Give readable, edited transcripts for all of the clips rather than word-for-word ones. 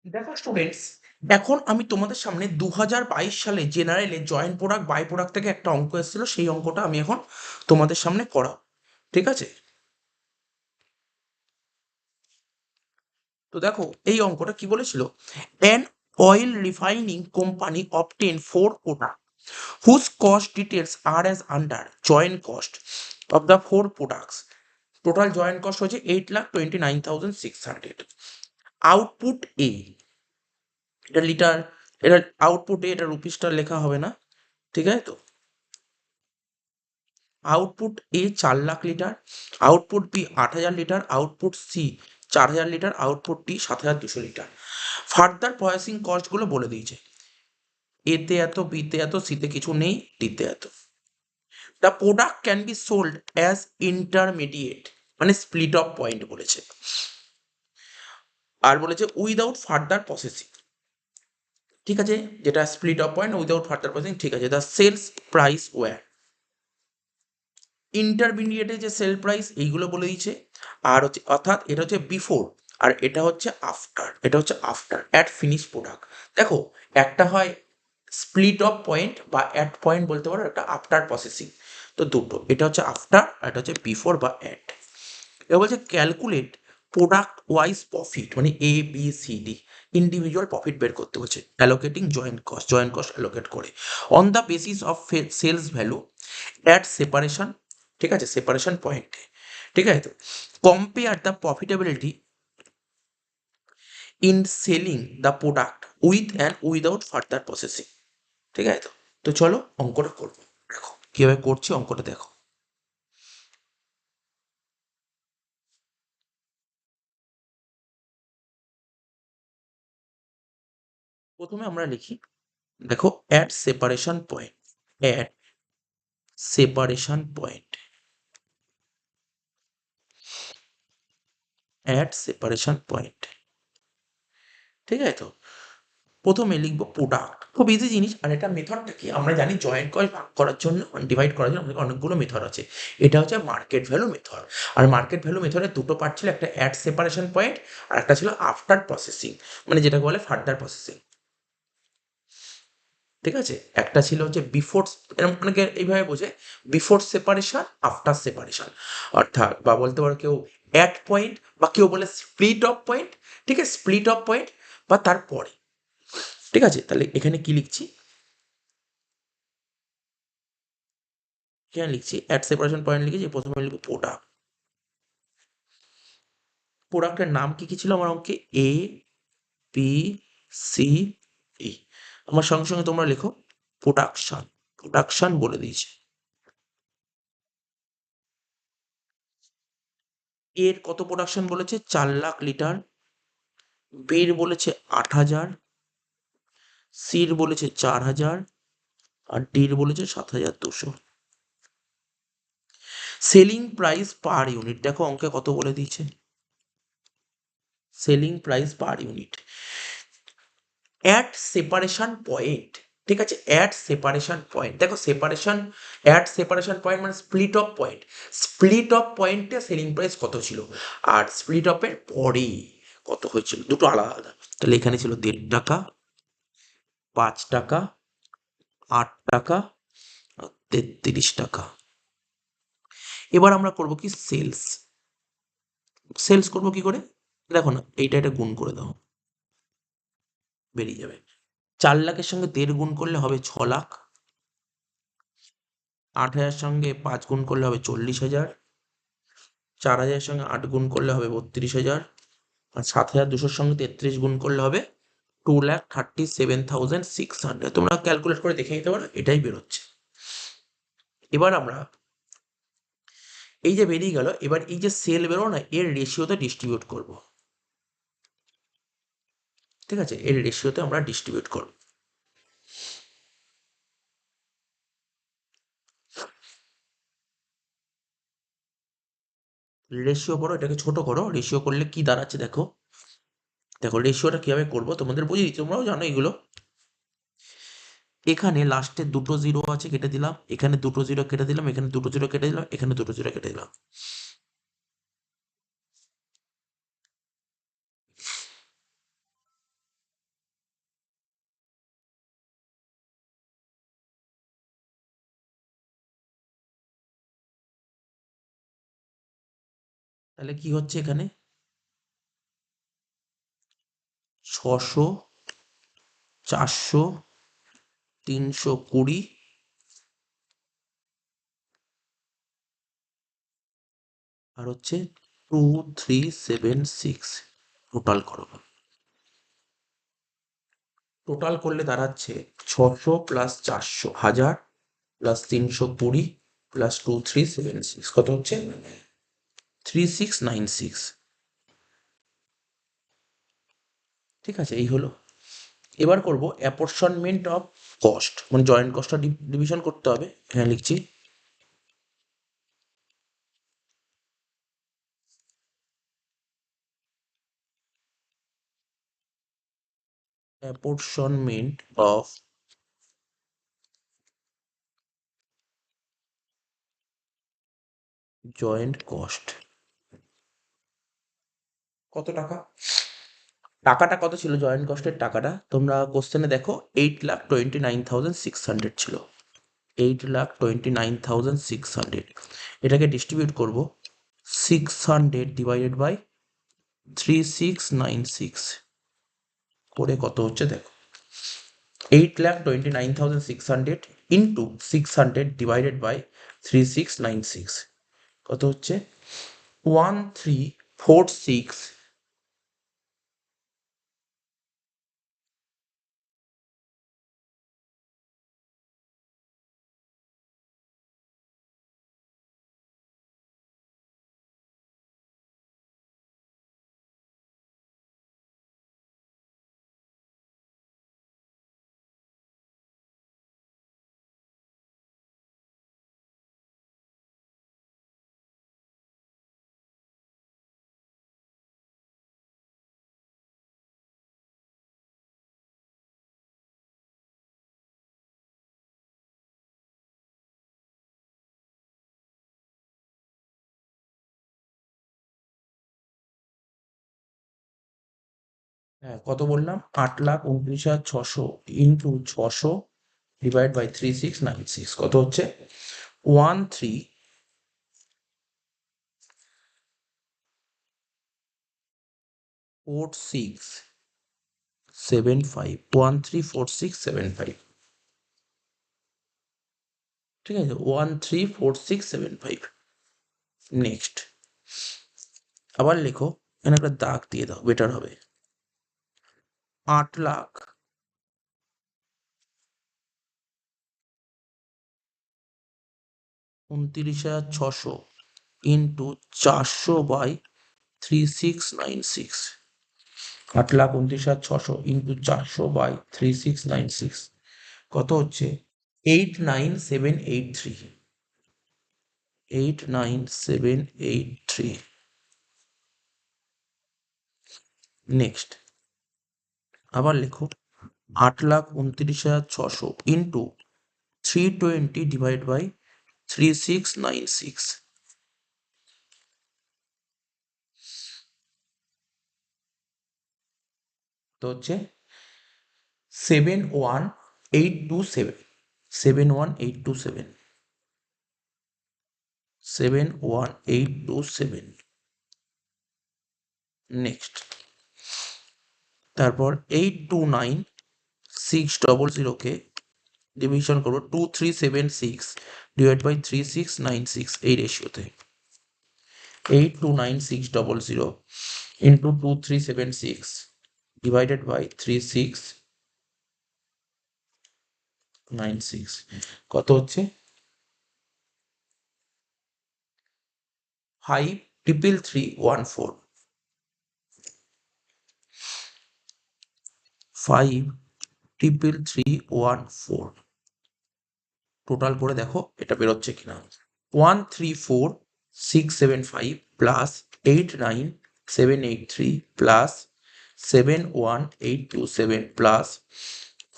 দেখো স্টুডেন্টস, এখন আমি তোমাদের সামনে 2022 সালে জেনারেলে জয়েন্ট প্রোডাক্ট বাই প্রোডাক্ট থেকে একটা অঙ্ক এসেছিল, সেই অঙ্কটা আমি এখন তোমাদের সামনে করা। ঠিক আছে? তো দেখো এই অঙ্কটা কি বলেছিল। An oil refining company obtain four product whose cost details are as under joint cost of the four products. Total joint cost হচ্ছে 8,29,600। আউটপুট এ, এটা লিটার, এটা আউটপুট এ, এটা রুপিসটা লেখা হবে না। ঠিক আছে তো? Output A 4 lakh litre, output B 8,000 litre, output C 4,000 litre, output D 7,200 litre. Further processing কস্টগুলো বলে দিয়েছে। এতে এত, বিতে এত, সিতে কিছু নেই, ডিতে এত। The product can be sold as intermediate, মানে স্প্লিট অফ পয়েন্ট বলেছে। আর বলেছে উইদাউট ফার্দার প্রসেসিং। ঠিক আছে, যেটা split of point without further processing, ঠিক আছে। দ্য সেলস প্রাইস ওয়্যার, ইন্টারমিডিয়েটে যে সেল প্রাইস এইগুলো বলে দিয়েছে। আর হচ্ছে অর্থাৎ এটা হচ্ছে বিফোর, আর এটা হচ্ছে আফটার, এটা হচ্ছে আফটার অ্যাট ফিনিশ প্রোডাক্ট। দেখো, একটা হয় স্প্লিট অফ পয়েন্ট বা অ্যাট পয়েন্ট বলতে পারো, একটা আফটার প্রসেসিং। তো দুটো, এটা হচ্ছে আফটার আর এটা হচ্ছে বিফোর বা অ্যাট। এবার বলছে ক্যালকুলেট প্রোডাক্ট ওয়াইজ প্রফিট, মানে A B C D individual profit বের করতে হচ্ছে, অ্যালোকেটিং জয়েন্ট কস্ট অ্যালোকেট করে on the basis of sales value at separation. ঠিক আছে, সেপারেশন পয়েন্টে। ঠিক আছে তো? Compare the profitability in selling the product with and without further processing. ঠিক আছে তো? তো চলো অঙ্কটা করবো। দেখো কিভাবে করছি অঙ্কটা, দেখো। প্রথমে আমরা লিখি, দেখো at separation point, at separation point, at separation point. ঠিক আছে তো? প্রথমে লিখবো প্রোডাক্ট, খুব ইজি জিনিস। আর এটা মেথডটা কি আমরা জানি, জয়েন্ট কস্ট ভাগ করার জন্য, ডিভাইড করার জন্য আমাদের অনেকগুলো মেথড আছে। এটা হচ্ছে মার্কেট ভ্যালু মেথড। আর মার্কেট ভ্যালু মেথডের দুটো পার্ট ছিল, একটা অ্যাট সেপারেশন পয়েন্ট আর একটা ছিল আফটার প্রসেসিং, মানে যেটাকে বলে ফার্দার প্রসেসিং। ঠিক আছে, একটা ছিল হচ্ছে বিফোর, এরকম অনেকে এইভাবে বোঝে, বিফোর সেপারেশন আফটার সেপারেশন, অর্থাৎ বা বলতে পারো কেউ অ্যাট পয়েন্ট, বা কেউ বলে স্প্লিট অফ পয়েন্ট। ঠিক আছে, স্প্লিট অফ পয়েন্ট বা তারপরে। ঠিক আছে, তাহলে এখানে কি লিখছি, এখানে লিখছি অ্যাট সেপারেশন পয়েন্ট, লিখেছি প্রথমে লিখবো প্রোডাক্ট। প্রোডাক্টের নাম কি কি ছিল আমার অঙ্কে, এ বি সি ই। আমার সঙ্গে সঙ্গে তোমরা লেখো প্রোডাকশন, প্রোডাকশন বলে দিয়েছে। এর কত প্রোডাকশন বলেছে, 4 লাখ লিটার। বির বলেছে 8,000, সির বলেছে 4,000, আর ডির বলেছে 7,200। সেলিং প্রাইস পার ইউনিট, দেখো অঙ্কে কত বলে দিয়েছে, selling price per unit at separation point. ঠিক আছে, অ্যাট সেপারেশন পয়েন্ট, দেখো সেপারেশন, অ্যাট সেপারেশন পয়েন্ট মানে split of point, split of পয়েন্টে সেলিং প্রাইস কত ছিল, আর স্প্লিট অফের পরে কত হয়েছিল, দুটো আলাদা আলাদা। তাহলে এখানে ছিল 1.5 টাকা, 5 টাকা, 8 টাকা, আর 33 টাকা। এবার আমরা করব কি, সেলস। সেলস করব কি করে, দেখো না, এইটা এটা গুণ করে দাও, বেরিয়ে যাবে। 4 লাখের সঙ্গে 1.5 গুণ করলে হবে 6 লাখ, 8,000 সঙ্গে 5 গুণ করলে হবে 40,000, 4,000 সঙ্গে 8 গুণ করলে হবে 32,000, আর 7,200 সঙ্গে 33 গুণ করলে হবে 2,37,600। তোমরা ক্যালকুলেট করে দেখে নিতে পারো, এটাই বেরোচ্ছে। এবার আমরা এই যে বেরিয়ে গেল, এবার এই যে সেল বেরো না, এর রেশিওতে ডিস্ট্রিবিউট করব। ঠিক আছে, এর রেশিওতে আমরা ডিস্ট্রিবিউট করব। রেশিও করো, এটাকে ছোট করো, রেশিও করলে কি দাঁড়াচ্ছে দেখো। দেখো রেশিওটা কিভাবে করবো তোমাদের বুঝিয়ে দিচ্ছি, তোমরাও জানো এগুলো। এখানে লাস্টে দুটো জিরো আছে, কেটে দিলাম, এখানে দুটো জিরো কেটে দিলাম, এখানে দুটো জিরো কেটে দিলাম, এখানে দুটো জিরো কেটে দিলাম। তাহলে কি হচ্ছে এখানে 600, 400, 320 আর হচ্ছে 2376 টোটাল করো। টোটাল করলে দাঁড়াচ্ছে 600 প্লাস 400 1000 প্লাস 320 প্লাস 2376 কত হচ্ছে 3696। ঠিক আছে, এই হলো। এবার করব অ্যাপরশনমেন্ট অফ কস্ট, মানে জয়েন্ট কস্টটা ডিভিশন করতে হবে। হ্যাঁ লিখছি, অ্যাপরশনমেন্ট অফ জয়েন্ট কস্ট কত টাকা, টাকাটা কত ছিল জয়েন্ট কস্টের টাকাটা তোমরা কোশ্চেনে দেখো 8,29,600 ছিল, 8,29,600। এটাকে ডিস্ট্রিবিউট করব 600 ডিভাইডেড বাই 3696 করে কত হচ্ছে দেখো 8,29,600 ইন্টু 600 ডিভাইডেড বাই 3696 কত হচ্ছে 1346। হ্যাঁ কত বললাম 8,29,600 ইন্টু 600 ডিভাইড বাই 3696 কত হচ্ছে 134675, 134675। ঠিক আছে 134675। নেক্সট আবার লেখো, এখানে একটা দাগ দিয়ে দাও বেটার হবে। 8,00,000 29,600 ইন্টু 400 বাই 3696, 8,29,600 ইন্টু 400 বাই 3696 কত হচ্ছে 89783, 89783। নেক্সট আবার লেখো 8,29,600 ইন্টু 320 ডিভাইড বাই 3696 তো হচ্ছে 71827, 71827, 71827। নেক্সট তারপর 829,600 কে ডিভিশন করবো 2376 ডিভাইড বাই 3696 এই রেশিওতে। 829,600 ইন্টু 2376 ডিভাইডেড বাই 3696 কত হচ্ছে 5,333,14, 5,333,14। টোটাল করে দেখো এটা বেরোচ্ছে কিনা 134,675 প্লাস 89783 প্লাস 71827 প্লাস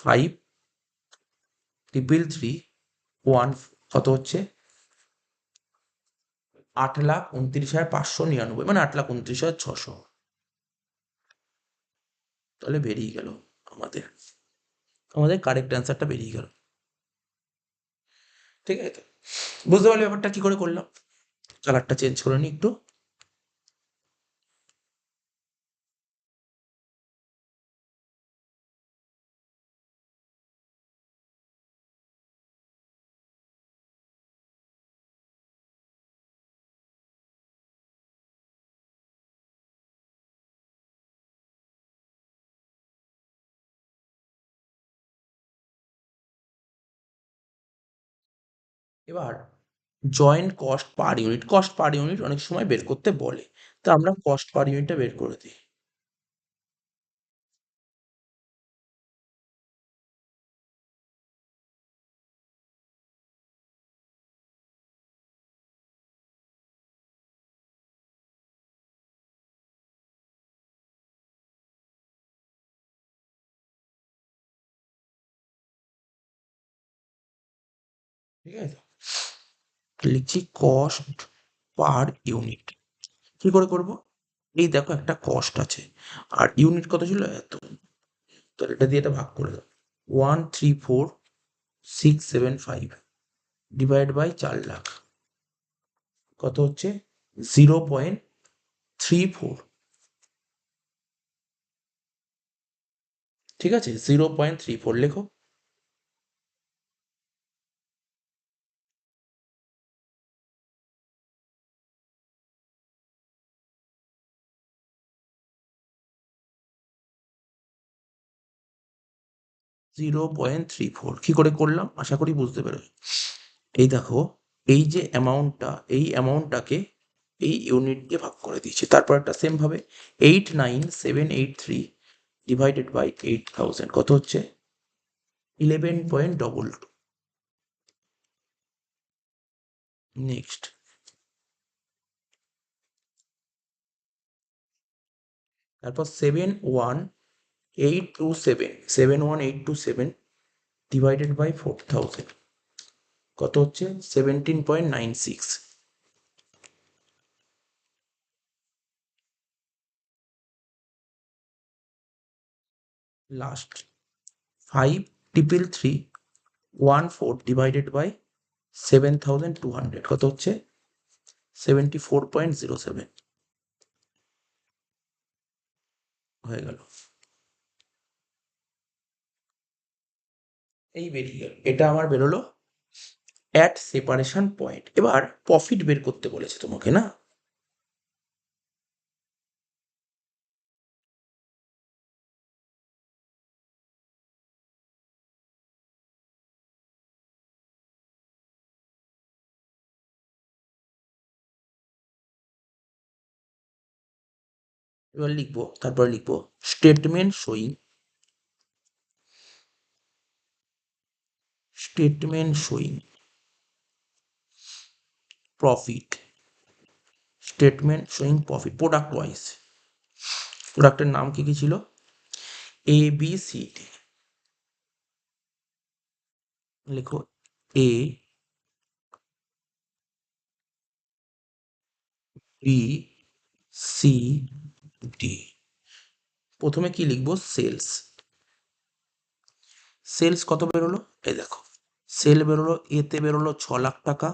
5,333,1 কত হচ্ছে 8,29,599, মানে 8,29,600। তাহলে বেরিয়ে গেল আমাদের আমাদের কারেক্ট অ্যান্সারটা বেরিয়ে গেল। ঠিক আছে, বুঝতে পারলি ব্যাপারটা কি করে করলাম? কালারটা চেঞ্জ করে নিই একটু। এবার জয়েন্ট কস্ট পার ইউনিট অনেক সময় বের করতে বলে, তো আমরা কস্ট পার ইউনিটটা বের করে দিই। ঠিক আছে, লিখছি কস্ট পার ইউনিট। কি করে করব? এই দেখো একটা কস্ট আছে, আর ইউনিট কত ছিল? এত। তো এটা দিয়ে এটা ভাগ করে দাও। 134,675 ডিভাইড বাই 4 লাখ, কত হচ্ছে? 0.34। ঠিক আছে, 0.34 লেখো। 0.34 কি করে করলাম আশা করি বুঝতে পেরেছো। এই দেখো, এই যে অ্যামাউন্টটা, এই অ্যামাউন্টটাকে এই ইউনিট দিয়ে ভাগ করে দিয়েছি। তারপর একটা সেম ভাবে 89783 ডিভাইডেড বাই 8000 কত হচ্ছে? 11.22। নেক্সট, তারপর 71827 ডিভাইডেড বাই 4000 কত হচ্ছে? 17.96। লাস্ট, 5,333,14 ডিভাইডেড বাই 7200 কত হচ্ছে? 74.07 হয়ে গেল। এই বেরিয়ে গেল, এটা আমার বেরোলো অ্যাট সেপারেশন পয়েন্ট। এবার প্রফিট বের করতে বলেছে তোমাকে না? এবার লিখবো, তারপর লিখবো statement showing profit, product wise. প্রোডাক্টের নাম কি কি ছিল? ABCD। লিখো ABCD। প্রথমে কি লিখবো? সেলস। সেলস কত বেরোলো? এই দেখো, সেল বেরোলো, এতে বেরোলো 6 লাখ টাকা,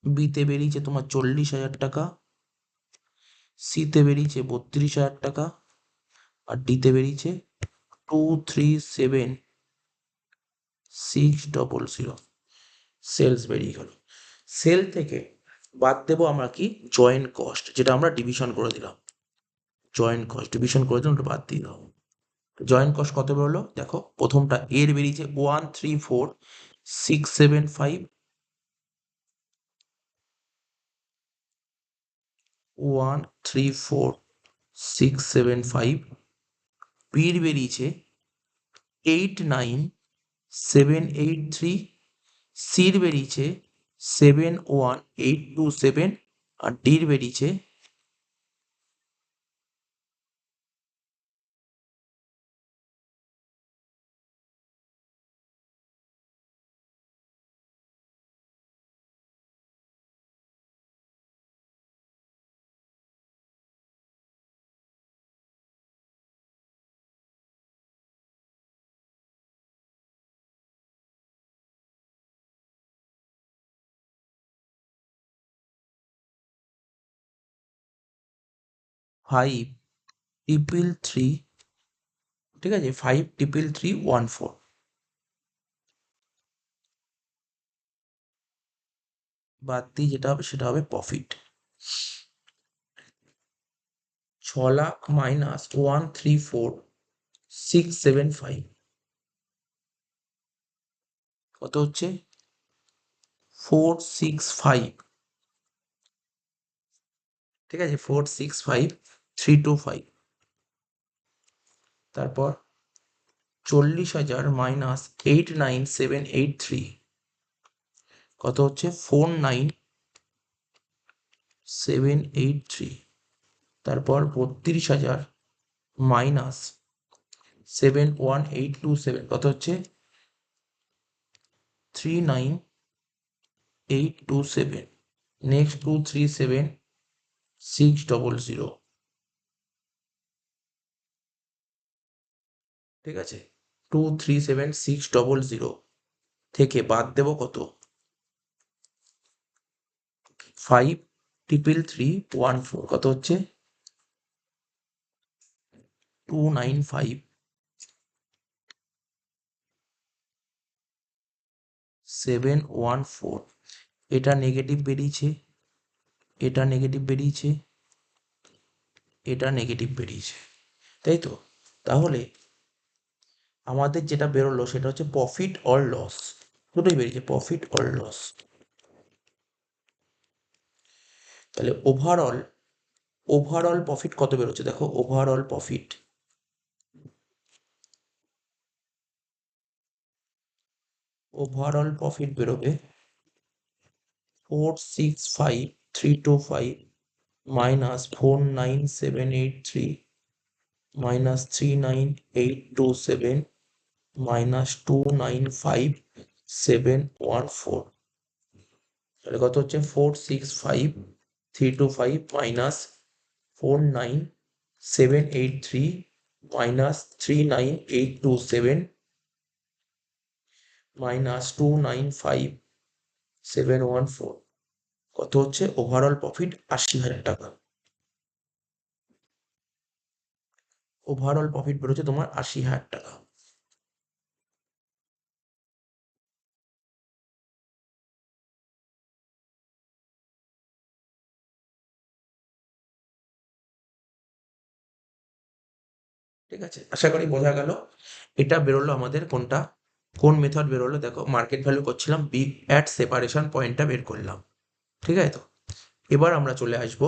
বিতে বেরিয়েছে তোমার 40,000 টাকা, সিতে বেরিয়েছে 32,000 টাকা, আর ডিতে বেরিয়েছে 237,600। সেলস বেরিয়ে গেল। সেল থেকে বাদ দেবো আমরা কি? জয়েন্ট কস্ট, যেটা আমরা ডিভিশন করে দিলাম। ডিভিশন করে দিলাম, ওটা বাদ দিয়ে দাও। জয়েন্ট কস্ট কত বেরোলো দেখো, প্রথমটা এর বেরিয়েছে 134,675, 134,675। বির বেরিয়েছে 89,783, সির বেরিয়েছে 71,827, আর ডির বেরিয়েছে ফাইভ ট্রিপল থ্রি। ঠিক আছে, 5,333,14। বাদ দিয়ে যেটা হবে সেটা হবে প্রফিট। 6 লাখ মাইনাস 134,675 কত হচ্ছে? 465, ঠিক আছে, 465,325। তারপর 40,000 মাইনাস 89783 কত হচ্ছে? 49783। তারপর 32,000 মাইনাস 71827 কত হচ্ছে? 39827। নেক্সট 237,600, ঠিক আছে, 237,600 থেকে বাদ দেব কত? 5,333,14 কত হচ্ছে? 295,714। এটা নেগেটিভ বেরিয়েছে, এটা নেগেটিভ বেরিয়েছে, এটা নেগেটিভ বেরিয়েছে, তাই তো? তাহলে আমাদের যেটা বেরোলো সেটা হচ্ছে প্রফিট অর লস, দুটোই বেরিয়েছে, প্রফিট অর লস। তাহলে ওভারঅল প্রফিট কত বেরোচ্ছে দেখো, ওভারঅল প্রফিট বেরোবে 465,325 মাইনাস 49783 মাইনাস 39827 মাইনাস 295,714। তাহলে কত হচ্ছে? 465,325 মাইনাস 49783 মাইনাস 39827 মাইনাস 295,714 কত হচ্ছে? ওভারঅল প্রফিট 80,000 টাকা। ওভারঅল প্রফিট বেরোচ্ছে তোমার 80,000 টাকা। ঠিক আছে, আশা করি বোঝা গেল। এটা বেরোলো আমাদের কোনটা, কোন মেথড বেরোলো দেখো, মার্কেট ভ্যালু করছিলাম, বিগ অ্যাট সেপারেশন পয়েন্টটা বের করলাম, ঠিক আছে তো? এবার আমরা চলে আসবো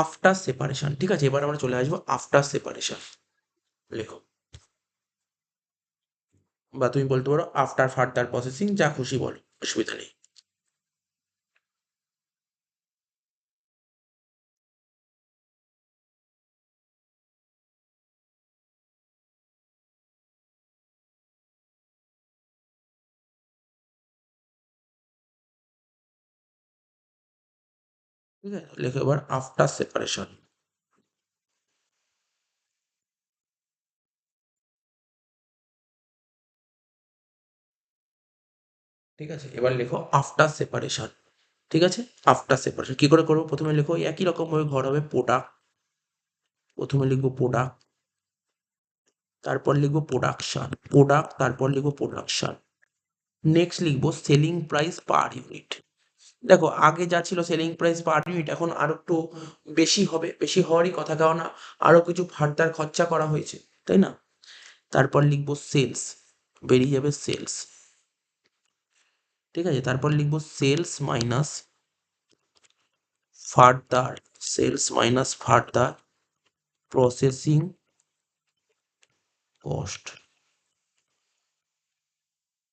আফটার সেপারেশন, ঠিক আছে, এবার আমরা চলে আসবো আফটার সেপারেশন। লেখো, বা তুমি বলতে পারো আফটার ফার্দার প্রসেসিং, যা খুশি বলো, অসুবিধা নেই। ঠিক আছে, লেখো এবার আফটার সেপারেশন। ঠিক আছে, এবার লেখো আফটার সেপারেশন। ঠিক আছে, আফটার সেপারেশন কি করে করবো? প্রথমে লেখো একই রকম ভাবে ঘর হবে প্রোডাক্ট, প্রথমে লিখবো প্রোডাক্ট, তারপর লিখবো প্রোডাক্ট, তারপর লিখবো প্রোডাকশন। নেক্সট লিখবো সেলিং প্রাইস পার ইউনিট। দেখো আগে যা ছিল সেলিং প্রাইস পার ইউনিট, এখন আরো একটু বেশি হবে, বেশি হওয়ারই কথা, কারণ আরো কিছু ফার্দার খরচা করা হয়েছে, তাই না? তারপর লিখবো সেলস, বেরিয়ে যাবে সেলস। ঠিক আছে, তারপর লিখবো sales minus further, sales minus further processing cost.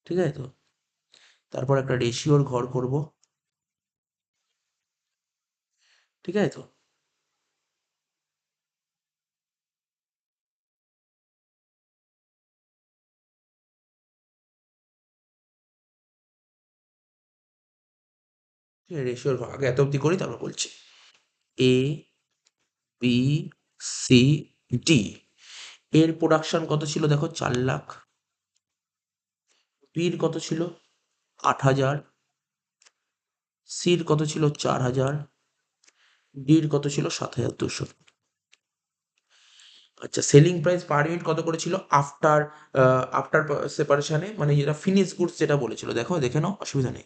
ঠিক আছে তো? তারপর একটা রেশিওর ঘর করব। ঠিক আছে তো? ঠিক আছে, রেশিওর ঘর আগে এত অব্দি করি, তারপর বলছি। এ বি সি ডি এর প্রোডাকশন কত ছিল দেখো, 4 লাখ। বির কত ছিল? 8,000। সির কত ছিল? 4,000। ডির কত ছিল? 7,200। আচ্ছা, সেলিং প্রাইস পার ইউনিট কত করেছিল আফটার, আফটার সেপারেশনে, মানে যেটা ফিনিশ গুডস যেটা বলেছিল, দেখো দেখে নাও, অসুবিধা নেই।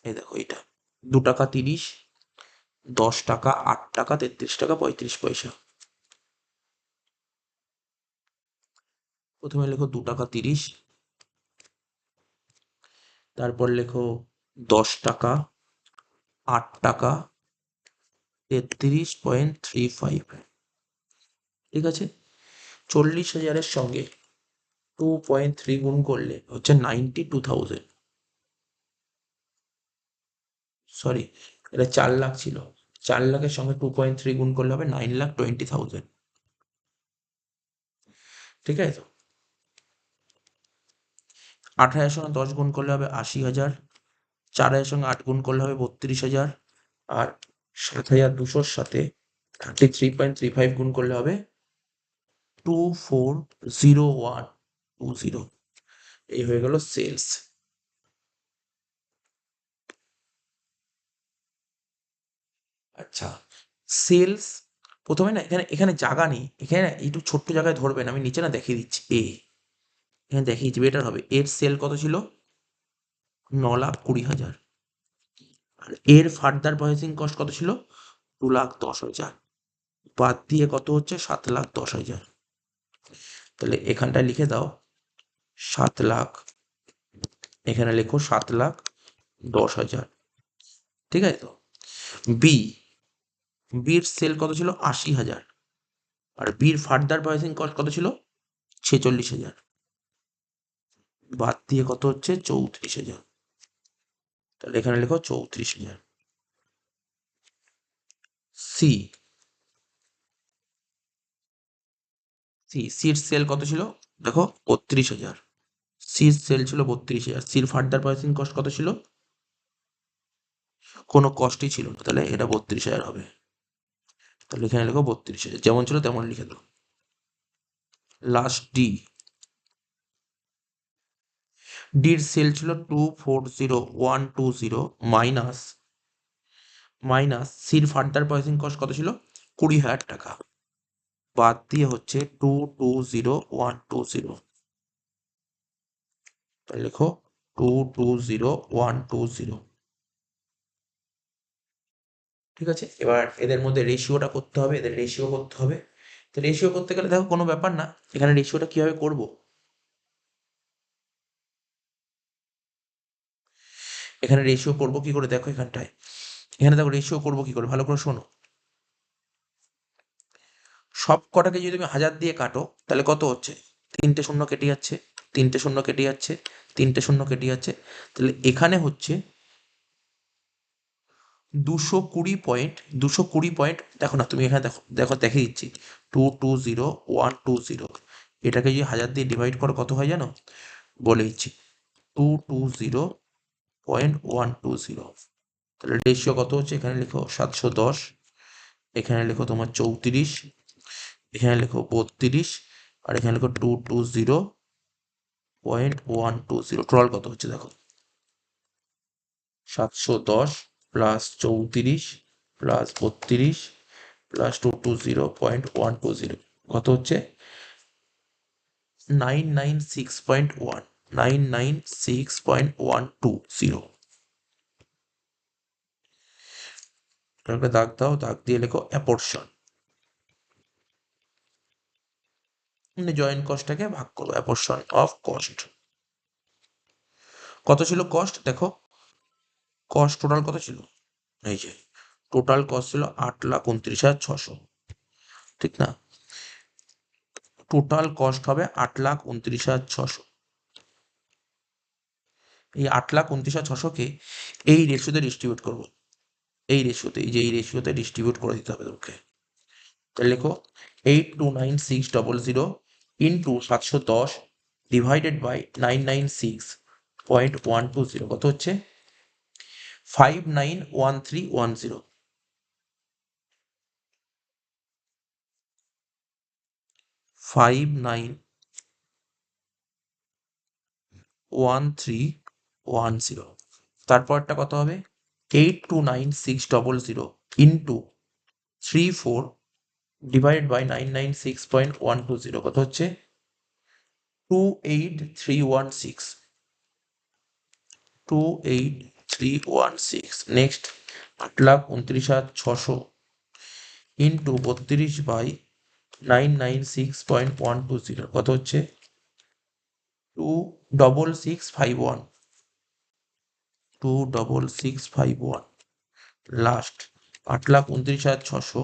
এই দেখো এটা 2 টাকা 30, 10 টাকা, 8 টাকা, 33 টাকা 35 পয়সা। প্রথমে লেখো 2 টাকা 30, তারপর লেখো 10 টাকা, 8 টাকা, 33.35। ঠিক আছে, 40,000-এর সঙ্গে 2.3 গুণ করলে হচ্ছে 92,000। সরি, এটা 4 লাখ ছিল। 4 লাখের সঙ্গে 2.3 গুণ করলে হবে 9,20,000। ঠিক আছে তো, 8,000-এর সঙ্গে 10 গুণ করলে হবে 80,000। 4,000-এর সঙ্গে 8 গুণ করলে হবে 32,000। আর 7,200-র সাথে 33.35 গুণ করলে হবে 240120। এই হয়ে গেল সেলস। আচ্ছা, সেলস প্রথমে না, এখানে এখানে জায়গা নেই, এখানে না একটু ছোট্ট জায়গায় ধরবেন, আমি নিচে না দেখিয়ে দিচ্ছি। এখানে দেখিয়ে দিচ্ছি, বেটার হবে। এর সেল কত ছিল? 9,20,000। আর এর ফার্দার প্রসেসিং কস্ট কত ছিল? 2,10,000। বাদ দিয়ে কত হচ্ছে? 7,10,000। তাহলে এখানটায় লিখে দাও 7 লাখ, এখানে লেখো 7,10,000। ঠিক আছে তো। বি, বির সেল কত ছিল? 80,000। আর বির ফার্দার প্রসেসিং কস্ট কত ছিল? 46,000। বাদ দিয়ে কত হচ্ছে? 34,000। তাহলে এখানে লেখো 34,000। সি, সির সেল কত ছিল? দেখো 32,000। সির সেল ছিল 32,000। সির ফার্দার প্রসেসিং কস্ট কত ছিল? কোনো কস্টই ছিল না, তাহলে এটা 32,000 হবে। তাহলে এখানে লেখো 32,000, যেমন ছিল তেমন লিখে দাও। লাস্ট ডি, ডির সেল ছিল 240,120 মাইনাস সির ফার্দার প্রসেসিং কস্ট কত ছিল? 20,000 টাকা। বাদ দিয়ে হচ্ছে 220,120। তাহলে লেখো 220,120। ঠিক আছে, এবার এদের মধ্যে রেশিওটা করতে হবে, এদের রেশিও করতে হবে। তো রেশিও করতে গেলে দেখো কোনো ব্যাপার না, এখানে রেশিওটা কিভাবে করব? এখানে রেশিও করব কি করে দেখো এখানটায়, এখানে দেখো রেশিও করব কি করে, ভালো করে শোনো। সব কটাকে যদি তুমি 1,000 দিয়ে কাটো তাহলে কত হচ্ছে? 3টে শূন্য কেটে যাচ্ছে, 3টে শূন্য কেটে যাচ্ছে, 3টে শূন্য কেটে যাচ্ছে। তাহলে এখানে হচ্ছে 220 পয়েন্ট, 220 পয়েন্ট। দেখো না তুমি এখানে, দেখো দেখো দেখিয়ে দিচ্ছি, 220,120। এটাকে যদি 1,000 দিয়ে ডিভাইড করো কত হয় জানো? বলে দিচ্ছি, 220,120। তাহলে রেশিও কত হচ্ছে? এখানে লেখো 710, এখানে লেখো তোমার 34, এখানে লেখো 32, আর এখানে লেখো 220,120। টোটাল কত হচ্ছে দেখো, 710 প্লাস 34 প্লাস 32 প্লাস 220,120, কত হচ্ছে? 996.1, 996.120। একটা দাগ দাও, দাগ দিয়ে লেখো অ্যাপরশন, মানে জয়েন্ট কস্টটাকে ভাগ করো, অ্যাপরশন অফ কস্ট। কত ছিল কস্ট দেখো, কস্ট টোটাল কত ছিল? এই যে টোটাল কস্ট ছিল 8,29,600, ঠিক না? টোটাল কস্ট হবে 8,29,600। এই 8,29,600-কে এই রেশিওতে ডিস্ট্রিবিউট করবো, এই রেশিওতে, এই যে এই রেশিওতে ডিস্ট্রিবিউট করে দিতে হবে তোমাকে। তাহলে লেখো 829,600 ইন্টু 710 ডিভাইডেড বাই 996.120, কত হচ্ছে? 591310। 591310। তারপরটা কত হবে? 829,600 ইন্টু 34 ডিভাইডেড বাই 996.120, কত হচ্ছে? 28,316। 28,316। নেক্সট 8,29,600 ইন্টু 32 বাই 996.120, কত হচ্ছে? 26,651। 26651 লাস্ট 8,29,600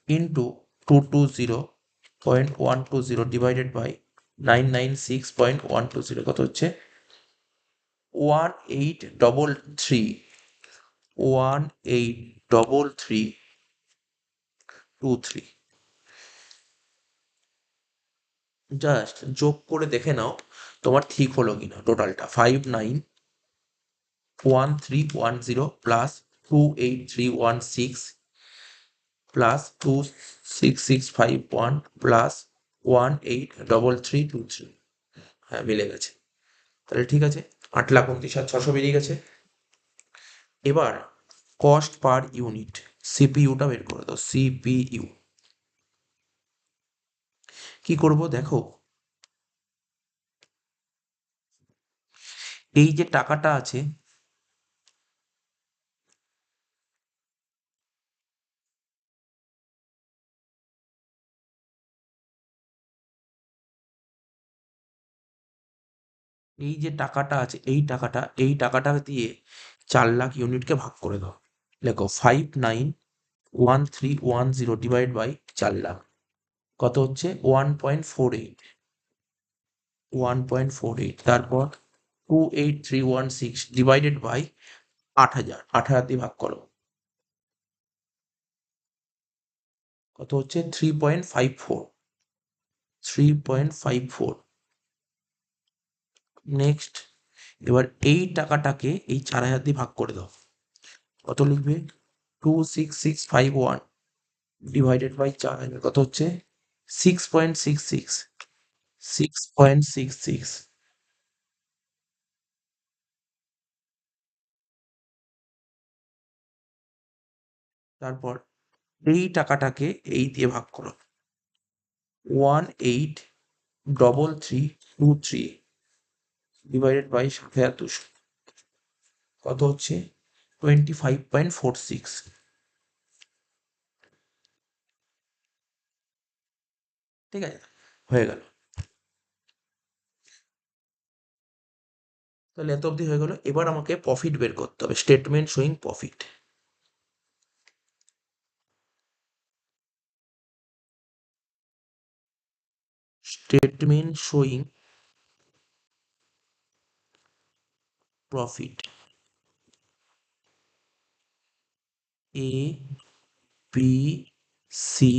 ইন্টু 220.120 ডিভাইডেড বাই 996.120 কত হচ্ছে 1833 জাস্ট যোগ করে দেখে নাও তোমার ঠিক হলো কিনা টোটালটা 591310 প্লাস 28316 প্লাস 26651 প্লাস 183323। হ্যাঁ মিলে গেছে, তাহলে ঠিক আছে। 8,29,600 বেরিয়ে গেছে। এবার কস্ট পার ইউনিট সিপিইউটা বের করে দাও। সিপিইউ কি করব দেখো, এই যে টাকাটা আছে এই যে টাকাটা আছে এই টাকাটা দিয়ে 4,00,000 ইউনিটকে ভাগ করে দাও। লেখো 591310 ডিভাইড বাই 4,00,000 কত হচ্ছে 1.48। 1.48 তারপর 28316 ডিভাইডেড বাই 8,000 8,000 দিয়ে ভাগ করো কত হচ্ছে 3.54। 3.54 নেক্সট এবার এই টাকাটাকে এই 4,000 দিয়ে ভাগ করে দাও কত লিখবে 26651 ডিভাইডেড বাই 4,000 কত হচ্ছে 6.66। 6.66 তারপর এই টাকাটাকে এই দিয়ে ভাগ করো 183323 ডিভাইডেড বাই 7,200 কত হচ্ছে 25.46। ঠিক আছে, হয়ে গেল। তাহলে এত অবধি হয়ে গেল। এবার আমাকে প্রফিট বের করতে হবে, statement showing profit. Statement showing profit A B C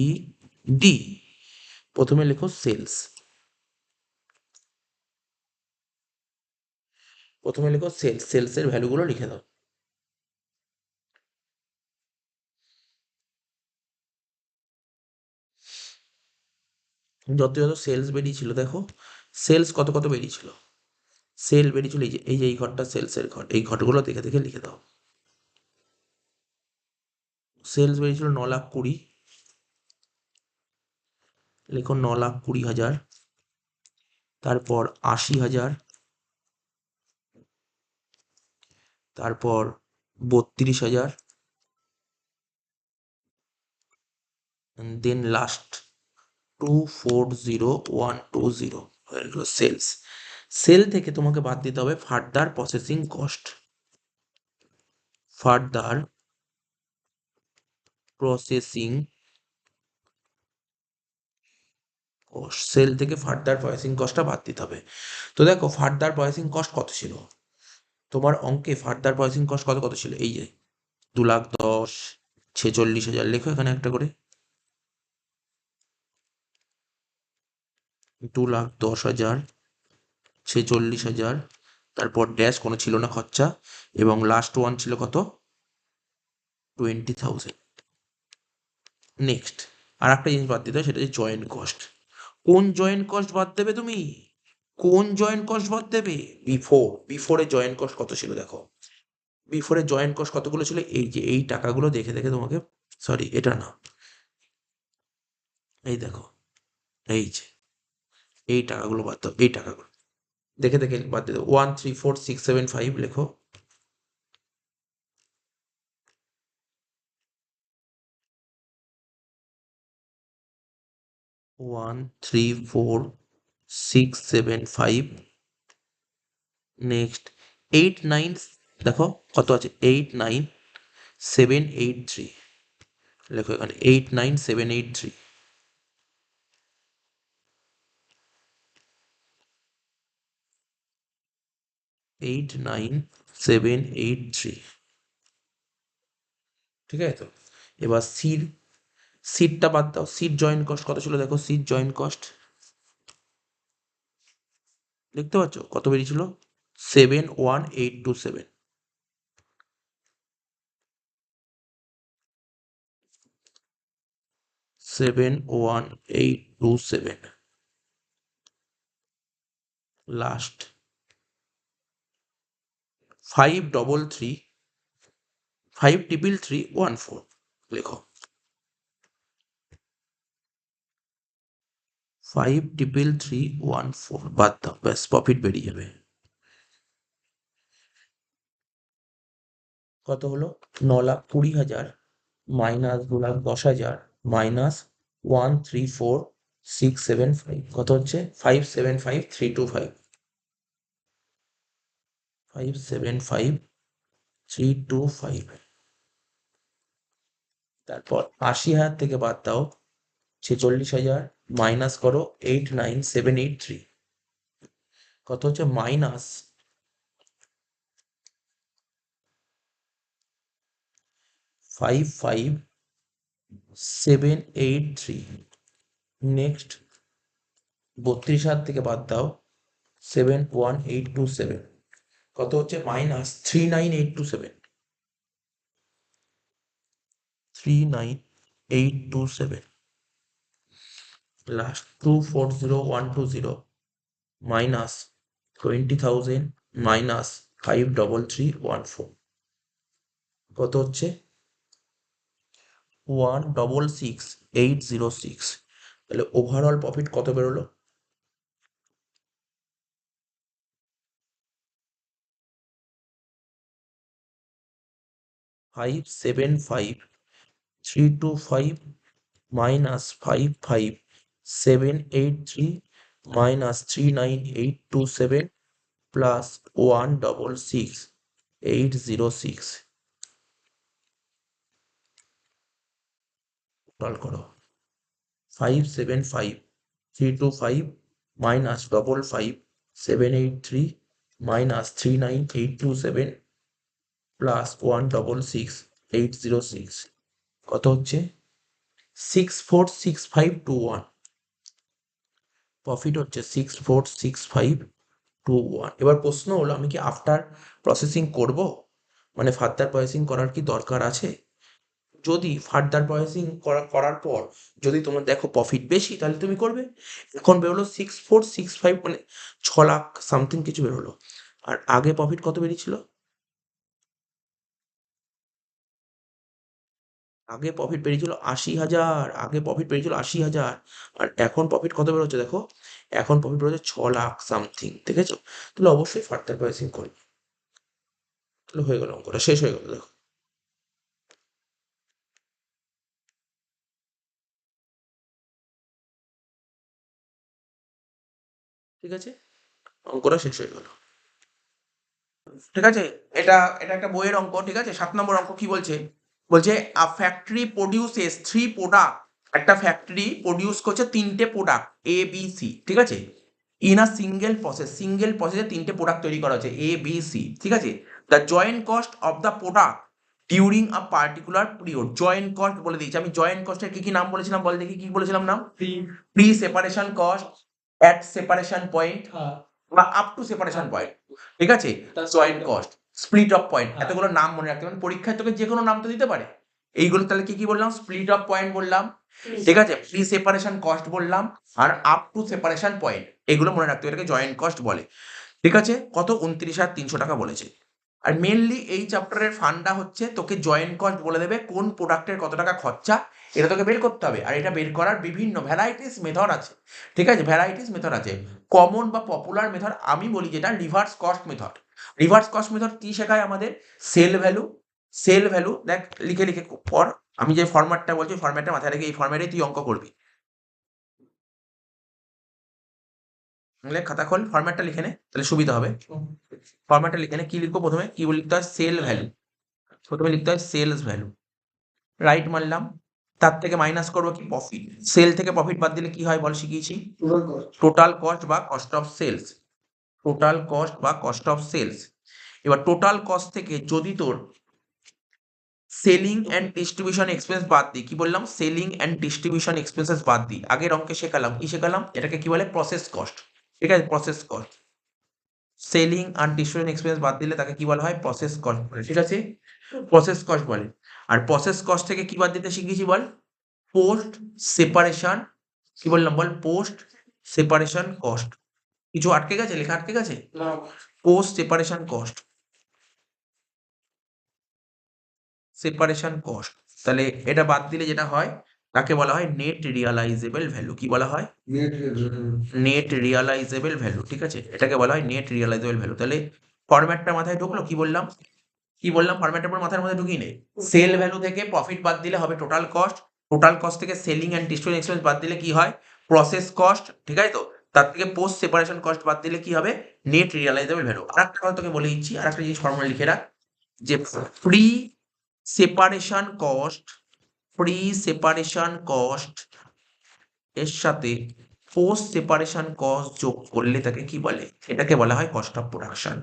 D. প্রথমে লেখো সেলস, প্রথমে লেখো সেলস, সেলসের ভ্যালুগুলো লিখে দাও। যত যত সেলস বেরিয়েছিল দেখো, সেলস কত কত বেরিয়েছিল, সেল বেরিয়েছিল এই যে এই ঘরটা সেলসের ঘর, এই ঘরগুলো দেখে দেখে লিখে দাও। সেলস বেরিয়েছিল 9,20,000, লেখো 9,20,000। তারপর 80,000, তারপর 32,000, দেন লাস্ট 240,120 হয়ে গেল সেলস। সেল থেকে তোমাকে বাদ দিতে হবে further processing cost. Further processing cost, sale থেকে ফার্দার প্রসেসিং কস্টটা বাদ দিতে হবে। তো দেখো ফার্দার প্রসেসিং কস্ট কত ছিল তোমার অঙ্কে, ফার্দার প্রসেসিং কস্ট কত কত ছিল, এই যে 2,10,000, 46,000, লেখো এখানে একটা করে 2,10,000, 46,000, তারপর ড্যাশ কোনো ছিল না খরচা, এবং লাস্ট ওয়ান ছিল কত 20,000। নেক্সট আর একটা জিনিস বাদ দিতে হবে, সেটা হচ্ছে জয়েন্ট কস্ট। কোন জয়েন্ট কস্ট বাদ দেবে তুমি, কোন জয়েন্ট কস্ট বাদ দেবে, বিফোরে জয়েন্ট কস্ট কত ছিল দেখো, বিফোরে জয়েন্ট কস্ট কতগুলো ছিল, এই যে এই টাকাগুলো দেখে দেখে তোমাকে, সরি এটা না, এই দেখো এই যে এই টাকাগুলো বাদ দাও, এই টাকাগুলো দেখে দেখে বাদ দিয়ে দাও। 134,675 লেখো, 134,675। নেক্সট 89 দেখো কত আছে, 89783, লেখো এখানে 89783, 89783, ঠিক আছে? তো এবার সিটটা বাদ দাও, সিট জয়েন্ট কস্ট কত ছিল দেখো, সিট জয়েন্ট কস্ট দেখতে পাচ্ছ কত বেরিয়েছিল, 71827, 71827 লাস্ট 533 লেখো, 53314 বাদ দাও, ব্যাস প্রফিট বেরিয়ে যাবে। কত হলো, 9,20,000 মাইনাস 2,10,000 মাইনাস 134,675, কত হচ্ছে 575,325, 575,325। তারপর 80,000 থেকে বাদ দাও 46,000 মাইনাস করো 89783, কত হচ্ছে মাইনাস 55,783। নেক্সট 32,000 থেকে বাদ দাও 71827, কত হচ্ছে মাইনাস 39,827, 39,827 লাস্ট 240,120 মাইনাস 20,000 মাইনাস 53314, কত হচ্ছে 166,806। তাহলে ওভারঅল প্রফিট কত বেরোলো, 575,325 মাইনাস 55,783 মাইনাস 39,827 প্লাস 166,806, টোটাল করো 575,325 মাইনাস 55,783 মাইনাস 39,827 প্লাস 166,806, কত হচ্ছে 646521, প্রফিট হচ্ছে 646521। এবার প্রশ্ন হলো আমি কি আফটার প্রসেসিং করব, মানে ফার্দার প্রসেসিং করার কি দরকার আছে? যদি ফার্দার প্রসেসিং করার পর যদি তোমার দেখো প্রফিট বেশি তাহলে তুমি করবে। এখন বেরোলো 6465, মানে 6 লাখ সামথিং কিছু বেরোলো। আর আগে প্রফিট কত বেরিয়েছিল, আগে প্রফিট বেরিয়েছিল 80,000, আগে প্রফিট বেরিয়েছিল 80,000, আর এখন প্রফিট কত বেরোচ্ছে দেখো, এখন প্রফিট বেরোচ্ছে 6 লাখ সামথিং, দেখেছো? তাহলে অবশ্যই ফার্দার প্রসেসিং করবে। তাহলে হয়ে গেল, অঙ্কটা শেষ হয়ে গেল দেখো, ঠিক আছে, অঙ্কটা শেষ হয়ে গেল। ঠিক আছে, এটা এটা একটা বইয়ের অঙ্ক, ঠিক আছে। 7 নম্বর অঙ্ক কি বলছে, বলছে আ ফ্যাক্টরি প্রডিউসেস 3 প্রোডাক্ট, একটা ফ্যাক্টরি প্রডিউস করছে 3টে প্রোডাক্ট ABC, ঠিক আছে, ইন আ সিঙ্গেল প্রসেসে 3টে প্রোডাক্ট তৈরি করা হচ্ছে ABC, ঠিক আছে। The joint cost of the product during a particular period, joint cost বলে দিয়েছি আমি। জয়েন্ট কস্টের কি কি নাম বলেছিলাম বল দেখি, কি বলেছিলাম নাম, pre separation cost, at separation point, বা আপ টু সেপারেশন পয়েন্ট, ঠিক আছে, joint cost, split of point, এতগুলো নাম মনে রাখতে হবে। পরীক্ষায় তোকে যে কোনো নাম তো দিতে পারে। এইগুলো তাহলে কি কি বললাম, স্প্লিট অফ পয়েন্ট বললাম, ঠিক আছে, প্রি সেপারেশন কস্ট বললাম, আর আপ টু সেপারেশন পয়েন্ট, এগুলো মনে রাখতে হবে, এটাকে জয়েন্ট কস্ট বলে, ঠিক আছে। কত 29,300 টাকা বলেছে। আর মেনলি এই চ্যাপ্টারের ফান্ডা হচ্ছে তোকে জয়েন্ট কস্ট বলে দেবে কোন প্রোডাক্টের কত টাকা খরচা, এটা তোকে বের করতে হবে। আর এটা বের করার বিভিন্ন ভ্যারাইটিস মেথড আছে, ঠিক আছে, ভ্যারাইটিস মেথড আছে। কমন বা পপুলার মেথড আমি বলি যেটা reverse cost method. Reverse cost method কি শেখায় আমাদের, সেল ভ্যালু, সেল ভ্যালু দেখ লিখে লিখে পর, আমি যে ফরম্যাটটা বলছি ফরম্যাটটা মাথায় রেখে এই ফরম্যাটে তুই অঙ্ক করবি। তাহলে খাতা খোল, ফরম্যাটটা লিখে নে, তাহলে সুবিধা হবে। ফরম্যাটটা লিখে নে, কি লিখবো প্রথমে, কি লিখতে হয়, সেল ভ্যালু। প্রথমে লিখতে হয় সেলস ভ্যালু, রাইট মারলাম। তার থেকে মাইনাস করবো কি, প্রফিট। সেল থেকে প্রফিট বাদ দিলে কি হয় বল, শিখিয়েছি, টোটাল কস্ট বা cost of sales. Total cost বা কস্ট অফ সেলস। এবার টোটাল কস্ট থেকে যদি তোর সেলিং অ্যান্ড ডিস্ট্রিবিউশন এক্সপেন্স বাদ দিই, কি বললাম, সেলিং অ্যান্ড ডিস্ট্রিবিউশন এক্সপেন্সেস বাদ দিই, আগের অঙ্কে শেখালাম, কি শেখালাম, এটাকে কি বলে, প্রসেস কস্ট। ঠিক আছে, প্রসেস কস্ট। সেলিং আর ডিস্ট্রিবিউশন এক্সপেন্স বাদ দিলে তাকে কি বলা হয়, প্রসেস কস্ট বলে। ঠিক আছে, প্রসেস কস্ট বলে। আর প্রসেস কস্ট থেকে কি বাদ দিতে শিখিয়েছি বল, পোস্ট সেপারেশন, কি বললাম বল, পোস্ট সেপারেশন কস্ট। কিছু আটকে গেছে, লেখা আটকে গেছে, post separation cost, separation cost. তাহলে এটা বাদ দিলে যেটা হয় তাকে বলা হয় নেট রিয়ালাইজেবল ভ্যালু। কি বলা হয়, নেট রিয়ালাইজেবল ভ্যালু। ঠিক আছে, এটাকে বলা হয় নেট রিয়ালাইজেবল ভ্যালু। তাহলে ফরম্যাটটা মাথায় ঢুকলো, কি বললাম, কি বললাম, ফরম্যাটের পর মাথার মধ্যে ঢুকিয়ে নে। সেল ভ্যালু থেকে প্রফিট বাদ দিলে হবে টোটাল কস্ট, টোটাল কস্ট থেকে সেলিং এন্ড ডিস্ট্রিবিউশন এক্সপেন্স বাদ দিলে কি হয়, প্রসেস কস্ট। ঠিক আছে, তো তার থেকে পোস্ট সেপারেশন কস্ট বাদ দিলে কি হবে, নেট রিয়ালাইজেবল ভ্যালু। আরেকটা কথা তোকে বলে দিচ্ছি, আরেকটা জিনিস ফর্মুলা লিখে রাখ, যে pre separation cost, pre separation cost এর সাথে পোস্ট সেপারেশন কস্ট যোগ করলে তাকে কি বলে, এটাকে বলা হয় কস্ট অফ প্রোডাকশন।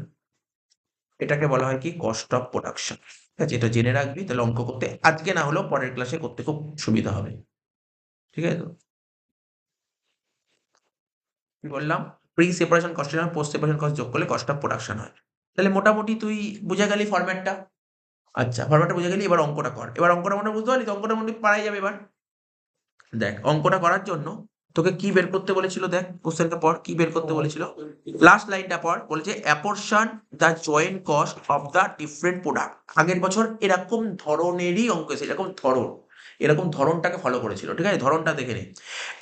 এটাকে বলা হয় কি, কস্ট অফ প্রোডাকশন। ঠিক আছে, এটা জেনে রাখবি, তাহলে অঙ্ক করতে আজকে না হলেও পরের ক্লাসে করতে খুব সুবিধা হবে। ঠিক আছে, তো কি বললাম, প্রি সেপারেশন কস্টের সঙ্গে পোস্ট সেপারেশন কস্ট যোগ করলে কস্ট অফ প্রোডাকশন হয়। তাহলে মোটামুটি তুই বুঝে গেলি ফরম্যাটটা। আচ্ছা, ফরম্যাটটা বুঝে গেলি, এবার অঙ্কটা কর। এবার অঙ্কটা মনে বুঝতে পারলি তো, অঙ্কটা মনে পারাই যাবে এবার। দেখ, অঙ্কটা করার জন্য তোকে কি বের করতে বলেছিল, দেখ কোশ্চেনটা পড়, কি বের করতে বলেছিল, লাস্ট লাইনটা পড়, বলেছে apportion the joint cost of the different product. আগের বছর এরকম ধরনেরই অঙ্ক এসেছে, এরকম ধরনটাকে ফলো করেছিল। ঠিক আছে, ধরনটা দেখে নে,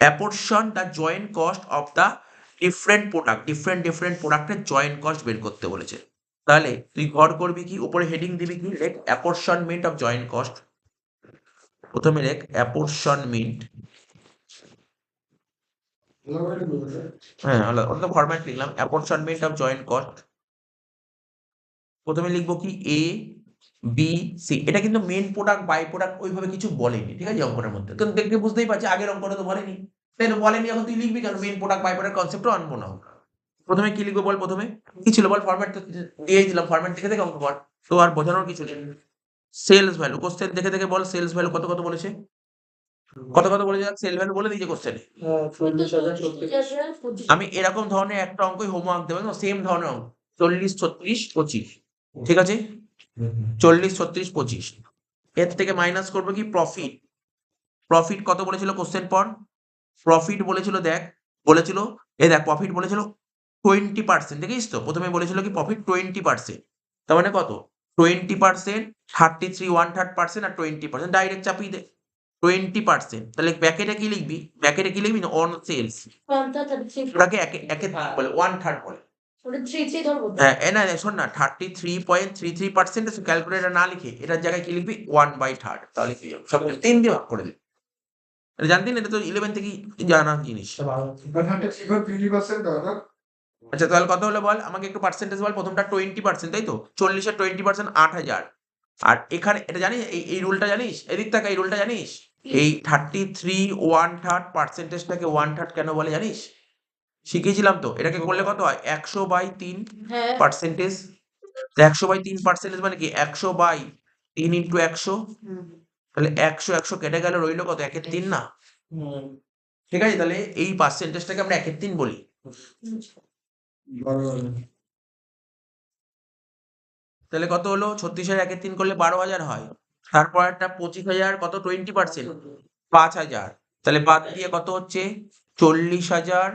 apportion the joint cost of the different product, different প্রোডাক্টের জয়েন্ট কস্ট বের করতে বলেছে। তাহলে তুই ঘর করবি কি, উপরে হেডিং দিবি কি, লেখ অ্যাপরশনমেন্ট অফ জয়েন্ট কস্ট। প্রথমে লেখ অ্যাপরশনমেন্ট, হ্যাঁ ওটা তো ফরম্যাট লিখলাম, অ্যাপরশনমেন্ট অফ জয়েন্ট কস্ট। প্রথমে লিখবো কি, এ বি সি। এটা কিন্তু মেন প্রোডাক্ট বাই প্রোডাক্ট ওইভাবে কিছু বলেনি। ঠিক আছে, অঙ্কটার মধ্যে তো দেখে বুঝতেই পারছি, আগের অঙ্কটা তো বলেনি, তাই তো বলেনি, এখন তুই লিখবি কেন, মেন প্রোডাক্ট বাই প্রোডাক্ট কনসেপ্টও আনবো না। প্রথমে কি লিখবো বল, প্রথমে কি ছিল বল, ফরম্যাট তো দিয়েই দিলাম, ফরম্যাট দেখে দেখে অঙ্ক কর, তো আর বোঝানোর কিছু নেই। সেলস ভ্যালু, কোশ্চেন দেখে দেখে বল, সেলস ভ্যালু কত কত বলেছে, কত কত বলেছে, সেল ভ্যালু বলে দিয়েছে কোশ্চেনে। আমি এরকম ধরনের একটা অঙ্কই হোমওয়ার্ক দেবো, সেম ধরনের অঙ্ক, 40 36 25। ঠিক আছে, 40 36 25, এর থেকে মাইনাস করবো কি, প্রফিট। প্রফিট কত বলেছিল কোশ্চেন পর, প্রফিট বলেছিল, দেখ বলেছিল, দেখ প্রফিট বলেছিল 20%। দেখিস তো, প্রথমে বলেছিল কি, প্রফিট 20%, তার মানে কত, 20%, 33 1/3% আর 20%, ডাইরেক্ট চাপিয়ে দে 20%। তাহলে ব্যাকেটে কি লিখবি, ব্যাকেটে কি লিখবি, অন সেলস, ওটাকে একে একে বলে 1/3 বলে। হ্যাঁ, না শোন না, 33.33%, ক্যালকুলেটর না লিখে এটার জায়গায় কি লিখবি, 1/3। তাহলে কি হবে, সব 3 দিয়ে ভাগ করে দিবি। এটা জানতি না, এটা তো 11 থেকেই জানা জিনিস। আচ্ছা, তাহলে কত হলো বল, আমাকে একটু পার্সেন্টেজ বল, প্রথমটা 20%, তাই তো, 40-এর 20% 8,000। আর এখানে এটা জানিস, এই রুলটা জানিস, এদিক থেকে এই রুলটা জানিস, এই 33 1/3 পার্সেন্টেজটাকে 1/3 কেন বলে জানিস, শিখিয়েছিলাম তো, এটাকে করলে কত হয়, 100/3 পার্সেন্টেজ। 100/3 মানে কি, 100/3 ইন্টু 100, তাহলে 100 কেটে গেল, রইলো কত, 1/3 না। ঠিক আছে, তাহলে এই পার্সেন্টেজটাকে আমরা 1/3 বলি। তাহলে কত হলো, 36,000 1/3 করলে 12,000 হয়। তারপর একটা 25,000, কত 20%, 5,000। তাহলে বাদ দিয়ে কত হচ্ছে, 40,000,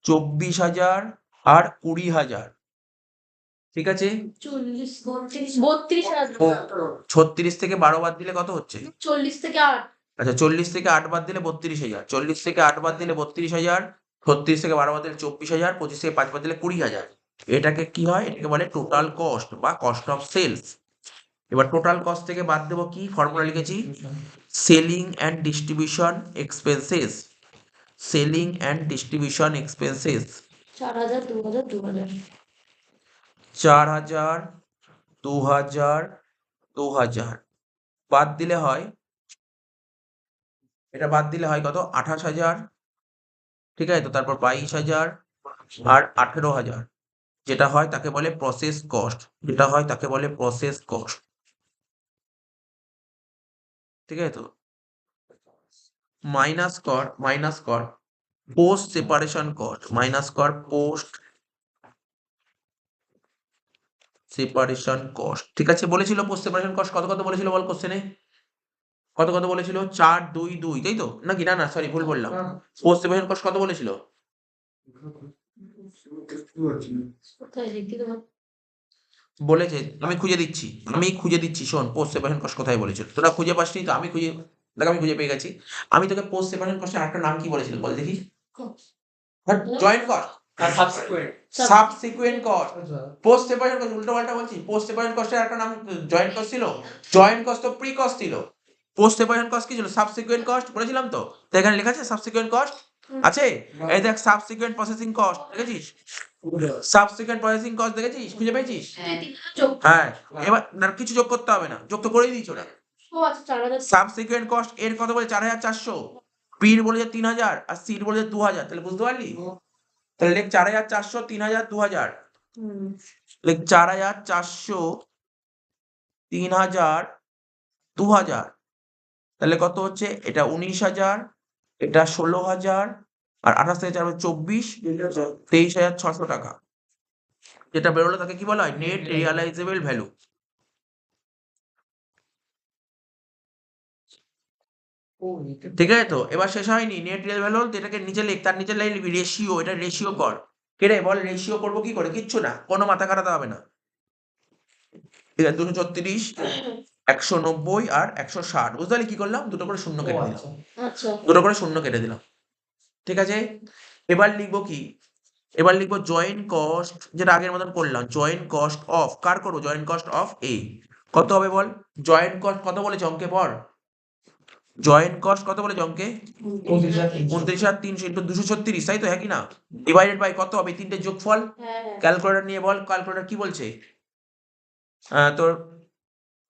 24,000 আর 20,000। ঠিক আছে, 36 থেকে 12 বাদ দিলে কত হচ্ছে, 40 থেকে 8। আচ্ছা, 40 থেকে 8 বাদ দিলে 32,000, 40 থেকে 8 বাদ দিলে 32,000, 36 থেকে 12 বাদ দিলে 24,000, 25 থেকে 5 বাদ দিলে 20,000। এটাকে কি হয়, এটাকে বলে টোটাল কস্ট বা কস্ট অফ সেলস। এবার টোটাল কস্ট থেকে বাদ দেবো কি, ফর্মুলা লিখেছি, selling and distribution expenses, selling and distribution expenses. 4000 2000 2000 4000 2000 2000 বাদ দিলে হয়, এটা বাদ দিলে হয় কত? 28,000, ঠিক আছে? তো তারপর 22,000 আর 18,000, যেটা হয় তাকে বলে প্রসেস কস্ট, যেটা হয় তাকে বলে প্রসেস কস্ট, ঠিক আছে? তো মাইনাস কর পোস্ট সেপারেশন কস্ট, মাইনাস কর পোস্ট সেপারেশন কস্ট, ঠিক আছে? বলেছিল পোস্ট সেপারেশন কস্ট কত কত বলেছিল বল কোশ্চেনে? কত কত বলেছিল? 4 2 2, তাই তো? নাকি না সরি ভুল বললাম। পোস্ট সেপারেশন কস্ট কত বলেছিল? কোথায় লিখতে দেবো? বলেছে, আমি খুঁজে দিচ্ছি শোন, পোস্ট সেপারেশন কস্ট কোথায় বলেছিল। তোরা খুঁজে পাসনি তো আমি খুঁজে পেয়ে গেছি। আমি তোকে পোস্ট সেপারেশন কস্টের একটা নাম কি বলেছিল বল দেখি? Joint cost, subsequent cost. Post separation cost উল্টো পাল্টা বলছি। পোস্ট সেপারেশন কস্টের একটা নাম জয়েন্ট কস্ট ছিল। জয়েন্ট কস্ট তো প্রি কস্ট ছিল। পোস্ট সেপারেশন কস্ট কি ছিল? সাবসিকুয়েন্ট কস্ট বলেছিলাম তো। তো এখানে লেখা আছে সাবসিকুয়েন্ট কস্ট আছে। এই দেখ সাবসিকুয়েন্ট প্রসেসিং কস্ট দেখেছিস? সাবসিকুয়েন্ট প্রসেসিং কস্ট দেখেছিস? খুঁজে পেয়েছিস? হ্যাঁ, এবার না কিছু যোগ করতে হবে না, যোগ তো করেই দিয়েছো না। ও আচ্ছা 4000 সাবসিকুয়েন্ট কস্ট এর কত বলে? 4,400, পির বলেছে 3,000 আর সির বলেছে 2,000। তাহলে বুঝতে পারলি? তাহলে লেখ 4,400 3,000 2,000, লেখ 4,400 3,000 2,000। তাহলে কত হচ্ছে? এটা 19,000, এটা 16,000 আর 28 থেকে 4 24, 23,600 টাকা। যেটা বেরোলো তাকে কি বলা হয়? নেট রিয়ালাইজেবল ভ্যালু, ঠিক আছে? তো এবার শেষ হয়নি। নেট রিয়েল ভ্যালু এটাকে নিচে লিখ, তার নিচে লিখবি রেশিও, এটা রেশিও কর। কে রে বল রেশিও করবো কি করে? কিচ্ছু না, কোনো মাথা খাটাতে হবে না। ঠিক আছে, 236 190 আর 160, বুঝতে পারলি কি করলাম? দুটো করে শূন্য কেটে দিলাম, আচ্ছা দুটো করে শূন্য কেটে দিলাম, ঠিক আছে? এবার লিখবো কি? এবার লিখবো জয়েন্ট কস্ট, যেটা আগের মতন করলাম। জয়েন্ট কস্ট অফ কার করবো? জয়েন্ট কস্ট অফ এ। কত হবে বল? জয়েন্ট কস্ট কত বলেছে অঙ্কে? পর জয়েন্ট কস্ট কত বলেছে অঙ্কে? 29,300 ইন্টু 236, তাই তো? হ্যাঁ কি না? ডিভাইডেড বাই কত হবে? তিনটে যোগফল। হ্যাঁ ক্যালকুলেটর নিয়ে বল, ক্যালকুলেটর কি বলছে? তোর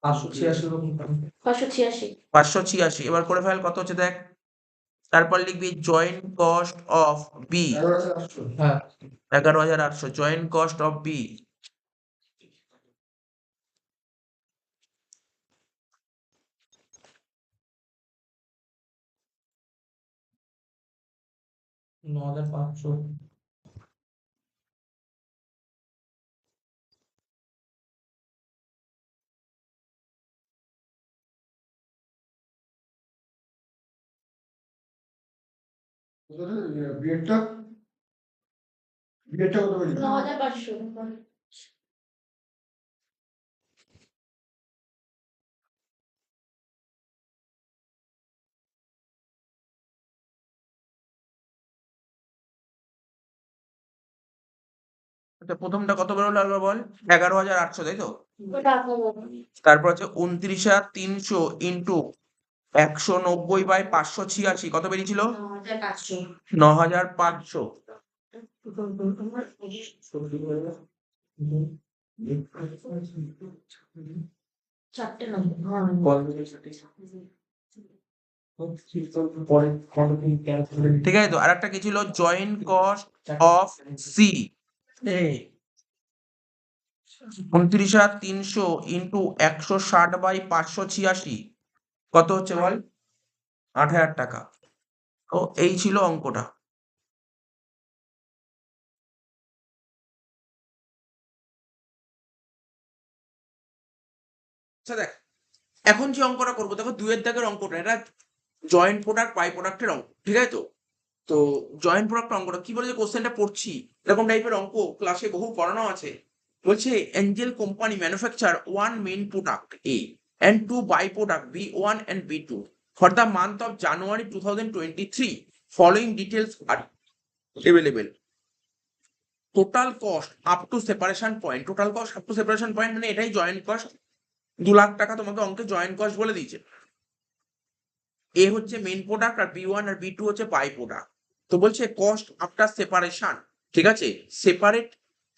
586 586। এবার করে ফেল কত হচ্ছে দেখ। তারপর লিখবি joint cost of B, 11,800 joint cost of B. বিয়েরটা বিয়েরটা কত বলি? 9500 আচ্ছা, প্রথমটা কত বেরোলো একবার বল? 11,800, তাই তো? ওটা আপনার তারপর হচ্ছে 29,300 ইন্টু 190 বাই 586, কত বেরিয়েছিল? 9500 9,500। চারটে নম্বর ঠিক আছে তো? আর একটা কি ছিল? Joint cost of C. 29,300 into 160 by 586, কত হচ্ছে বল? 8,000 টাকা। তো এই ছিল অঙ্কটা। আচ্ছা দেখ, এখন যে অঙ্কটা করবো দেখো, 2 এর দাগের অঙ্কটা, এটা জয়েন্ট প্রোডাক্ট বাই প্রোডাক্টের অঙ্ক, ঠিক আছে তো? তো জয়েন্ট প্রোডাক্ট অঙ্কটা কি বলে? যে কোশ্চেনটা পড়ছি এরকম টাইপের অঙ্ক ক্লাসে বহু পড়ানো আছে। বলছে Angel company manufacture one main product A and two by product B1 and B2 for the month of January 2023. Following details are available. Total cost up to separation point. Total cost up to separation point মানে এটাই joint cost. 2,00,000 টাকা তোমাকে অঙ্কে joint cost বলে দিয়েছে। এ হচ্ছে main product আর B1 আর B2 হচ্ছে by product. তো বলছে কস্ট আফটার সেপারেশন ঠিক আছে? সেপারেট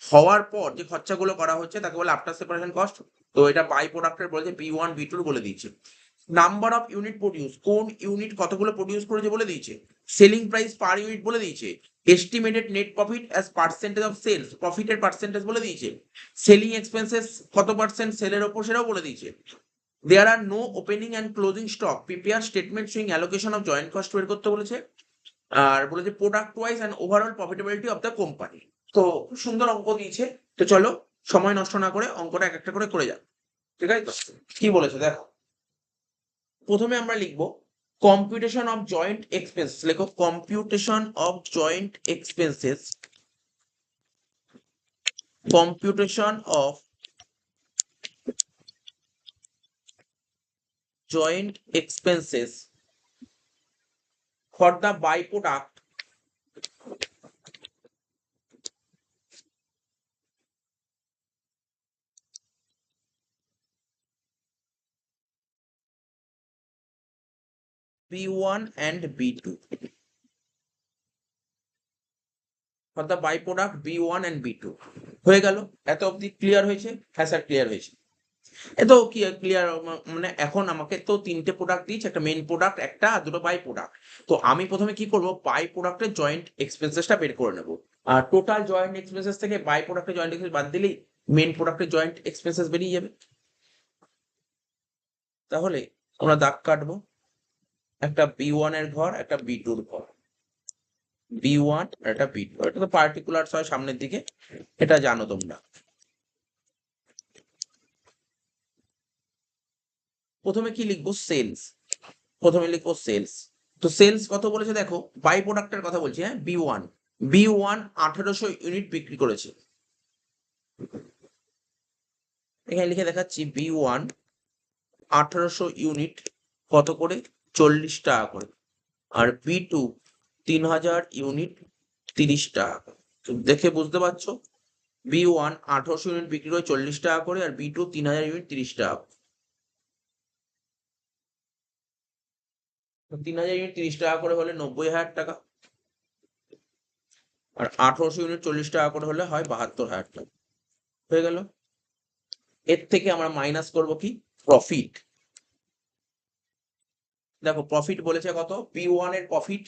হওয়ার পর যে খরচাগুলো করা হচ্ছে তাকে বলে আফটার সেপারেশন কস্ট। তো এটা বাই প্রোডাক্টের বলেছে B1 B2 বলে দিয়েছে। নাম্বার অফ ইউনিট প্রডিউস, কোন ইউনিট কতগুলো প্রডিউস করেছে বলে দিয়েছে। সেলিং প্রাইস পার ইউনিট বলে দিয়েছে। Estimated net profit as percentage of sales, প্রফিটের পার্সেন্টেজ বলে দিয়েছে। সেলিং এক্সপেন্সেস কত পার্সেন্ট সেলের ওপর সেটাও বলে দিয়েছে। There are no opening and closing stock, prepare statement showing allocation of joint cost বের করতে বলেছে। আর বলেছে product wise and overall profitability of the company. তো খুব সুন্দর অঙ্ক দিয়েছে। তো চলো সময় নষ্ট না করে অঙ্কটা এক একটা করে যাক। ঠিক আছে তো? কি বলেছে দেখো। প্রথমে আমরা লিখবো কম্পিউটেশন অফ জয়েন্ট এক্সপেন্স, লেখো computation of joint expenses, computation of joint expenses for the by product B1 and B2, for the byproduct B1 and B2 হয়ে গেল। এত অবধি ক্লিয়ার হয়েছে? হ্যাঁ স্যার ক্লিয়ার হয়েছে। এত কি ক্লিয়ার, মানে এখন আমাকে তো তিনটে প্রোডাক্ট দিয়েছে, একটা মেইন প্রোডাক্ট, একটা আর দুটো বাই প্রোডাক্ট। তো আমি প্রথমে কি করব, বাই প্রোডাক্টের জয়েন্ট এক্সপেন্সেসটা বের করে নেব। আর টোটাল জয়েন্ট এক্সপেন্সেস থেকে বাই প্রোডাক্টের জয়েন্ট এক্সপেন্স বাদ দিলেই মেইন প্রোডাক্টের জয়েন্ট এক্সপেন্সেস বেরিয়ে যাবে। তাহলে আমরা দাগ কাটবো, একটা B1 এর ঘর, একটা B2 এর ঘর, B1 আর একটা B2। এটা তো পার্টিকুলারস হয় সামনের দিকে, এটা জানো তোমরা। প্রথমে কি লিখবো, সেলস। প্রথমে লিখবো সেলস। তো সেলস কত বলেছে দেখো, বাই প্রোডাক্টের কথা বলছি, হ্যাঁ। B1 1800 ইউনিট বিক্রি করেছে। এখানে লিখে দেখাচ্ছি B1 1800 ইউনিট কত করে, 40 টাকা করে। আর B2 3000 ইউনিট 30 টাকা করে। তো দেখে বুঝতে পারছো, B1 1800 ইউনিট বিক্রি করে 40 টাকা করে, আর B2 3000 ইউনিট 30 টাকা। 3000 ইউনিট 30 টাকা করে হলে 90,000 টাকা, আর 1800 ইউনিট 40 টাকা করে হলে হয় 72,000 টাকা। হয়ে গেল। এর থেকে আমরা মাইনাস করব কি, প্রফিট। দেখো প্রফিট বলেছে কত, B1 এর প্রফিট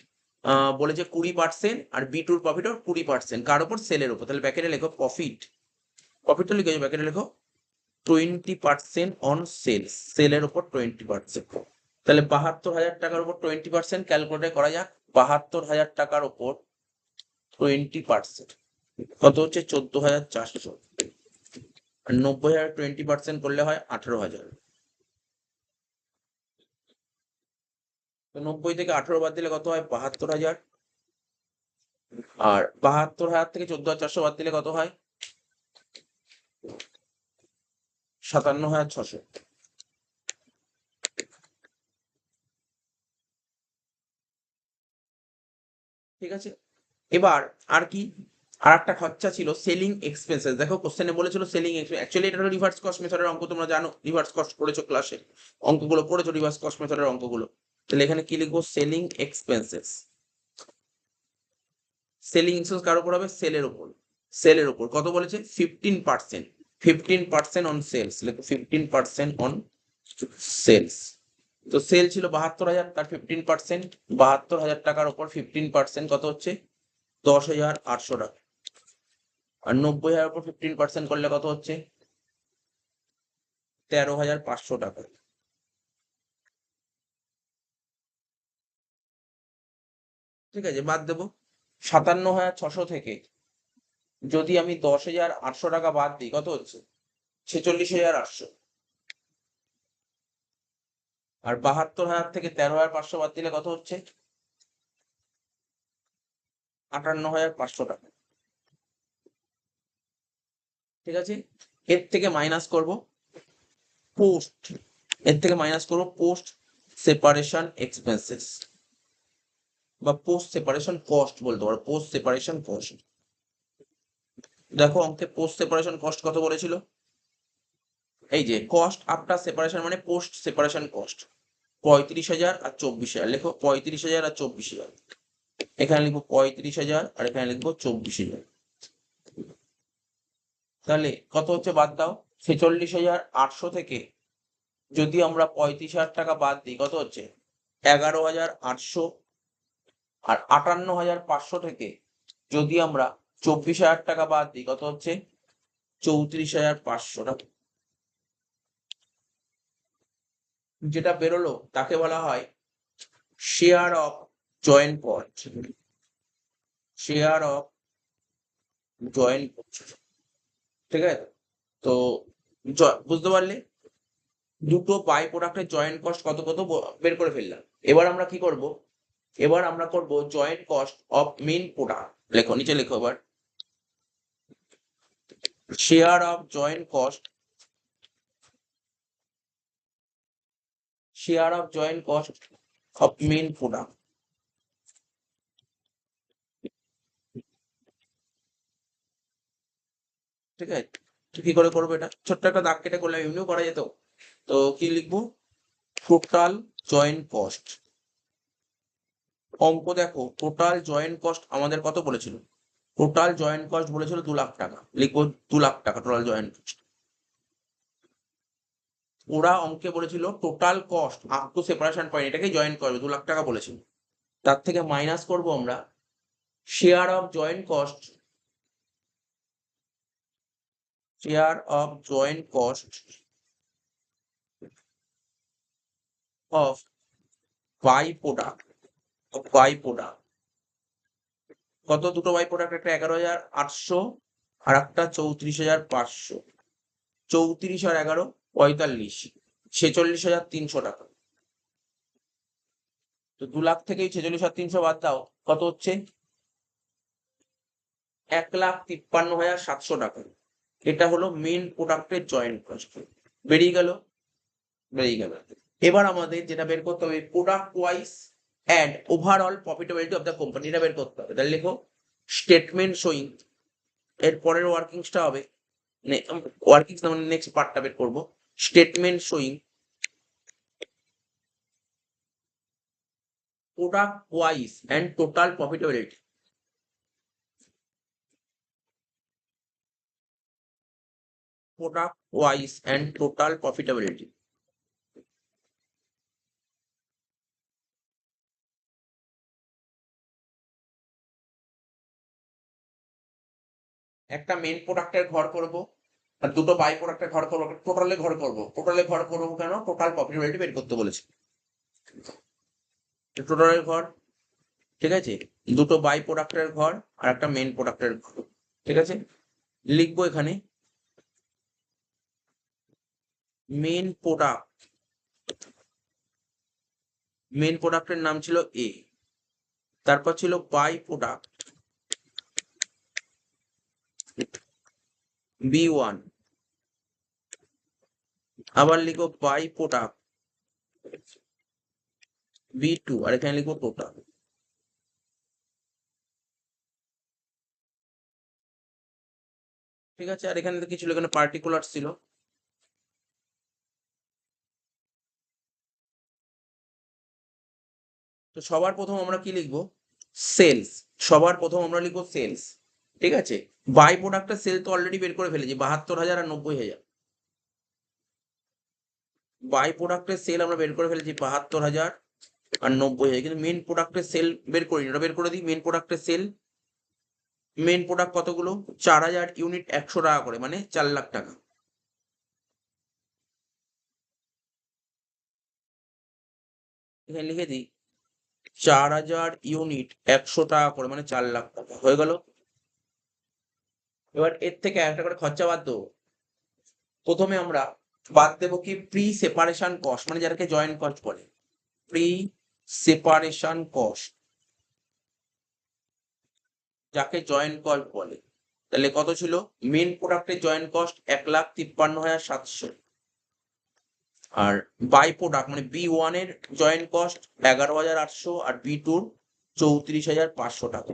বলেছে 20%, আর B2 এর প্রফিট 20%, কার উপর, সেলের উপর। তাহলে ব্যাকেটে লেখো প্রফিট, প্রফিটটা লিখে ব্যাকেটে লেখো 20% অন সেলস, সেলের উপর 20%। তাহলে 72,000 টাকার উপর 20% ক্যালকুলেট করা যাক। 72,000 টাকার উপর 20% কত হচ্ছে, 14,400। আর 90,000 20% করলে হয় 18,000। তো 90 থেকে 18 বাদ দিলে কত হয়, 72,000। আর 72,000 থেকে 14,400 বাদ দিলে কত হয়, 57,600। ঠিক আছে। এবার আর কি, আর একটা খরচা ছিল সেলিং এক্সপেন্সেস। দেখো কোশ্চেনে বলেছিল সেলিং এক্সপেন্স, অ্যাকচুয়ালি এটা হলো রিভার্স কস্ট মেথডের অঙ্ক, তোমরা জানো রিভার্স কস্ট করেছো ক্লাসে, অঙ্কগুলো পড়েছো রিভার্স কস্ট মেথডের অঙ্কগুলো। তাহলে এখানে কি লিখবো, সেলিং এক্সপেন্সেস। সেলিং এক্সপেন্স কার উপর হবে, সেলের উপর। সেলের উপর কত বলেছে, 15%। 15% অন সেলস, লেখো 15% অন সেলস। তো সেল ছিল 72,000, তার 15%, 72,000 টাকার উপর 15% কত হচ্ছে, 10,800 টাকা। আর 90,000 উপর 15% করলে কত হচ্ছে, 13,500 টাকা। ঠিক আছে, বাদ দেবো। 57,600 থেকে যদি আমি 10,800 টাকা বাদ দিই, কত হচ্ছে, 46,800। আর 72,000 থেকে 13,500 বাদ দিলে কত হচ্ছে, 58,500 টাকা। ঠিক আছে। এর থেকে মাইনাস করব পোস্ট, এর থেকে মাইনাস করব পোস্ট সেপারেশন এক্সপেন্সেস, বা পোস্ট সেপারেশন কস্ট বলতে পারো, পোস্ট সেপারেশন কস্ট। দেখো অঙ্কে পোস্ট সেপারেশন কস্ট কত বলেছিল, এই যে কস্ট আফটার সেপারেশন মানে পোস্ট সেপারেশন কস্ট, 35,000 আর 24,000। লেখো 35,000 আর 24,000। এখানে লিখবো 35,000 আর এখানে লিখবো 24,000। তাহলে কত হচ্ছে বাদ দাও, 46,800 থেকে যদি আমরা 35,000 টাকা বাদ দিই কত হচ্ছে 11,800। আর 58,500 থেকে যদি আমরা 24,000 টাকা বাদ দিই কত হচ্ছে 34,500 টাকা। যেটা বেরোলো তাকে বলা হয় share of joint cost. Share of joint cost, ঠিক আছে? তো বুঝতে পারলে দুটো বাই প্রোডাক্টের জয়েন্ট কস্ট কত কত বের করে ফেললাম। এবার আমরা কি করব, এবার আমরা করব joint cost of main product. লেখো, নিচে লেখো এবার share of joint cost, share of joint cost of main product. ঠিক আছে, তো কি করে করবো এটা, ছোট্ট একটা দাগ কেটে করলে এমনিও করা যেত। তো কি লিখবো, টোটাল জয়েন্ট কস্ট। অঙ্ক দেখো, টোটাল জয়েন্ট কস্ট আমাদের কত বলেছিল, টোটাল জয়েন্ট কস্ট বলেছিল 2,00,000 টাকা। লিখবো 2,00,000 টাকা টোটাল জয়েন্ট কস্ট। ওরা অঙ্কে বলেছিল total cost up to separation point, এটাকে জয়েন করবে, 2,00,000 টাকা বলেছিল। তার থেকে মাইনাস করব আমরা share of joint cost, share of joint cost of by product, by product. কত দুটো বাই প্রোডাক্ট, একটা 11,800 আর একটা 34,500। 34 আর 11 45, 46,300 টাকা। তো 2,00,000 থেকে 46,300 বাদ দাও, কত হচ্ছে 1,53,700 টাকা। এটা হলো মেন প্রোডাক্টের জয়েন্ট কস্ট। বেরিয়ে গেল, বেরিয়ে গেল। এবার আমাদের যেটা বের করতে হবে product wise and overall profitability of the company, এটা বের করতে হবে। তাহলে লেখো স্টেটমেন্ট শোয়িং, এর পরের ওয়ার্কিংসটা হবে, ওয়ার্কিংস না মানে নেক্সট পার্টটা বের করবো, statement showing product wise and total profitability. Product wise and total profitability. একটা মেন প্রোডাক্টের ঘর করব আর দুটো বাই প্রোডাক্টের ঘর করবো, টোটালে ঘর করবো। টোটালে ঘর করবো কেন, টোটাল প্রফিটেবিলিটি বের করতে বলেছি। টোটালের ঘর, ঠিক আছে, দুটো বাই প্রোডাক্টের ঘর আর একটা মেন প্রোডাক্টের ঘর। ঠিক আছে, লিখবো এখানে মেন প্রোডাক্ট, মেন প্রোডাক্টের নাম ছিল এ, তারপর ছিল বাই প্রোডাক্ট B1, আবার লিখো বাই প্রোডাক্ট B2, আর এখানে লিখবো টোটাল। ঠিক আছে, আর এখানে কি ছিল, এখানে পার্টিকুলার ছিল। তো সবার প্রথম আমরা কি লিখবো, সেলস। সবার প্রথম আমরা লিখবো সেলস। ঠিক আছে, বাই প্রোডাক্টের সেল তো অলরেডি বের করে ফেলেছি, 72,000 আর 90,000। বাই প্রোডাক্টের সেল আমরা বের করে ফেলেছি 72,000 আর 90,000, কিন্তু মেন প্রোডাক্টের সেল বের করিনি, ওটা বের করে দিই। মেন প্রোডাক্টের সেল, মেন প্রোডাক্ট কতগুলো, 4,000 ইউনিট 100 টাকা করে, মানে 4,00,000 টাকা। এখানে লিখে দিই 4,000 ইউনিট 100 টাকা করে, মানে 4,00,000 টাকা হয়ে গেল। এবার এর থেকে একটা করে খরচা বাদ দেবো। প্রথমে আমরা বাদ দেবো কি প্রি সেপারেশন কস্ট, মানে যাদেরকে জয়েন্ট কস্ট বলে, প্রি সেপারেশন কস্ট, যাকে জয়েন্ট কস্ট বলে। তাহলে কত ছিল, মেন প্রোডাক্টের জয়েন্ট কস্ট 1,53,700, আর বাই প্রোডাক্ট মানে B1 এর জয়েন্ট কস্ট 11,800, আর B2 34,500 টাকা।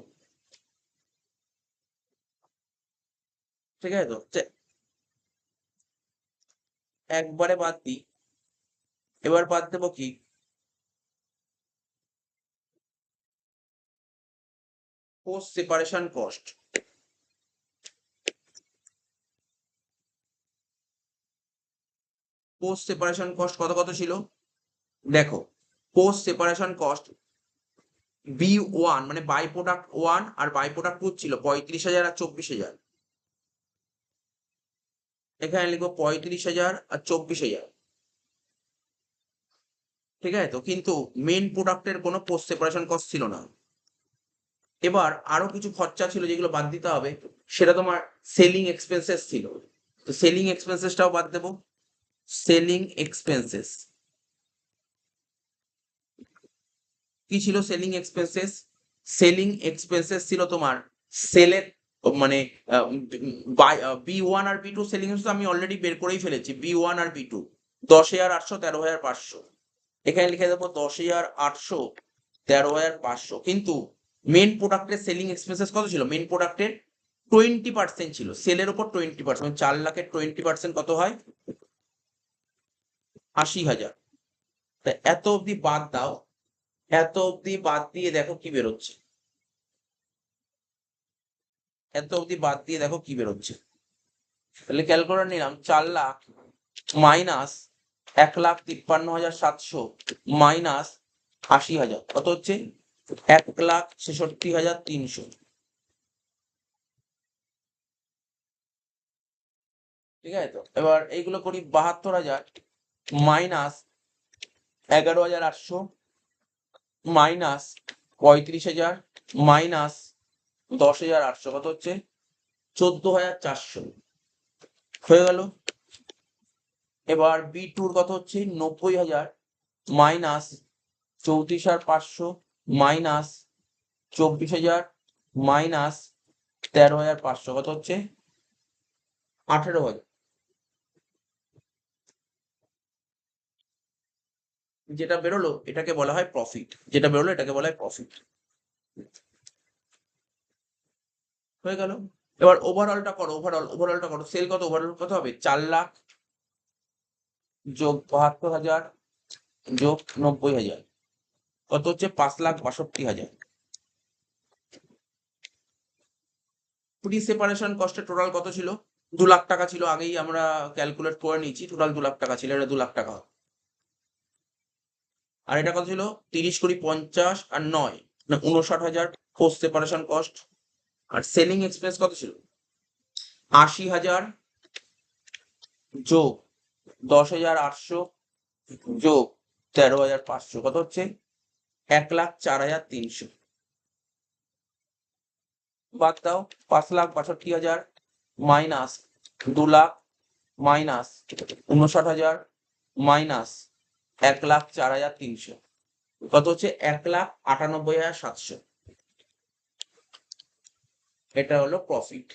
ঠিক আছে, তো একবারে বাদ দিই। এবার বাদ দেবো কি post separation cost. Post separation cost কত কত ছিল দেখো, পোস্ট সেপারেশন কস্ট B1 মানে বাই প্রোডাক্ট 1 আর বাই প্রোডাক্ট 2 ছিল 35,000 আর 24,000। এখানে লিখো 35,000 আর 24,000, ঠিক আছে তো। কিন্তু মেন প্রোডাক্টের কোনো পোস্ট সেপারেশন কস্ট ছিল না। এবার আরো কিছু খরচা ছিল যেগুলো বাদ দিতে হবে, সেটা তোমার সেলিং এক্সপেন্সেস ছিল। তো সেলিং এক্সপেন্সেসটাও বাদ দেবো। সেলিং এক্সপেন্সেস কি ছিল? সেলিং এক্সপেন্সেস, সেলিং এক্সপেন্সেস ছিল তোমার সেলের মানে B1 আর B2 সেলিং আমি অলরেডি বের করেই ফেলেছি। B1 আর B2 10,800 13,500, এখানে লিখে দেবো 10,800 13,500। কিন্তু মেন প্রোডাক্টের সেলিং এক্সপেন্সেস কত ছিল? মেন প্রোডাক্টের 20% ছিল, সেলের উপর 20%, 4 লাখের 20% কত হয়? 80,000। তা এত অব্দি বাদ দাও, এত অব্দি বাদ দিয়ে দেখো কি বেরোচ্ছে, এত অব্দি বাদ দিয়ে দেখো কি বেরোচ্ছে। তাহলে ক্যালকুলেটর নিলাম, 4 লাখ মাইনাস 1,53,700 মাইনাস 80,000 কত হচ্ছে? 1,66,300, ঠিক আছে তো। এবার এইগুলো করি, 72,000 মাইনাস 11,800 মাইনাস 35,000 মাইনাস 10,800 কত হচ্ছে? 14,400 হয়ে গেল। এবার B2 কত হচ্ছে? 90,000 মাইনাস 34,500 মাইনাস 24,000 মাইনাস 13,500 কত হচ্ছে? 18,000। যেটা বেরোলো এটাকে বলা হয় প্রফিট, যেটা বেরোলো এটাকে বলা হয় প্রফিট। হয়ে গেল। এবার ওভারঅলটা করো, ওভারঅলটা করো। সেল কত? ওভারঅল কত হবে? 4 লাখ যোগ 72,000 যোগ 90,000 কত হচ্ছে? 5,62,000। প্রি সেপারেশন কস্টের টোটাল কত ছিল? 2 লাখ টাকা ছিল, আগেই আমরা ক্যালকুলেট করে নিয়েছি, টোটাল 2 লাখ টাকা ছিল, এটা 2 লাখ টাকা। আর এটা কত ছিল? 30 কুড়ি 50 আর 9 মানে 59,000 পোস্ট সেপারেশন কস্ট। আর সেলিং এক্সপেন্স কত ছিল? 80,000 যোগ 10,800 যোগ 13,500 কত হচ্ছে? 1,04,300। বাদ দাও, 5,62,000 মাইনাস 2 লাখ মাইনাস 59,000 মাইনাস 1,04,300 কত হচ্ছে? 1,98,700। এটা হলো প্রফিট,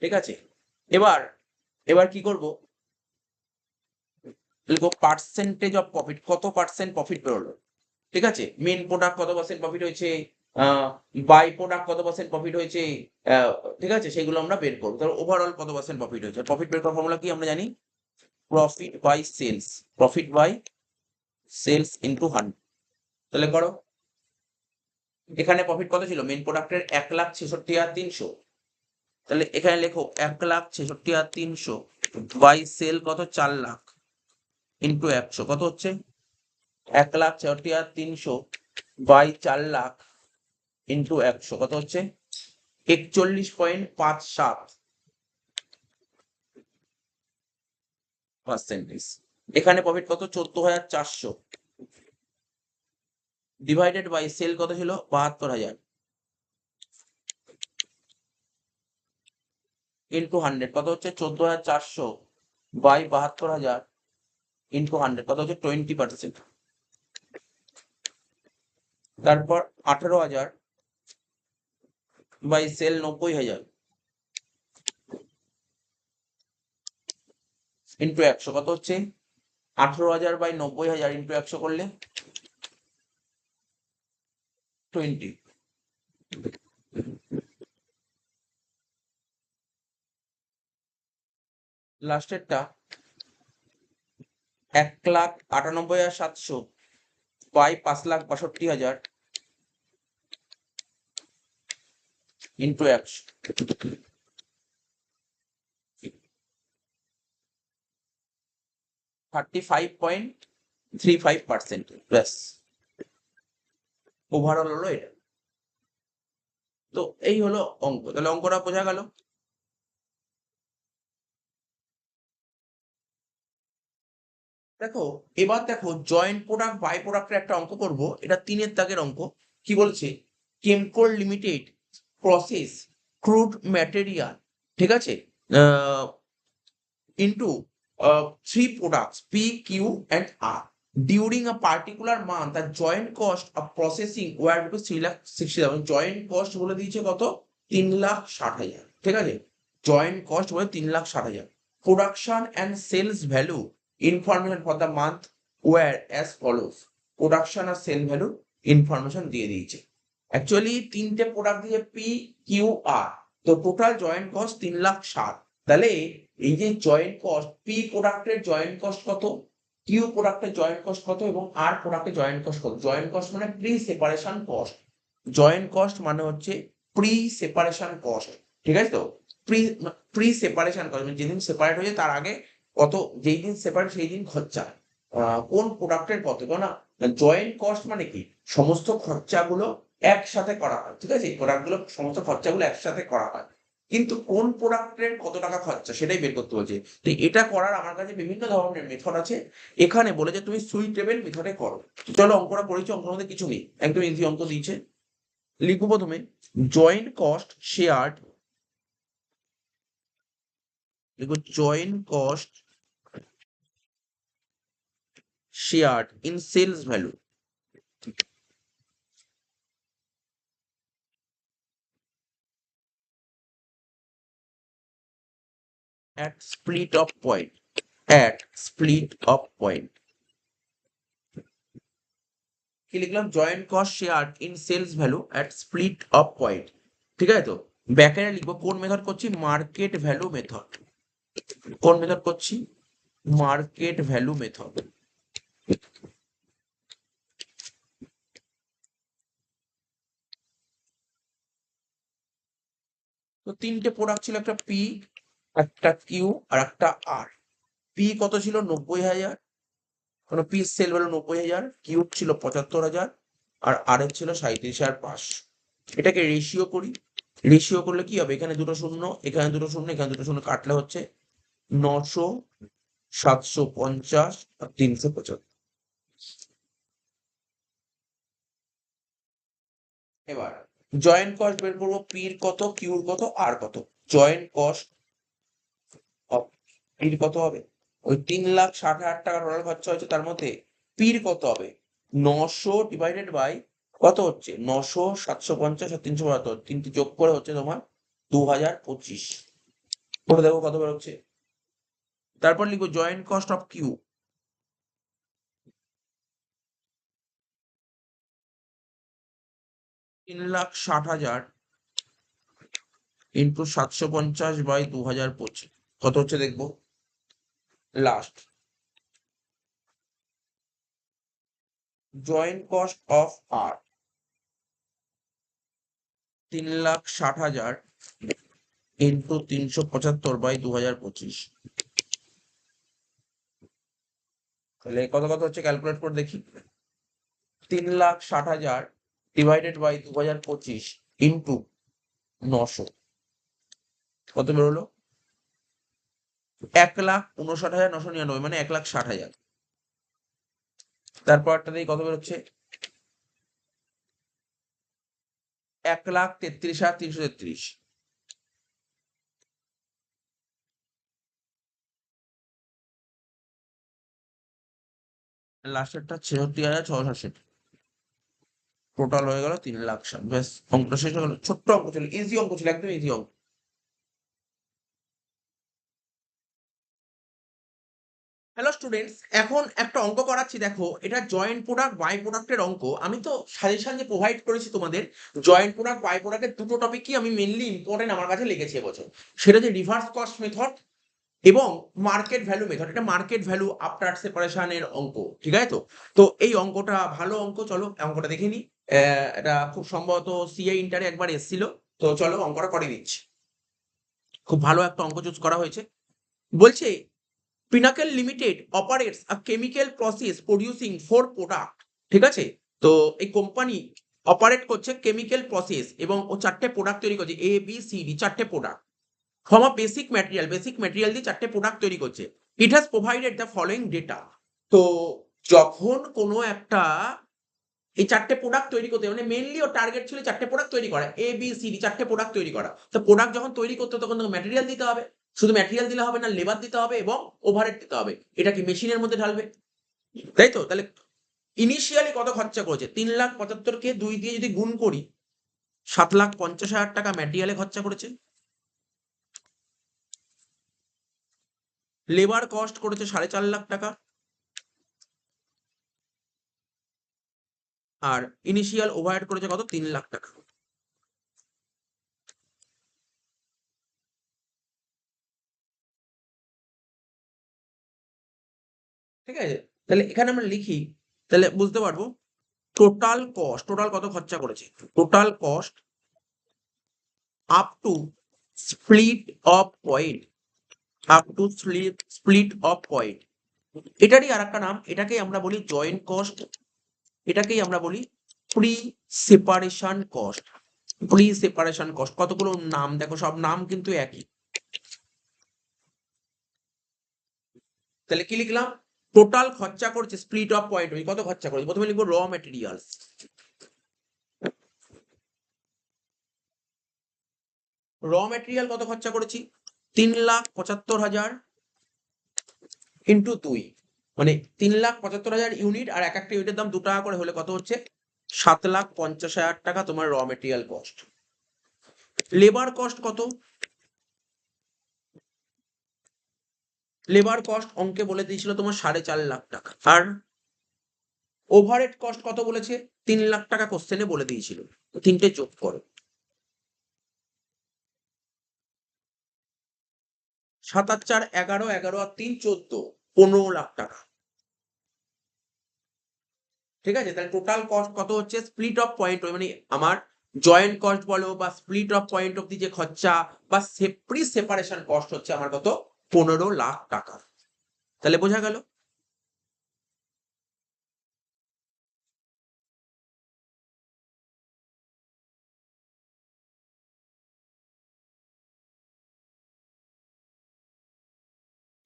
ঠিক আছে। এবার এবার কি করব? লিখবো পার্সেন্টেজ অফ প্রফিট, কত পার্সেন্ট প্রফিট বেরোলো, ঠিক আছে। মেন প্রোডাক্ট কত পার্সেন্ট প্রফিট হয়েছে, বাই প্রোডাক্ট কত পার্সেন্ট প্রফিট হয়েছে, ঠিক আছে, সেগুলো আমরা বের করবো। তাহলে ওভারঅল কত পার্সেন্ট প্রফিট হয়েছে? প্রফিট বের করার ফর্মুলা কি আমরা জানি? Profit by sales, profit by sales into 100। তাহলে করো, এখানে প্রফিট কত ছিল? মেন প্রোডাক্টের 1,66,300। তাহলে এখানে লেখো 1,66,300 বাই সেল কত? 4 লাখ ইন্টু 100 কত হচ্ছে? 1,66,300 বাই 4 লাখ ইন্টু 100 কত হচ্ছে? 41.57%। এখানে প্রফিট কত? 14,400 ডিভাইডেড বাই সেল কত ছিল? 72,000 ইন্টু 100 কত হচ্ছে? 14,400 বাই 72,000 ইন্টু 100 কত হচ্ছে? 20%। তারপর 18,000 বাই সেল 90,000 ইন্টু 100 কত হচ্ছে? 18,000 বাই 90,000 ইন্টু 100 করলে 20। লাস্টেরটা 1,98,700 বাই 5,62,000 ইন্টু 100। 35.35%, ব্যাস ওভারঅল হলো এটা। তো এই হলো অঙ্ক, তাহলে অঙ্কটা বোঝা গেল। দেখো এবার দেখো জয়েন্ট প্রোডাক্ট বাই প্রোডাক্টের একটা অঙ্ক করব, এটা 3 দাগের অঙ্ক। কি বলছে? কেমকোল লিমিটেড প্রসেস ক্রুড ম্যাটেরিয়াল, ঠিক আছে, into three products P, Q, and R. During a particular month, the joint cost of processing were rupees 3,60,000. Joint cost বলে দিয়েছে কত? 3,60,000, ঠিক আছে? Joint cost বলে 3,60,000. Production and sales value information for the month were as follows. Production আর sale value information দিয়ে দিয়েছে। Actually তিনটে প্রোডাক্ট দিয়ে পি কিউ আর, তো টোটাল জয়েন্ট কস্ট 3,60,000। তাহলে এই যে জয়েন্ট কস্ট, পি প্রোডাক্টের জয়েন্ট কস্ট কত, কিউ প্রোডাক্টের জয়েন্ট কস্ট কত এবং আর প্রোডাক্টের জয়েন্ট কস্ট কত? জয়েন্ট কস্ট মানে pre separation cost. Joint cost মানে হচ্ছে প্রি সেপারেশন কস্ট, ঠিক আছে? তো প্রি প্রি সেপারেশন কস্ট মানে যেদিন সেপারেট হয়েছে তার আগে কত, যেই দিন সেপারেট সেই দিন খরচা কোন প্রোডাক্টের কত। না, জয়েন্ট কস্ট মানে কি? সমস্ত খরচাগুলো একসাথে করা হয়, ঠিক আছে? প্রোডাক্টগুলো সমস্ত খরচাগুলো একসাথে করা হয়, কিন্তু কোন প্রোডাক্টের কত টাকা খরচা সেটাই বের করতে বলছে। তো এটা করার আমার কাছে বিভিন্ন ধরনের মেথড আছে, এখানে বলে যে তুমি সুইটেবল মেথডে করো। চলো অঙ্কটা করেছি, অঙ্কের মধ্যে কিছু নেই, একদম ইজি অঙ্ক দিয়েছে। লিখবো প্রথমে জয়েন্ট কস্ট শেয়ার্ড, লিখবো joint cost shared in sales value at split of point, at split of point। কি লিখলাম? Joint cost shared in sales value at split of point, ঠিক আছে? তো ব্যাকেটে লিখবো কোন মেথড করছি? Market value method. কোন মেথড করছি? Market value method. তো তিনটে প্রোডাক্ট ছিল, একটা পি, একটা কিউ আর একটা আর। পি কত ছিল? 90,000, কোনো পি সেল ভ্যালু 90,000, কিউ ছিল 75,000 আর আর এর ছিল 37,500। এটাকে রেশিও করি। রেশিও করলে কি হবে? এখানে দুটো শূন্য, এখানে দুটো শূন্য, এখানে দুটো শূন্য কাটলে হচ্ছে 900, 750 আর 375। এবার জয়েন্ট কস্ট বের করবো, পির কত, কিউর কত, আর কত। জয়েন্ট কস্ট অফ পির কত হবে? ওই 3,60,000 টাকা টোটাল খরচা হয়েছে, তার মধ্যে পির কত হবে? 900 ডিভাইডেড বাই কত হচ্ছে? 900, 750 আর 375, তিনটি যোগ করে হচ্ছে তোমার 2,025। করে দেখো কত বেরোচ্ছে। তারপর লিখবো joint cost of Q, 3,60,000 into 750 by 2,025 কত হচ্ছে দেখবো। Last joint cost of R, 3,60,000 into 375 by 2,025, তাহলে কত কত হচ্ছে ক্যালকুলেট করে দেখি। 3,60,000 ডিভাইডেড বাই 2,025 ইন্টু 900 কত বেরোলো? 1,59,999, মানে 1,60,000। তারপরটা দিয়ে কত বেরোচ্ছে? 1,33,333। লাস্টেরটা 66,660। টোটাল হয়ে গেল 3,60,000। ব্যাস অঙ্কটা শেষ হয়ে গেল। ছোট্ট অঙ্ক ছিল, ইজি অঙ্ক ছিল, একদম ইজি অঙ্ক। হ্যালো স্টুডেন্টস, এখন একটা অঙ্ক করাচ্ছি, দেখো এটা জয়েন্ট প্রোডাক্ট বাই প্রোডাক্টের অঙ্ক। আমি তো সাজেশন যে প্রোভাইড করেছি তোমাদের, জয়েন্ট প্রোডাক্ট বাই প্রোডাক্টের দুটো টপিকই আমি মেনলি ইম্পর্টেন্ট আমার কাছে লেগেছে এবছর। সেটা যে রিভার্স কস্ট মেথড এবং মার্কেট ভ্যালু মেথড। এটা মার্কেট ভ্যালু আফটার সেপারেশনের অঙ্ক, ঠিক আছে? তো তো এই অঙ্কটা ভালো অঙ্ক, চলো অঙ্কটা দেখে নি। এটা খুব সম্ভবত সিএ ইন্টারে একবার এসেছিল, তো চলো অঙ্কটা করে দিচ্ছি। খুব ভালো একটা অঙ্ক চুজ করা হয়েছে। বলছে Pinnacle Limited operates a chemical process producing 4 product. ঠিক আছে, তো এই কোম্পানি অপারেট করছে কেমিক্যাল প্রসেস এবং ও 4টে প্রোডাক্ট তৈরি করছে, এ বি সি ডি 4টে product from a basic material দিয়ে 4টে প্রোডাক্ট তৈরি করছে। It has provided the following data. তো যখন কোনো একটা এই 4টে প্রোডাক্ট তৈরি করতে, মানে মেইনলি ওর টার্গেট ছিল 4টে প্রোডাক্ট তৈরি করা, এ বি সি ডি 4টে প্রোডাক্ট তৈরি করা। তো প্রোডাক্ট যখন তৈরি করতে তখন তোমাকে ম্যাটেরিয়াল দিতে হবে, শুধু ম্যাটেরিয়াল দিলে হবে না, লেবার দিতে হবে এবং ওভারহেড দিতে হবে। এটা কি মেশিনের মধ্যে ঢালবে, তাই তো? তাহলে ইনিশিয়ালি কত খরচা করেছে? 3,75,000 কে 2 দিয়ে যদি গুণ করি, 7,50,000 টাকা ম্যাটেরিয়ালে খরচা করেছে। লেবার কস্ট করেছে 4.5 লাখ টাকা, আর ইনিশিয়াল ওভারহেড করেছে কত? 3 লাখ টাকা। ঠিক আছে, তাহলে এখানে আমরা লিখি, তাহলে বুঝতে পারবো টোটাল কত খরচা করেছে। Total cost up two split of point, এটারই আর একটা নাম, এটাকেই আমরা বলি জয়েন্ট কস্ট, এটাকেই আমরা বলি প্রি সেপারেশন কস্ট। কতগুলো নাম দেখো, সব নাম কিন্তু একই। তাহলে কি লিখলাম? টোটাল খরচা করছে স্প্লিট অফ পয়েন্ট, কত খরচা করেছে? প্রথমে লিখবো র মেটেরিয়ালস। কত খরচা করেছি? 3,75,000 ইন্টু 2, মানে 3,75,000 ইউনিট, আর এক একটা ইউনিটের দাম 2 টাকা করে হলে কত হচ্ছে? 7,50,000 টাকা তোমার র মেটেরিয়াল কস্ট। লেবার কস্ট কত? লেবার কস্ট অঙ্কে বলে দিয়েছিল তোমার 4.5 লাখ টাকা। আর ওভারহেড কস্ট কত বলেছে? 3 লাখ টাকা কোশ্চেনে বলে দিয়েছিল। তিনটে যোগ করো, 7 আর 4 11, 11 আর 3 14, 15 লাখ টাকা। ঠিক আছে, তাহলে টোটাল কস্ট কত হচ্ছে? স্প্লিট অফ পয়েন্ট, মানে আমার জয়েন্ট কস্ট বলো বা split of point of the যে খরচা বা প্রি সেপারেশন কস্ট হচ্ছে আমার কত? 15 লাখ টাকা। তাহলে বোঝা গেল।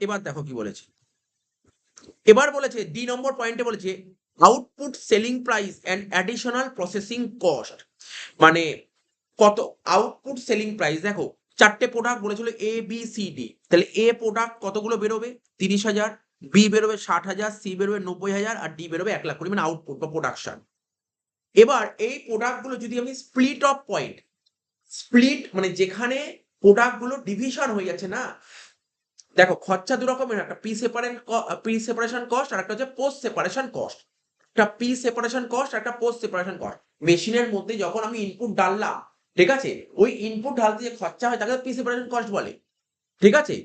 এবার দেখো কি বলেছে। এবার বলেছে ডি নম্বর পয়েন্টে বলেছে output selling price and additional processing cost, মানে কত আউটপুট সেলিং প্রাইস। দেখো 4টে প্রোডাক্ট বলেছিল এ বি সি ডি, তাহলে এ প্রোডাক্ট কতগুলো বেরোবে? 30,000, বি বেরোবে 60,000, সি বেরোবে 90,000, আর ডি বেরোবে 1,20,000, মানে আউটপুট বা প্রোডাকশন। এবার এই প্রোডাক্টগুলো যদি আমি স্প্লিট অফ পয়েন্ট, স্প্লিট মানে যেখানে প্রোডাক্টগুলো ডিভিশন হয়ে যাচ্ছে না, দেখো খরচা দু রকমের, একটা প্রি সেপারেশন কস্ট আর একটা হচ্ছে পোস্ট সেপারেশন কস্ট। একটা প্রি সেপারেশন কস্ট আর একটা পোস্ট সেপারেশন কস্ট। মেশিনের মধ্যে যখন আমি ইনপুট ডাললাম, ঠিক আছে, ওই ইনপুট ঢালতে যে খরচা হয় তাকে প্রি সেপারেশন কস্ট বলে। ঠিক আছে,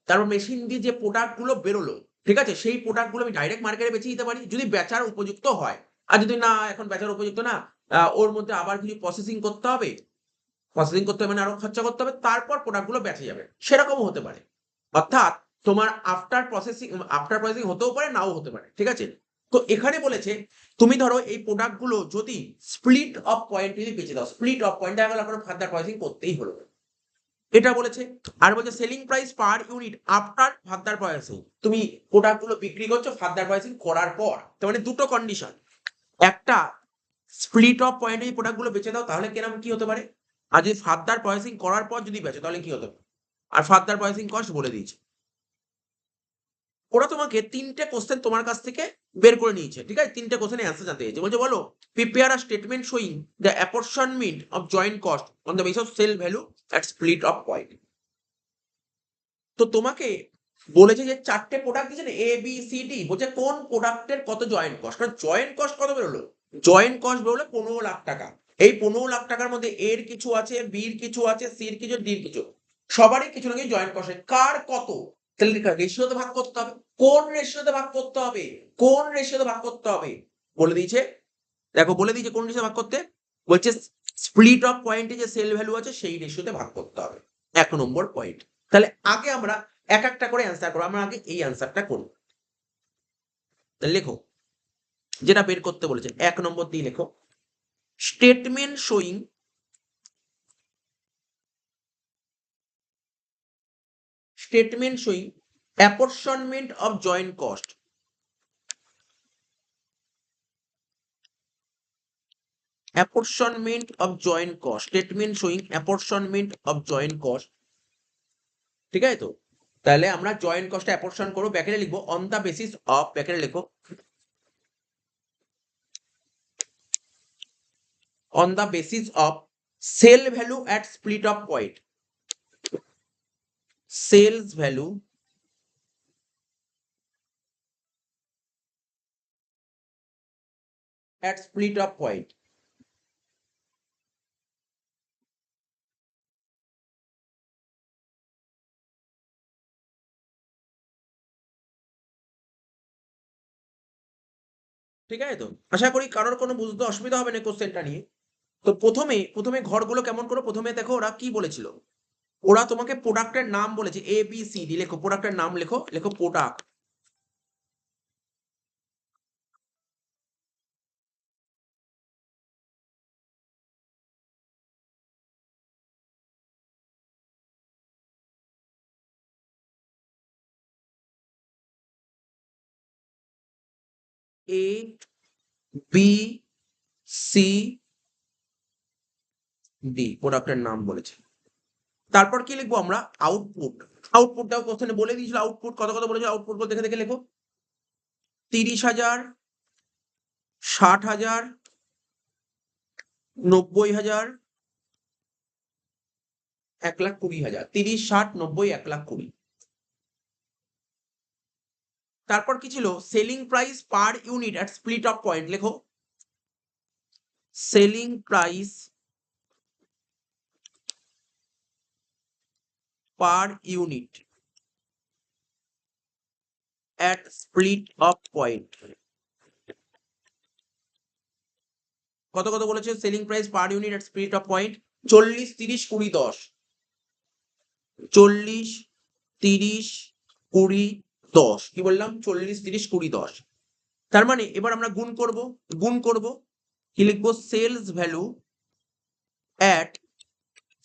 তারপর মেশিন দিয়ে যে প্রোডাক্ট গুলো বেরোলো, ঠিক আছে, সেই প্রোডাক্ট গুলো আমি ডাইরেক্ট মার্কেটে বেচে দিতে পারি যদি বেচার উপযুক্ত হয়। আর যদি না এখন বেচার উপযুক্ত না, ওর মধ্যে আবার কিছু প্রসেসিং করতে হবে, মানে আরো খরচা করতে হবে, তারপর প্রোডাক্ট গুলো বেচা যাবে, সেরকমও হতে পারে। অর্থাৎ তোমার আফটার প্রসেসিং হতেও পারে, নাও হতে পারে। ঠিক আছে, তো এখানে বলেছে তুমি ধরো এই প্রোডাক্ট গুলো যদি স্প্লিট অফ পয়েন্ট যদি বেঁচে দাও, স্প্লিট অফ পয়েন্ট দেখা গেল আপনার ফার্দার প্রসেসিং করতেই হলো, এটা বলেছে। আর বলছে selling price per unit after further processing, তুমি প্রোডাক্ট গুলো বিক্রি করছো ফার্দার প্রসেসিং করার পর। তার মানে দুটো কন্ডিশন, একটা স্প্লিট অফ পয়েন্টে যদি প্রোডাক্ট গুলো বেঁচে দাও তাহলে কেরম কি হতে পারে, আর যদি ফার্দার প্রসেসিং করার পর যদি বেচো তাহলে কি হতে পারে। আর ফার্দার প্রসেসিং কস্ট বলে দিয়েছে। ওরা তোমাকে 3টে কোশ্চেন তোমার কাছ থেকে বের করে নিয়েছে, ঠিক আছে, 3টে কোশ্চেনের অ্যান্সার জানতে চাইছে। বলছে বলো prepare a statement showing the apportionment of joint cost on the base of sale value at split of point. তো তোমাকে বলেছে যে 4টে প্রোডাক্ট দিয়েছে না, এ বি সি ডি, বলছে কোন প্রোডাক্টের কত জয়েন্ট কস্ট, কারণ জয়েন্ট কস্ট কত বেরোলো? জয়েন্ট কস্ট বেরোলো 15 লাখ টাকা। এই 15 লাখ টাকার মধ্যে এর কিছু আছে, বির কিছু আছে, সির কিছু, ডির কিছু, সবারই কিছু না কিছু জয়েন্ট কস্ট। কার কত? তাহলে রেশিওতে ভাগ করতে হবে। কোন রেশিওতে ভাগ করতে হবে? বলে দিয়েছে, দেখো বলে দিয়েছে কোন রেশিওতে ভাগ করতে। বলছে স্প্লিট অফ পয়েন্টে যে সেল ভ্যালু আছে সেই রেশিওতে ভাগ করতে হবে, 1 নম্বর পয়েন্ট। তাহলে আগে আমরা এক একটা করে অ্যান্সার করো। আমরা আগে এই অ্যান্সারটা করব। লেখো যেটা বের করতে বলেছে, 1 নম্বর দিয়ে লেখো statement showing apportionment of joint cost. apportionment of joint cost, statement showing apportionment of joint cost, ঠিক আছে তো? তাহলে আমরা জয়েন্ট কস্ট অ্যাপরশন করব, ব্র্যাকেটে লিখবো অন দা বেসিস অফ, ব্র্যাকেটে লিখো on the basis of sale value at split of point, sales value at split of point. ঠিক আছে তো? আশা করি কারোর কোনো বুঝতে অসুবিধা হবে না কোশ্চেনটা নিয়ে। তো প্রথমে ঘরগুলো কেমন করো, প্রথমে দেখো ওরা কি বলেছিল। ওরা তোমাকে প্রোডাক্টের নাম বলেছে, এ বি সি ডি, লেখো প্রোডাক্টের নাম, লেখো লেখো প্রোডাক্ট, এ বি সি ডি, প্রোডাক্টের নাম বলেছে। তারপর কি লিখবো আমরা, আউটপুট। আউটপুটটাও কোশ্চেনে বলে দিয়েছিল, আউটপুট কত কত বলেছে, আউটপুট গুলো দেখে দেখে লেখো। 30,000, 60,000, 90,000, 1,20,000, 30, 60, 90, 1,20,000। তারপর কি ছিল, selling price per unit at split of point, লেখো selling price per unit at split of point. কত কত বলেছে, selling price per unit at split of point 40, 30, 20, 10, 40, 30, 20, 10, কি বললাম, 40, 30, 20, 10। তার মানে এবার আমরা গুণ করব কি লিখবো, sales value at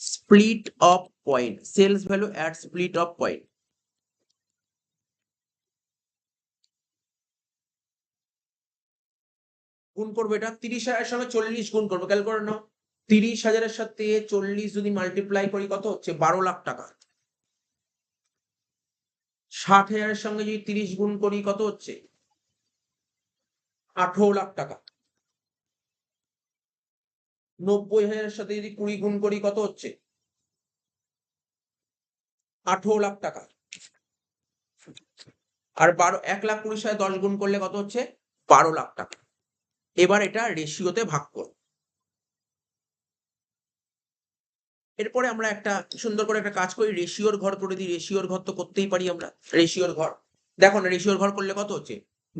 split of point, sales value at split of point. গুণ করবো এটা 30,000 সঙ্গে 40 গুণ করবো, ক্যালকুলেট করে নাও। 30,000 সাথে 40 যদি মাল্টিপ্লাই করি কত হচ্ছে, 12 লাখ টাকা। 60,000 সঙ্গে যদি 30 গুণ করি কত হচ্ছে, 18 লাখ টাকা। 90,000 সাথে যদি 20 গুণ করি কত হচ্ছে, 18 লাখ টাকা। আর 1,20,000 সাথে 10 গুণ করলে কত হচ্ছে, 12 লাখ টাকা। এবার এটা রেশিওতে ভাগ করব। এরপরে আমরা একটা সুন্দর করে একটা কাজ করি, রেশিওর ঘর করে দিই। রেশিওর ঘর তো করতেই পারি আমরা, রেশিওর ঘর। দেখো না, রেশিওর ঘর করলে কত হচ্ছে,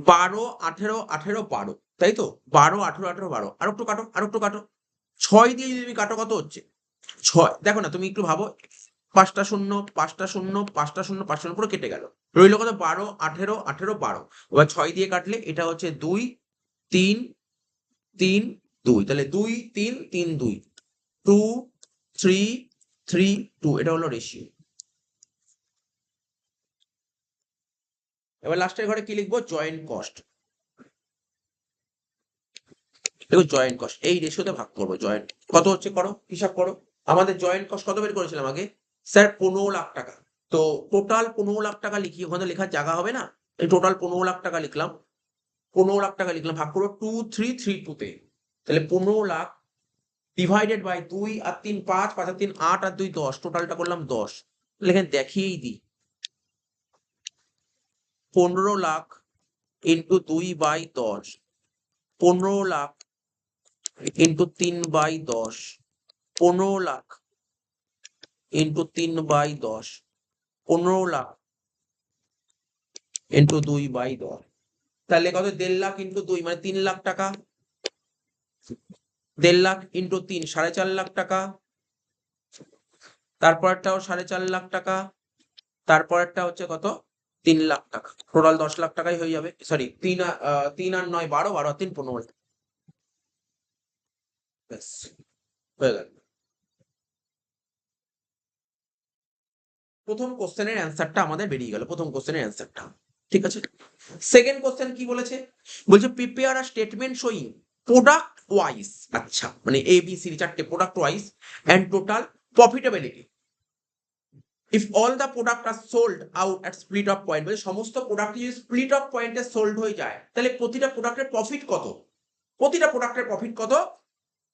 12, 18, 18, 12, তাই তো? 12, 18, 18, 12, আর একটু কাটো, আর একটু কাটো। 6 দিয়ে যদি তুমি কাটো কত হচ্ছে, 6। দেখো না, তুমি একটু ভাবো, 5টা শূন্য, 5টা শূন্য, 5টা শূন্য, 5টা শূন্য, পুরো কেটে গেল। রইল কত, 12, 18, 18, 12। এবার 6 দিয়ে কাটলে এটা হচ্ছে 2, 3, 3, 2, তাহলে 2, 3, 3, 2, 2, 3, 3, 2, এটা হলো রেশিও। এবার লাস্টের ঘরে কি লিখবো, জয়েন্ট কস্ট। দেখো জয়েন্ট কস্ট এই রেশিওতে ভাগ করবো। জয়েন্ট কত হচ্ছে, করো হিসাব করো। আমাদের জয়েন্ট কস্ট কত বের করেছিলাম আগে, স্যার 15 লাখ টাকা। তো টোটাল 15 লাখ টাকা লিখি, ওখানে লেখার জায়গা হবে না, এই টোটাল 15 লাখ টাকা লিখলাম। 15 লাখ টাকা লিখলাম, ভাগ করবো 2, 3, 3, 2 তে। তাহলে 15 লাখ ডিভাইডেড বাই 2 আর 3 5, 5 আর 3 8 আর 2 10, টোটালটা করলাম 10। তাহলে এখানে দেখিয়েই দিই, 15 lakh into 2/10, 15 lakh into 3/10, 15 lakh into 3/10, 15 lakh into 2/10। তাহলে কত, 1.5 লাখ ইন্টু 2 মানে 3 লাখ টাকা। 1.5 লাখ ইন্টু 3, 4.5 লাখ টাকা। তারপরটাও 4.5 লাখ টাকা। তারপরেরটা হচ্ছে কত 3 লাখ টাকা, টোটাল 10 লাখ টাকাই হয়ে যাবে। সরি, 3 আর 9 12, 12 আর 3 15, ব্যাস হয়ে গেল। প্রথম কোশ্চেনের অ্যান্সারটা আমাদের বেরিয়ে গেল, প্রথম কোশ্চেনের অ্যান্সারটা। ঠিক আছে, সেকেন্ড কোশ্চেন কি বলেছে? বলছে prepare a statement showing product wise, আচ্ছা মানে এ বি সি 4টে product wise and total profitability if all the product are sold out at split of point. বলে সমস্ত প্রোডাক্ট যদি স্প্লিট অফ পয়েন্টে সোল্ড হয়ে যায় তাহলে প্রতিটা প্রোডাক্টের প্রফিট কত, প্রতিটা প্রোডাক্টের প্রফিট কত,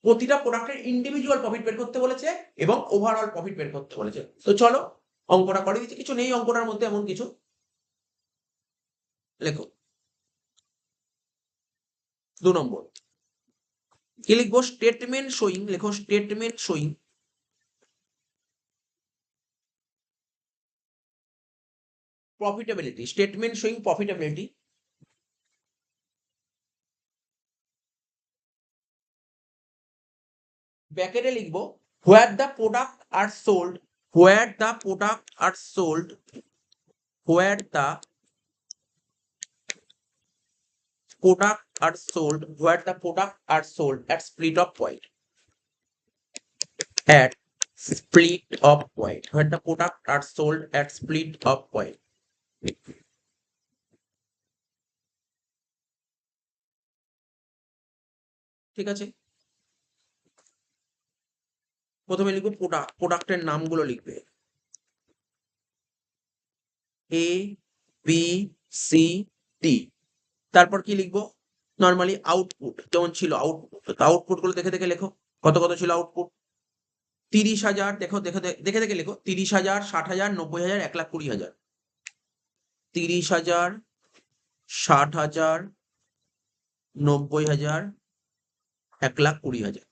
প্রতিটা প্রোডাক্টের ইন্ডিভিজুয়াল প্রফিট বের করতে বলেছে এবং ওভারঅল প্রফিট বের করতে বলেছে। তো চলো অঙ্কটা করে দিচ্ছি, কিছু নেই অঙ্কটার মধ্যে এমন কিছু। লেখো 2 নম্বর কি লিখবো? স্টেটমেন্ট শোয়িং, লেখো statement showing profitability, statement showing profitability ব্র্যাকেটে লিখবো where the product are sold, where the product are sold, where the product are sold, where the product are sold at split of point, at split of point, where the product are sold at split of point। ঠিক আছে, প্রথমে লিখবো product, প্রোডাক্টের নামগুলো লিখবে এ B C D. তারপর কি লিখবো? নর্মালি আউটপুট যেমন ছিল আউটপুট, আউটপুট গুলো দেখে দেখে লেখো কত কত ছিল আউটপুট। 30,000, দেখো দেখে দেখে দেখে লেখো 30,000, 60,000, 90,000, 1,20,000, 30,000, 60,000, 90,000, 1,20,000।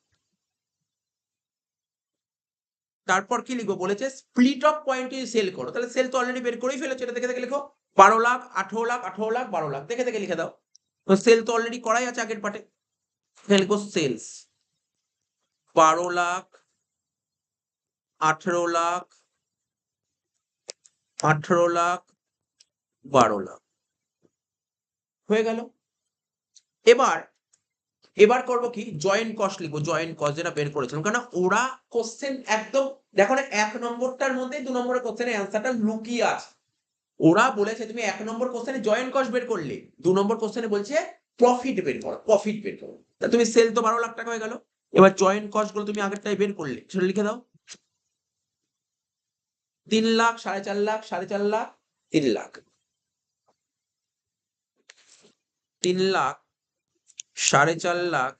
তারপর কি লিখবো বলেছে? স্প্লিট অফ পয়েন্টে সেল করো, তাহলে সেল তো অলরেডি বের করেই ফেলেছো, এটা দেখে দেখে লেখো 12 লাখ, 18 লাখ, 18 লাখ, 12 লাখ, দেখে দেখে লিখে দাও। তো সেল তো অলরেডি করাই আছে আগের পার্টে, লিখবো সেলস 12 লাখ, 18 লাখ, 18 লাখ, 12 লাখ, হয়ে গেল। এবার এবার করবো কি? জয়েন্ট কস্ট লিখবো, জয়েন্ট কস্ট যেটা বের করেছিলাম, কারণ ওরা কোশ্চেন একদম দেখো না 1 নম্বরটার মধ্যে 2 নম্বরের কোশ্চেনের অ্যান্সারটা লুকিয়ে আছে। ওরা বলেছে তুমি 1 নম্বর কোশ্চেনে জয়েন্ট কস্ট বের করলে, 2 নম্বর কোশ্চেনে বলছে প্রফিট বের করো, প্রফিট বের করো। তা তুমি সেল তো 12 লাখ টাকা হয়ে গেল, এবার জয়েন্ট কস্ট গুলো তুমি আগেরটাই বের করলে, সেটা লিখে দাও 3 লাখ, 4.5 লাখ, 4.5 লাখ, 3 লাখ, 3 লাখ, 4.5 লাখ,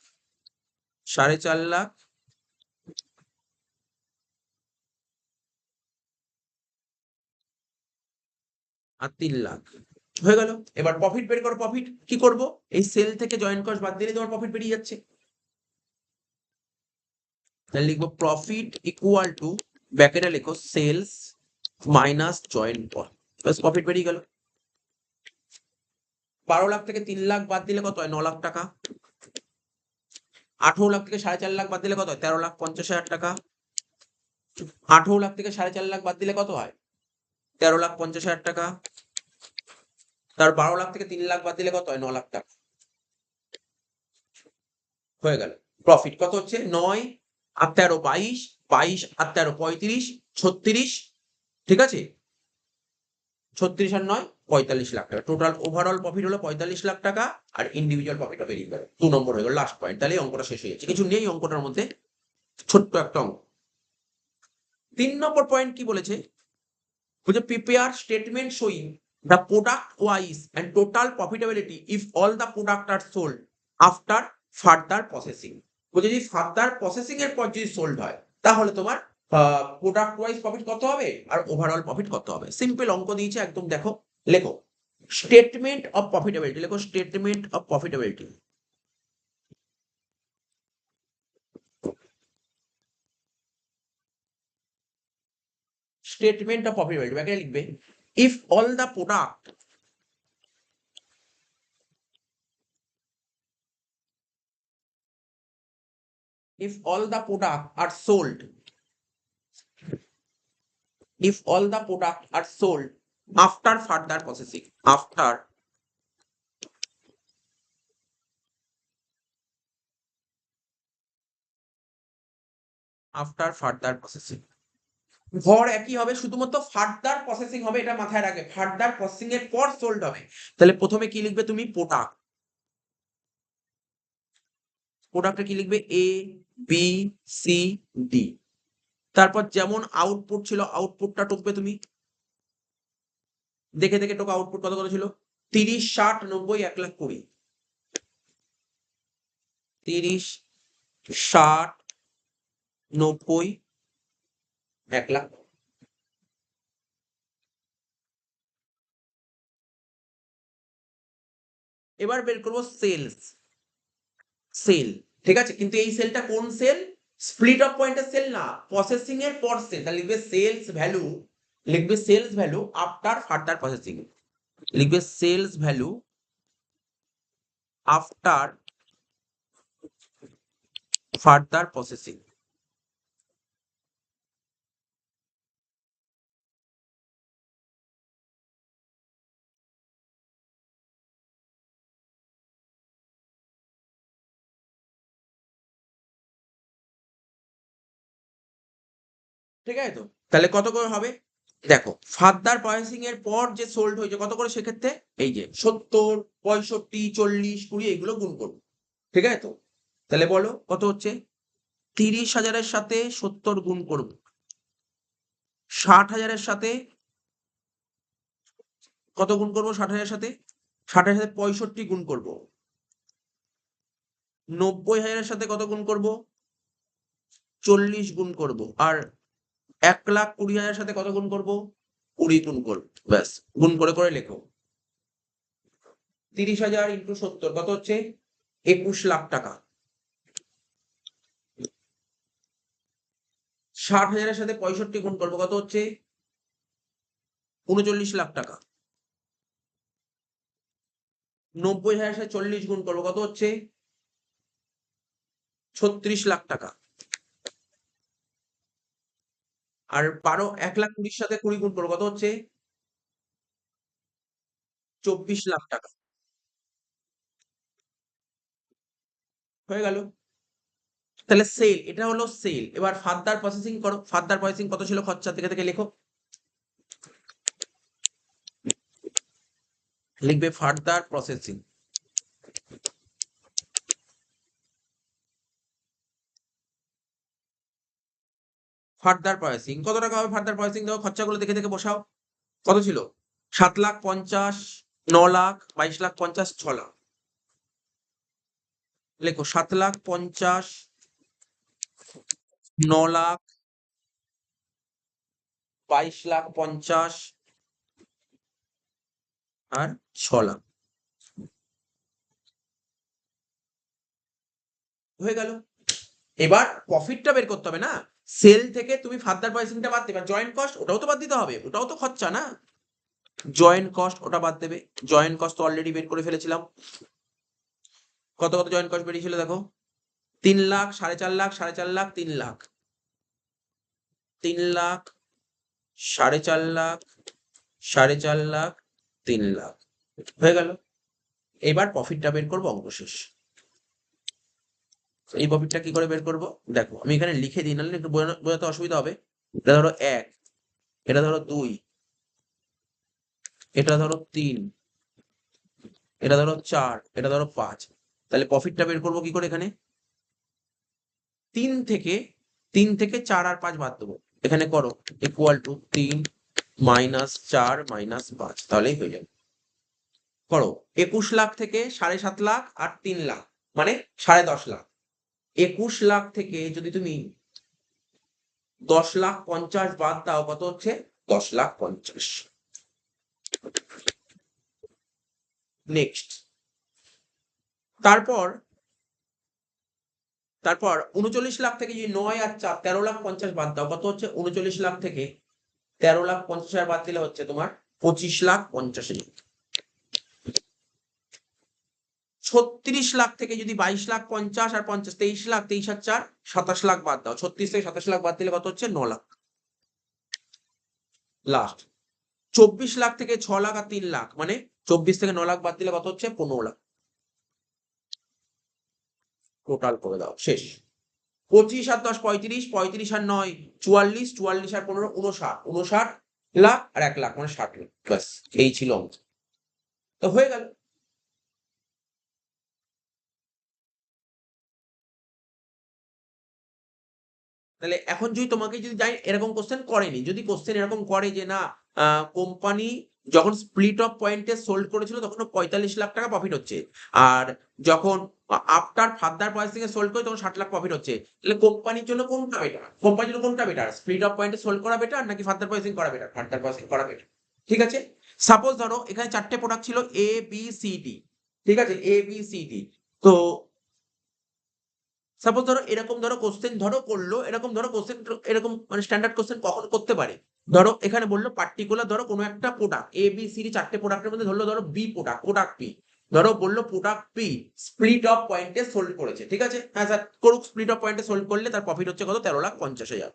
4.5 লাখ, আর 3 লাখ, হয়ে গেল। এবার প্রফিট বের করো, প্রফিট কি করব? এই সেল থেকে জয়েন্ট কস্ট বাদ দিলে তোমার প্রফিট বেরিয়ে যাচ্ছে, তাহলে লিখবো প্রফিট ইকুয়াল টু, ব্র্যাকেটে লিখো সেলস মাইনাস জয়েন্ট কস্ট, বাস প্রফিট বেরিয়ে গেল। 12 লাখ থেকে 3 লাখ বাদ দিলে কত হয়? 9 লাখ টাকা। 18 লাখ থেকে 4.5 লাখ বাদ দিলে কত হয়? 13,50,000 টাকা। 18 লাখ থেকে 4.5 লাখ বাদ দিলে কত হয়? 13,50,000 টাকা। তার 12 লাখ থেকে 3 লাখ বাদ দিলে কত হয়? 9 লাখ টাকা, হয়ে গেল। প্রফিট কত হচ্ছে? 9 আর 13 22, 22 আর 13 35, 36, ঠিক আছে, 36 আর 9 45 লাখ টাকা। টোটাল ওভারঅল প্রফিট হলো 45 লাখ টাকা, আর ইন্ডিভিজুয়াল প্রফিটটা বেরিয়ে গেল। 2 নম্বর হয়ে গেল, লাস্ট পয়েন্ট। তাহলে এই অঙ্কটা শেষ হয়ে যাচ্ছে, কিছু নেই অঙ্কটার মধ্যে, ছোট্ট একটা অঙ্ক। 3 নম্বর পয়েন্ট কি বলেছে? বলছে prepare statement showing the product wise and total profitability if all the product are sold after further processing. বলছে যদি ফার্দার প্রসেসিং এর পর যদি সোল্ড হয় তাহলে তোমার প্রোডাক্ট ওয়াইজ প্রফিট কত হবে আর ওভারঅল প্রফিট কত হবে। সিম্পল অঙ্ক দিয়েছে একদম, দেখো লেখো স্টেটমেন্ট অফ প্রফিটেবিলিটি, লেখো statement of profitability. Statement of profitability ব্যাকে লিখবে if all the product, if all the product are sold if all the product are sold after further processing, after further processing, ভর একই হবে, শুধুমাত্র further processing হবে, এটা মাথায় রাখবে, ফার্দার প্রসেসিং এর পর সোল্ড হবে। তাহলে প্রথমে কি লিখবে তুমি? প্রোডাক্ট। প্রোডাক্টে কি লিখবে? এ বি সি ডি। তারপর যেমন আউটপুট ছিল আউটপুটটা টুকবে তুমি, দেখে দেখে টোকা। আউটপুট কত কত ছিল? 30, 60, 90, 1,20,000। 30, 60, 90, 1,00,000। এবার বের করবো সেলস। সেল, ঠিক আছে, কিন্তু এই সেলটা কোন সেল? স্প্লিট অফ পয়েন্টের সেল না, প্রসেসিং এর পর সেল। তাহলে লিখবে সেলস ভ্যালু, লিখবে sales value after further processing, লিখবে sales value after further processing. ঠিক আছে তো? তাহলে কত করে হবে? দেখো, ফার্দার প্রসেসিং এর পর যে সোল্ড হয়েছে কত করে, সেক্ষেত্রে এই যে 70, 65, 40, 20 এগুলো গুণ করবো। ঠিক আছে তো? তাহলে বলো কত হচ্ছে? 30,000-এর সাথে 70 গুণ করবো, 60,000-এর সাথে কত গুণ করবো? 60,000-এর সাথে 65 গুণ করবো, 90,000-এর সাথে কত গুণ করবো? 40 গুণ করবো, আর 1,20,000-এর সাথে কত গুণ করবো? 20 গুণ করবো। ব্যাস, গুণ করে করে লেখো। 30,000 ইন্টু 70 কত হচ্ছে? 21 লাখ টাকা। 60,000-এর সাথে 65 গুণ করবো, কত হচ্ছে? 39 লাখ টাকা। 90,000-এর সাথে 40 গুণ করবো, কত হচ্ছে? 36 লাখ টাকা। আর 1,20,000-এর সাথে 20 গুণ করবো, কত হচ্ছে? 24 লাখ টাকা। হয়ে গেল? তাহলে সেল, এটা হলো সেল। এবার ফার্দার প্রসেসিং করো। ফার্দার প্রসেসিং কত ছিল খরচা, থেকে থেকে লেখো। লিখবে ফার্দার প্রসেসিং। ফার্দার প্রসেসিং কত টাকা হবে? ফার্দার প্রসেসিং দেখো, খরচাগুলো দেখে দেখে বসাও। কত ছিল? 7,50,000, 9,00,000, 22,50,000, 6,00,000। লেখো 7,50,000, 9,00,000, 22,50,000 আর 6,00,000। হয়ে গেল। এবার প্রফিটটা বের করতে হবে না? সেল থেকে তুমি ফার্দার প্রসেসিংটা বাদ দেবে, জয়েন্ট কস্ট ওটাও তো বাদ দিতে হবে, ওটাও তো খরচা না? জয়েন্ট কস্ট ওটা বাদ দেবে। জয়েন্ট কস্ট তো অলরেডি বের করে ফেলেছিলাম। কত কত জয়েন্ট কস্ট বেরিয়েছিল দেখো? 3,00,000, 4,50,000, 4,50,000, 3,00,000, 3,00,000, 4,50,000, 4,50,000, 3,00,000। হয়ে গেল। এবার প্রফিটটা বের করবো, অঙ্ক শেষ। এই প্রফিটটা কি করে বের করবো? দেখো আমি এখানে লিখে দিই, নাহলে একটু বোঝাতে অসুবিধা হবে। এটা ধরো 1, এটা ধরো 2, এটা ধরো 3, এটা ধরো 4, এটা ধরো 5। তাহলে প্রফিটটা বের করবো কি করে? এখানে 3 থেকে 4 আর 5 বাদ দেবো। এখানে করো ইকুয়াল টু 3 মাইনাস 4 মাইনাস 5, তাহলেই হয়ে যাবে। করো 21 লাখ থেকে 7.5 লাখ আর 3 লাখ, মানে 10.5 লাখ। 21 লাখ থেকে যদি তুমি 10,50,000 বাদ দাও, কত হচ্ছে? 10,50,000। নেক্সট, তারপর 39 লাখ থেকে যদি 9 আর 4 13,50,000 বাদ দাও, কত হচ্ছে? 39 লাখ থেকে 13,50,000 বাদ দিলে হচ্ছে তোমার 25,50,000। 36 লাখ থেকে যদি 22,50,000 আর 50, 23 লাখ, 23 আর 4 27 লাখ বাদ দাও। 36 থেকে 27 লাখ বাদ দিলে কত হচ্ছে? 9 লাখ। লাস্ট 24 লাখ থেকে 6 লাখ আর 3 লাখ, মানে 24 থেকে 9 লাখ বাদ দিলে কত হচ্ছে? 15 লাখ। টোটাল করে দাও, শেষ। 25 আর 10 35, 35 আর 9 44, 44 আর 15 59, 59 লাখ আর 1 লাখ, মানে 60 লাখ। ব্যাস, এই ছিল অঙ্ক। তো হয়ে গেল। তাহলে এখন যদি তোমাকে যদি যাই এরকম কোশ্চেন করেনি, যদি কোশ্চেন এরকম করে যে না কোম্পানি যখন স্প্লিট অফ পয়েন্টে সোল্ড করেছিল তখন 45 লাখ টাকা প্রফিট হচ্ছে, আর যখন আফটার ফার্দার প্রসেসিং এ সোল্ড করে তখন 60 লাখ প্রফিট হচ্ছে, তাহলে কোম্পানির জন্য কোনটা বেটার? কোম্পানির জন্য কোনটা বেটার? স্প্লিট অফ পয়েন্টে সোল্ড করা বেটার নাকি ফার্দার প্রসেসিং করা বেটার? ফার্দার প্রসেসিং করা বেটার। ঠিক আছে, সাপোজ ধরো এখানে 4টে প্রোডাক্ট ছিল এ বি সি ডি, ঠিক আছে, এ বি সি ডি। তো সাপোজ ধরো এরকম ধরো কোশ্চেন ধরো করলো, এরকম ধরো কোশ্চেন, এরকম মানে স্ট্যান্ডার্ড কোশ্চেন কখন করতে পারে? ধরো এখানে বললো পার্টিকুলার ধরো কোনো একটা প্রোডাক্ট এ বি সি ডি 4টে প্রোডাক্টের মধ্যে ধরলো ধরো বি প্রোডাক্ট, প্রোডাক্ট পি, ধরো বললো প্রোডাক্ট পি স্প্লিট অফ পয়েন্টে সোল্ড করেছে, ঠিক আছে, হ্যাঁ স্যার করুক, স্প্লিট অফ পয়েন্টে সোল্ড করলে তার প্রফিট হচ্ছে কত? 13,50,000।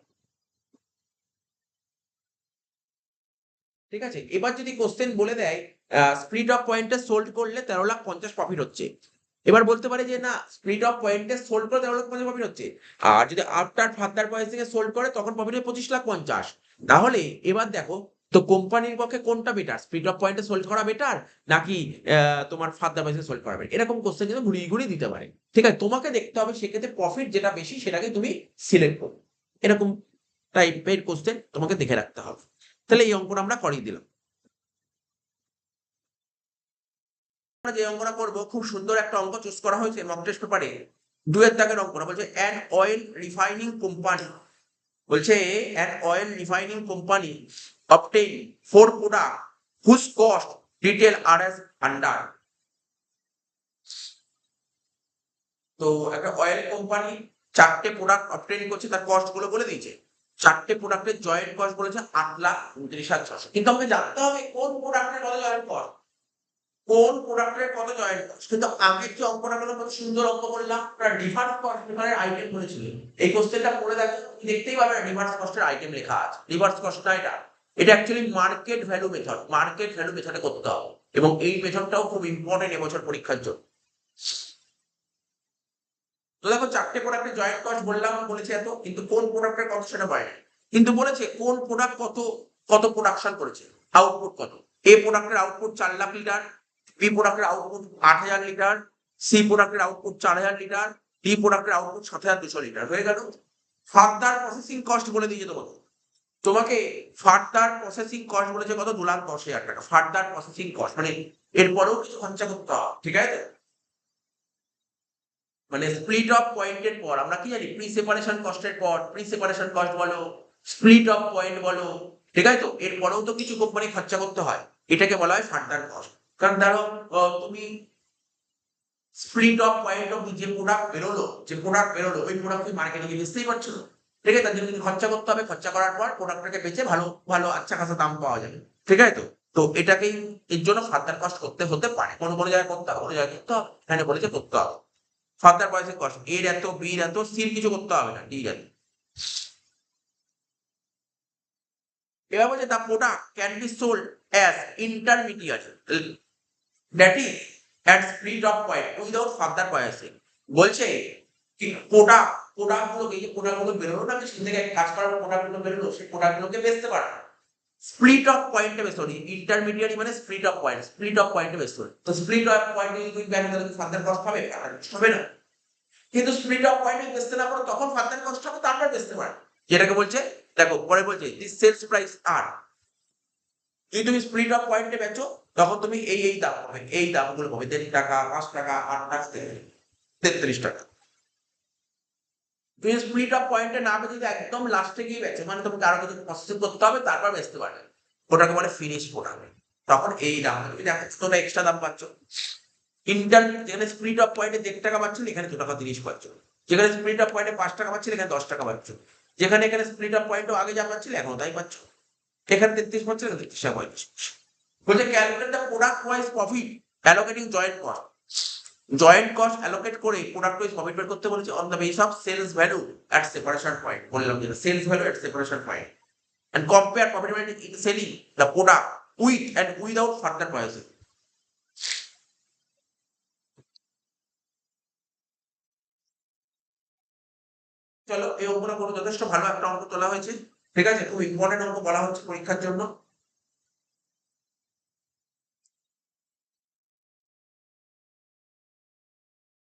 ঠিক আছে, এবার যদি কোশ্চেন বলে দেয় স্প্লিট অফ পয়েন্টে সোল্ড করলে 13,50,000 প্রফিট হচ্ছে, এবার বলতে পারে যে না স্প্লিট অফ পয়েন্টে সোল্ড করে 13,50,000 প্রফিট হচ্ছে, আর যদি আফটার ফার্দার প্রসেসিং এ সোল্ড করে তখন প্রফিট হয় 25,50,000। তাহলে এবার দেখো তো কোম্পানির পক্ষে কোনটা বেটার? স্প্লিট অফ পয়েন্টে সোল্ড করা বেটার নাকি তোমার ফার্দার প্রসেসিং সোল্ড করা বেটার? এরকম কোশ্চেন কিন্তু ঘুরিয়ে ঘুরিয়ে দিতে পারে। ঠিক আছে, তোমাকে দেখতে হবে সেক্ষেত্রে প্রফিট যেটা বেশি সেটাকে তুমি সিলেক্ট করো। এরকম টাইপের কোশ্চেন তোমাকে দেখে রাখতে হবে। তাহলে এই অঙ্কটা আমরা করিয়ে দিলাম। আমরা যে অঙ্কটা করবো, খুব সুন্দর একটা অঙ্ক চুজ করা হয়েছে মক টেস্ট পেপারে, 2 এর দাগের অঙ্কটা বলছে অ্যান অয়েল রিফাইনিং কোম্পানি, বলছে an oil refining company obtain 4 product whose cost detail are as under। তো একটা অয়েল কোম্পানি 4টে প্রোডাক্ট অবটেইন করছে, তার কস্ট গুলো বলে দিয়েছে। 4টে প্রোডাক্টের জয়েন্ট কস্ট বলেছে 8,29,600, কিন্তু আমাকে জানতে হবে কোন প্রোডাক্টের কত জয়েন্ট কস্ট, কোন প্রোডাক্টের কত জয়েন্ট কস্ট। কিন্তু আগের যে অঙ্কটা হলো কত সুন্দর অঙ্ক বললাম, ওটা রিভার্স কস্ট পেপারের আইটেম বলেছিল। এই কোশ্চেনটা পড়ে দেখো, তুমি দেখতেই পাবে রিভার্স কস্টের আইটেম লেখা আছে। রিভার্স কস্ট না এটা, এটা actually market value method, market value মেথডে করতে হবে, এবং এই মেথডটাও খুব ইম্পর্টেন্ট এবছর পরীক্ষার জন্য। তো দেখো 4টে প্রোডাক্টের জয়েন্ট কস্ট বললাম, বলেছে এত, কিন্তু কোন প্রোডাক্টের কত সেটা বলে না। কিন্তু বলেছে কোন প্রোডাক্ট কত কত প্রোডাকশন করেছে, আউটপুট কত। এ প্রোডাক্টের আউটপুট 4 লাখ লিটার, বি প্রোডাক্টের আউটপুট 8,000 লিটার, সি প্রোডাক্টের আউটপুট 4,000 লিটার, ডি প্রোডাক্টের আউটপুট 7,200 লিটার। হয়ে গেল। ফার্দার প্রসেসিং কস্ট বলে দিয়েছে তোমাকে, তোমাকে ফার্দার প্রসেসিং কস্ট বলেছে কত? 2,10,000 টাকা ফার্দার প্রসেসিং কস্ট, মানে এরপরেও কিছু খরচা করতে হবে। ঠিক আছে, মানে স্প্লিট অফ পয়েন্টের পর আমরা কি জানি? প্রি সেপারেশন কস্টের পর প্রি সেপারেশন কস্ট বলো, স্প্লিট অফ পয়েন্ট বলো, ঠিক আছে, তো এরপরেও তো কিছু কোম্পানি খরচা করতে হয়, এটাকে বলা হয় ফার্দার কস্ট। কারণ ধরো তুমি স্প্লিট অফ পয়েন্ট অফ যে প্রোডাক্ট বেরোলো, যে প্রোডাক্ট বেরোলো ওই প্রোডাক্ট তুমি মার্কেটে গিয়ে বেচতেই পারছো না, ঠিক আছে, তার জন্য কিন্তু খরচা করতে হবে, খরচা করার পর প্রোডাক্টটাকে বেচে ভালো ভালো আচ্ছা খাসা দাম পাওয়া যাবে। ঠিক আছে, তো তো এটাকেই এর জন্য ফার্দার কস্ট করতে হতে পারে, কোনো কোনো জায়গায় করতে হবে, কোনো জায়গায় করতে হবে, এখানে বলেছে করতে হবে। ফার্দার প্রসেসিং কস্ট এর এত, বির এত, সির কিছু করতে হবে না, ডি এত। এবার বলছে the product can be sold as intermediate that is at split of point without further processing. বলছে কি প্রোডাক্ট, প্রোডাক্টগুলোকে, এই যে প্রোডাক্টগুলো বেরোলো না, সেখান থেকে কাজ করার প্রোডাক্টগুলো বেরোলো, সেই প্রোডাক্টগুলোকে বেচতে পারে স্প্লিট অফ পয়েন্টে বেস করি। ইন্টারমিডিয়েট মানে split of point, split of পয়েন্টে বেস করি। তো স্প্লিট অফ পয়েন্টে যদি তুমি ব্যাংক তাহলে ফার্দার কস্ট হবে? হবে না। কিন্তু স্প্লিট অফ পয়েন্টে বেচতে না পারো তখন ফার্দার কস্ট হবে, তারপর বেচতে পারে, যেটাকে বলছে দেখো পরে বলছে দিস সেলস প্রাইস আর। যদি তুমি স্প্লিট অফ পয়েন্টে বেচো তখন তুমি এই দাম পাবে, এই দামগুলো পাবে 3 টাকা, 5 টাকা, 8 টাকা, 33 টাকা। তুমি স্প্লিট অফ পয়েন্টে না বেচে যদি একদম লাস্টে গিয়ে বেচো, মানে তোমাকে আরো কিছু প্রসেসিং করতে হবে তারপর বেচতে পারবে, ওটাকে বলে ফিনিশ প্রোডাক্ট। তখন এই দাম তুমি দেখো কতটা এক্সট্রা দাম পাচ্ছ। যেখানে স্প্লিট অফ পয়েন্টে 1.5 টাকা পাচ্ছ, এখানে 2 টাকা 30 পাচ্ছ। যেখানে স্প্লিট অফ পয়েন্টে 5 টাকা পাচ্ছিল, এখানে 10 টাকা পাচ্ছ। যেখানে এখানে স্প্লিট অফ পয়েন্টও আগে যা পাচ্ছিল এখনো তাই পাচ্ছ। এখানে 33 পাচ্ছ, এখানে 33 টাকা পাচ্ছ। বলছে calculate the product wise profit allocating joint cost. Joint cost allocate করে প্রোডাক্ট ওয়াইজ প্রফিট বের করতে বলেছে on the base of sales value at separation point. বললাম যে sales value at separation point. and compare profitability in selling the product with and without further pricing. চলো এই অঙ্কটা কোনো যথেষ্ট ভালো একটা অঙ্ক তোলা হয়েছে, ঠিক আছে, খুব ইম্পর্টেন্ট অঙ্ক বলা হচ্ছে পরীক্ষার জন্য।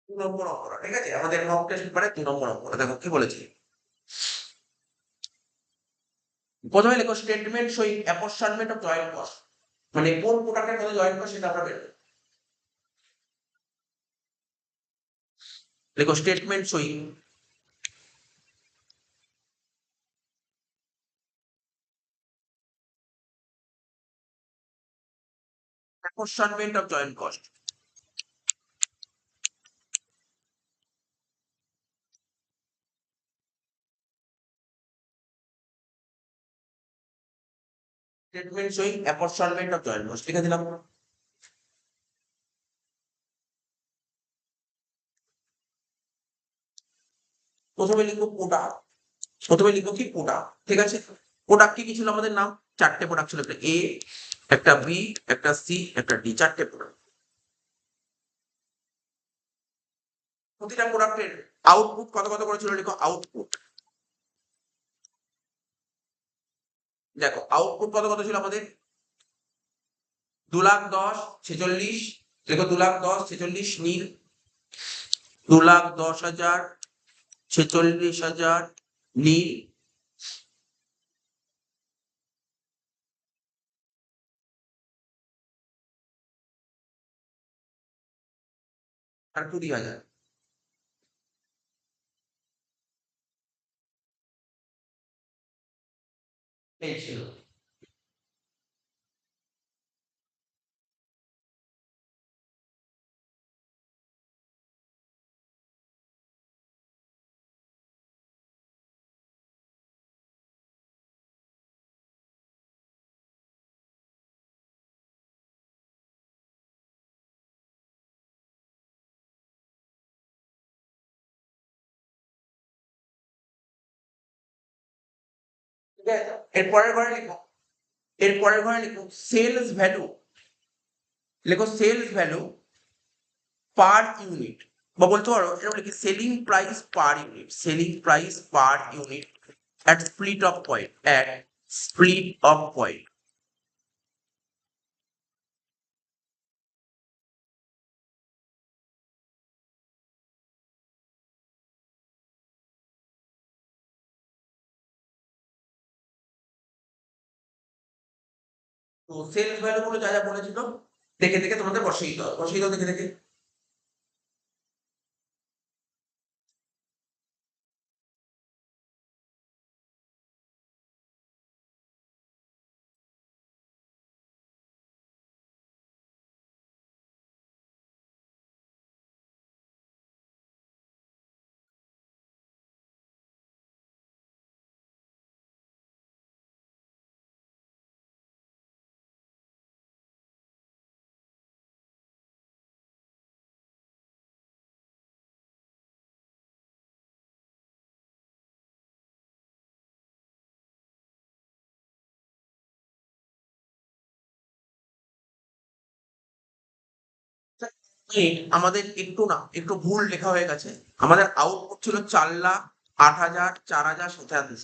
দু নম্বর অঙ্কটা, ঠিক আছে, আমাদের মক টেস্ট পেপারে 2 নম্বর অঙ্কটা দেখো কি বলেছে। প্রথমে লেখো statement showing apportionment of joint cost, মানে কোন প্রোডাক্টের কত জয়েন্ট কস্ট সেটা আমরা বের করব। লেখো statement showing apportionment of joint cost. Statement showing apportionment of joint cost লিখে দিলাম। প্রথমে লিখবো প্রোডাক্ট, প্রথমে লিখবো কি প্রোডাক্ট, ঠিক আছে। প্রোডাক্ট কি কি ছিল আমাদের নাম, 4টে প্রোডাক্ট ছিল, একটা এ, একটা বি, একটা সি, একটা ডি, 4টে প্রোডাক্ট। প্রতিটা প্রোডাক্টের আউটপুট কত কত করে ছিল, লিখো আউটপুট। দেখো আউটপুট কত কত ছিল আমাদের, 2,10,000 46, দেখো 2,10,000 46 নীল, 2,10,000 46,000 নীল, আর 20,000 এই ছিল। ঠিক আছে, এরপরের ঘরে লিখো, এরপরের ঘরে লিখো সেলস ভ্যালু, লিখো সেলস ভ্যালু পার ইউনিট, বা বলতে পারো এরকম লিখি selling price per unit, selling price per unit at split of point, at split of point। তো সেলস ভ্যালু গুলো যা যা বলেছিল দেখে দেখে তোমাদের বসিয়ে দিতে হবে, বসিয়ে দাও দেখে দেখে। আমাদের একটু না একটু ভুল লেখা হয়ে গেছে, আমাদের আউটপুট ছিল 4,08,000 4,000 27,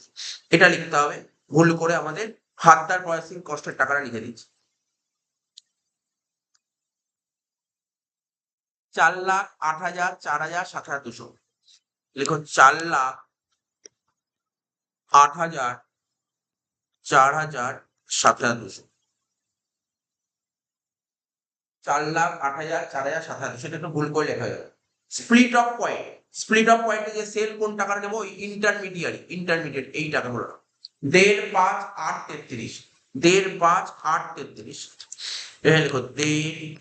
এটা লিখতে হবে, ভুল করে আমাদের ফার্দার প্রসেসিং কস্টের টাকাটা লিখে দিচ্ছি। 4,08,000 4,000 7,200, লিখো 4,08,000 4,000 7,200, 4,08,000 4,000 7,200, সেটা একটু ভুল করে লেখা যাবে। Split of point, split of পয়েন্টে যে সেল কোন টাকার নেবো, ওই ইন্টারমিডিয়েট এই টাকাগুলো 1.5 5 8 33, 1.5 5 8 33, এখানে লিখো 1.5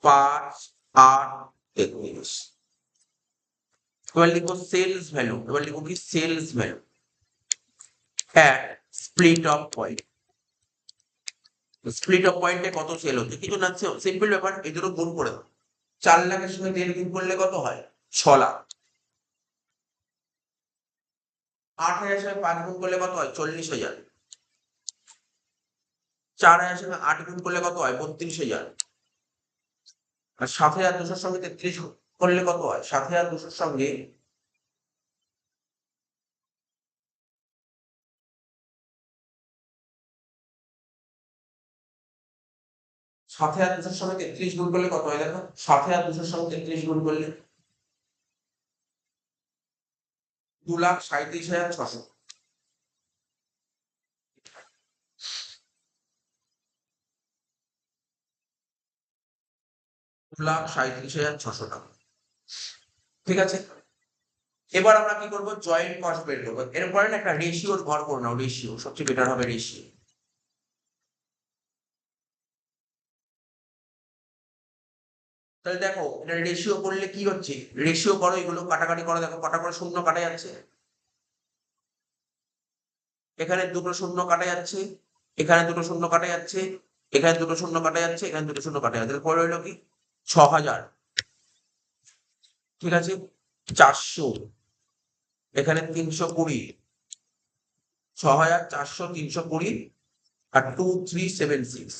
5 8 33। এবার লিখো সেলস ভ্যালু, এবার লিখো কি sales value at split of point. Split of পয়েন্টে কত সেল হচ্ছে, কিছু না, সিম্পল ব্যাপার, এই দুটো গুণ করে দাও। 4 লাখের সঙ্গে 1.5 গুণ করলে কত হয়, 6 লাখ। 8,000 সঙ্গে 5 গুণ করলে কত হয়, 40,000। 4,000 সঙ্গে 8 গুণ করলে কত হয়? 32,000। আর 7,200 সঙ্গে 33 করলে কত হয়? 7,200 সঙ্গে 7,200 সঙ্গে 33 গুণ করলে কত হয় দেখো? 7,200 সঙ্গে 33 গুণ করলে 2,37,600। 2,37,600 টাকা। ঠিক আছে? এবার আমরা কি করব? জয়েন্ট কস্ট বের করব। এরপরে না একটা রেশিওর ঘর করে নাও, রেশিও সবচেয়ে বেটার হবে রেশিও। তাহলে দেখো এটা রেশিও করলে কি হচ্ছে? রেশিও করো, এগুলো কাটাকাটি করো, দেখো কটা করে শূন্য কাটা যাচ্ছে। এখানে দুটো শূন্য কাটা যাচ্ছে, এখানে দুটো শূন্য কাটা যাচ্ছে, এখানে দুটো শূন্য কাটা যাচ্ছে, এখানে দুটো শূন্য কাটা যাচ্ছে। তাহলে পরে হইলো কি? 6,000। ঠিক আছে? 400, এখানে 320, 6,400, 320 আর 2376।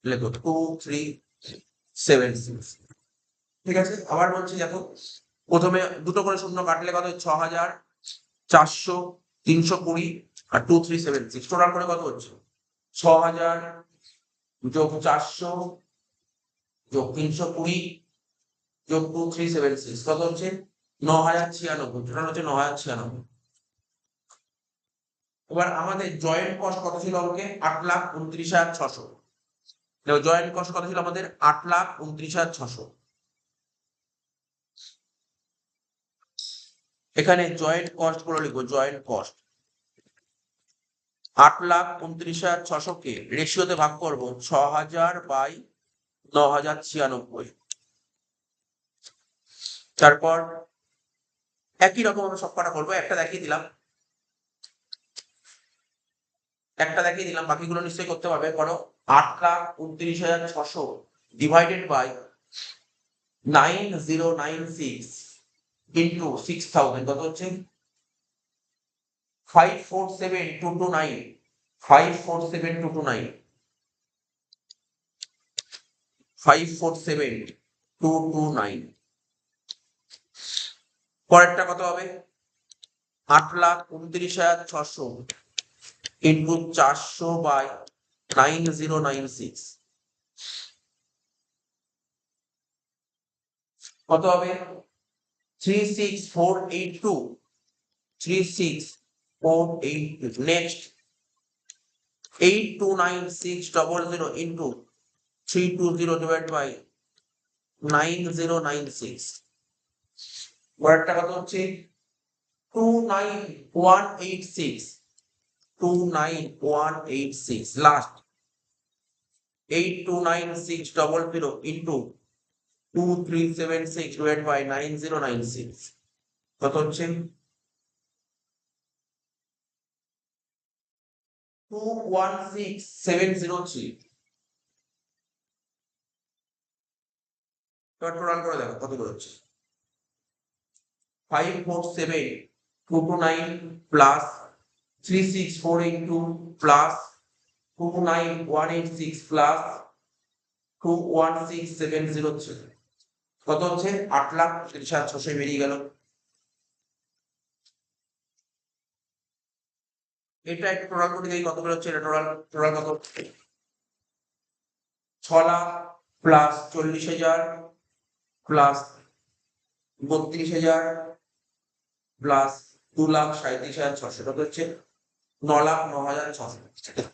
লেখো 2376। ঠিক আছে? আবার বলছি দেখো, প্রথমে দুটো করে শূন্য কাটলে কত? 6,400, 320 আর 2376। টোটাল করে কত হচ্ছে? 6,000 যোগ 400 যোগ 320 যোগ 2376 কত হচ্ছে? 9,096। টোটাল হচ্ছে 9,096। এবার আমাদের জয়েন্ট কস্ট কত ছিল অঙ্কে? 8,29,600। জয়েন্ট কস্ট কত ছিল আমাদের? 8,29,600। এখানে জয়েন্ট কস্ট গুলো লিখবো, জয়েন্ট কস্ট 8,29,600 কে রেশিওতে ভাগ করব 6,000 বাই 9,096। তারপর একই রকম আমরা সব কটা করবো। একটা দেখিয়ে দিলাম, বাকিগুলো নিশ্চয়ই করতে পারবে। করো 8,29,600 ডিভাইডেড বাই 9096 ইন্টু 6,000 কত হচ্ছে? 547,229। 547,229। 547,229। পরেরটা কত হবে? 8,29,600 ইন্টু 400 বাই 9096 কত হবে? 36,482। 36,482। Next 8,296,000 into 320 divide by 9096। পরেরটা কত হচ্ছে? 29,186। 29,186। লাস্ট 8,296,000 ইন্টু 2,376 ডিভাইড বাই 9096 কত হচ্ছে? 2,16,703। এবার টোটাল করে দেখো কত করে হচ্ছে? 547,229 প্লাস 3,642 প্লাস 29,186 প্লাস 2,16,703 কত হচ্ছে? 8,30,600 বেরিয়ে গেল। এটা একটু টোটাল করে দেখি কত বেরোচ্ছে। এটা টোটাল টোটাল কত? 6,00,000 প্লাস 40,000 প্লাস 32,000 প্লাস 2,37,600 কত হচ্ছে? 9,09,600।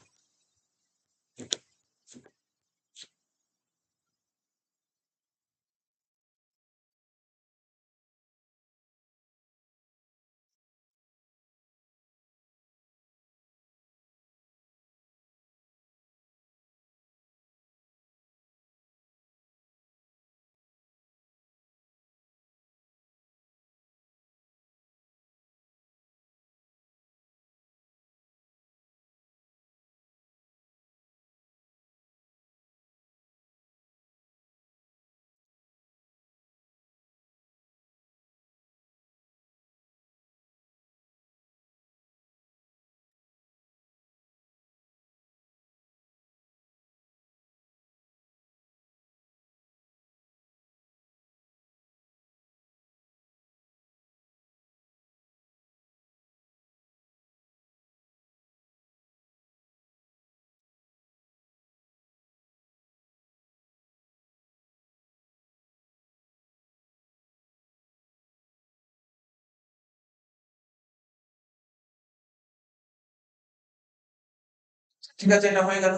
ঠিক আছে, এটা হয়ে গেল।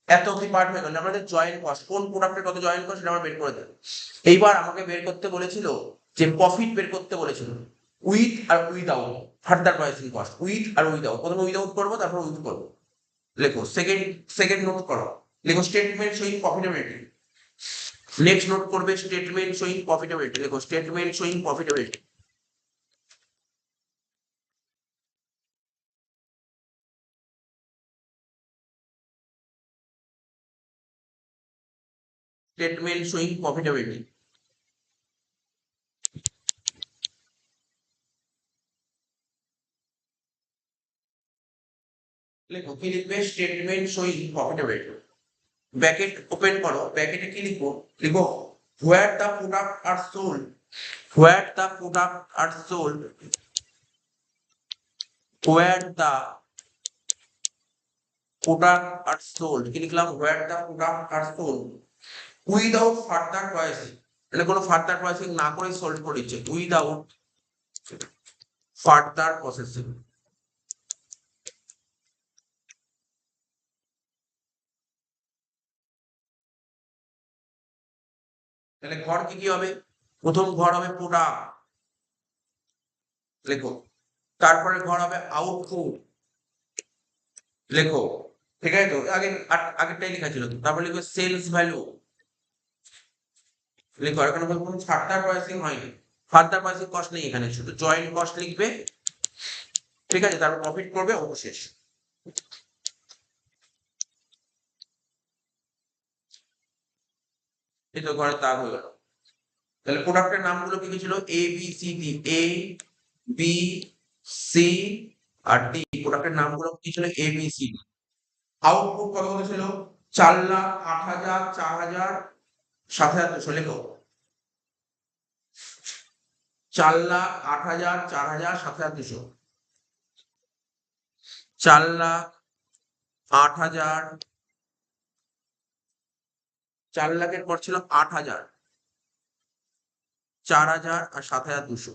এত অব্দি পার্ট হয়ে গেল। আমাদের জয়েন্ট কস্ট, কোন প্রোডাক্টের কত জয়েন্ট কস্ট সেটা আমরা বের করে দেবো। এইবার আমাকে বের করতে বলেছিল যে প্রফিট বের করতে বলেছিল উইথ আর without further pricing cost, with আর উইদাউট। প্রথমে উইদাউট করবো, তারপর উইথ করবো। লেখো সেকেন্ড, সেকেন্ড নোট করো, লেখো statement showing profitability. Next note করবে স্টেটমেন্ট শোয়িং প্রফিটেবিলিটি, লেখো statement showing profitability. Statement showing profitability, লেখো কি লিখবে, statement showing profitability. Bracket open করো, ব্র্যাকেটে কি লিখবো, লিখো হোয়ার the product are sold, where the product are sold, where the product are sold, কি লিখলাম, হোয়ার the product are sold without further processing, মানে কোনো ফার্দার প্রসেসিং না করে সোল্ড করে দিচ্ছে, উইদাউট ফার্দার প্রসেসিং। তাহলে ঘর কি কি হবে, প্রথম ঘর হবে প্রোডাক্ট, লেখো। তারপরে ঘর হবে আউটপুট, লেখো। ঠিক আছে তো, আগেরটাই লেখা ছিল তো। তারপরে লিখবে সেলস ভ্যালু, লেখো। এখানে কোনো ফার্দার প্রাইসিং হয়নি, ফার্দার প্রাইসিং কস্ট নেই এখানে, শুধু জয়েন্ট কস্ট লিখবে। ঠিক আছে, তারপর প্রফিট করবে অবশেষ। এই তো ঘরের দাগ হয়ে গেল। তাহলে প্রোডাক্টের নামগুলো কি কি ছিল, এ বি সি ডি, এ বি সি আর ডি, প্রোডাক্টের নামগুলো কি ছিল, এ বি সি ডি। আউটপুট কত কত ছিল, 4,00,000, 8,000, 4,000, 7,200, লেখো 4,00,000, 8,000, 4,000, 7,200, 4,00,000, 8,000, 4,00,000-এর পর ছিল 8,000, 4,000 আর 7,200।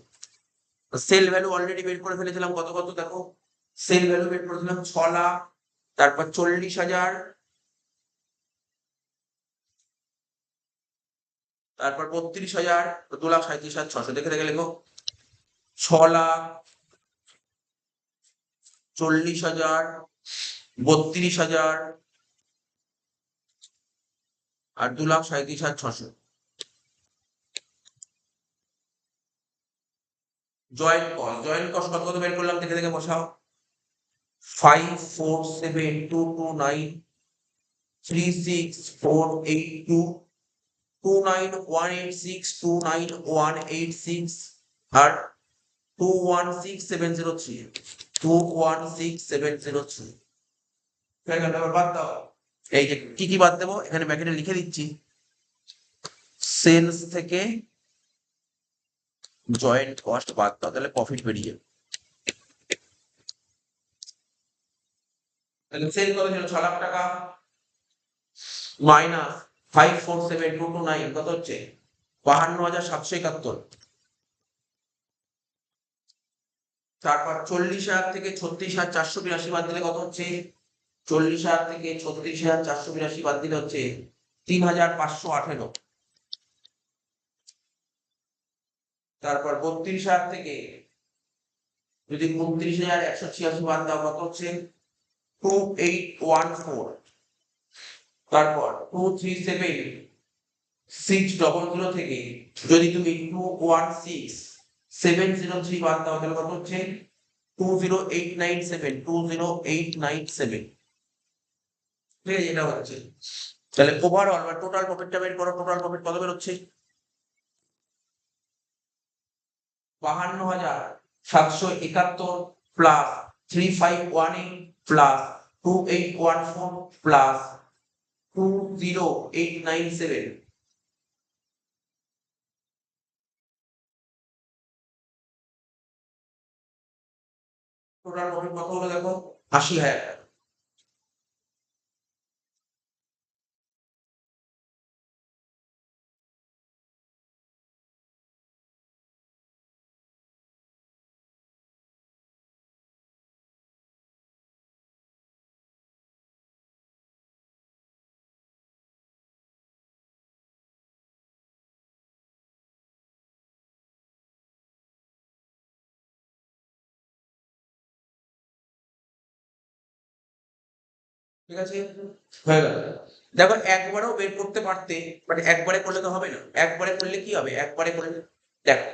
সেল ভ্যালু অলরেডি বের করে ফেলেছিলাম, কত কত দেখো, সেল ভ্যালু বের করেছিলাম 6,00,000, তারপর 40,000, তারপর 32,000, 2,37,600, দেখে দেখে লেখো 6,00,000, 40,000, 32,000 আর 2,37,600। জয়েন্ট কস্ট, জয়েন্ট কস্ট কত কত বের করলাম দেখে দেখে বসাও, 547,229, 36,482, 29,186, 29,186 আর 2,16,703, 2,16,703। হয়ে গেল, এবার বাদ দাও। এই যে কি কি বাদ দেবো এখানে ব্র্যাকেটে লিখে দিচ্ছি, সেলস থেকে জয়েন্ট কস্ট বাদ দাও, তাহলে প্রফিট বেরিয়ে যাবে। তাহলে সেল কত ছিল, 6,00,000 টাকা, মাইনাস 547,229 কত হচ্ছে, 52,771। তারপর 40,000 থেকে 36,482 বাদ দিলে কত হচ্ছে, 40,000 থেকে 36,482 বাদ দিলে হচ্ছে 3,518। তারপর 32,000 থেকে যদি 29,186 বাদ দাও কত হচ্ছে, 2,814। তারপর 2,37,600 থেকে যদি তুমি 2,16,703 বাদ দাও তাহলে কত হচ্ছে, 2,0897, 2,0897। ঠিক আছে, এটা হচ্ছে। তাহলে ওভারঅল বা টোটাল প্রফিটটা বের করো, টোটাল প্রফিট কত বেরোচ্ছে, 52,771 plus 3,518 plus 2,814 plus 2,0897। Total profit কত হলো দেখো, 80,000। ঠিক আছে, হয়ে গেল। দেখো একবারও বের করতে পারতে, বাট একবারে করলে তো হবে না। একবারে করলে কি হবে, একবারে করলে দেখো,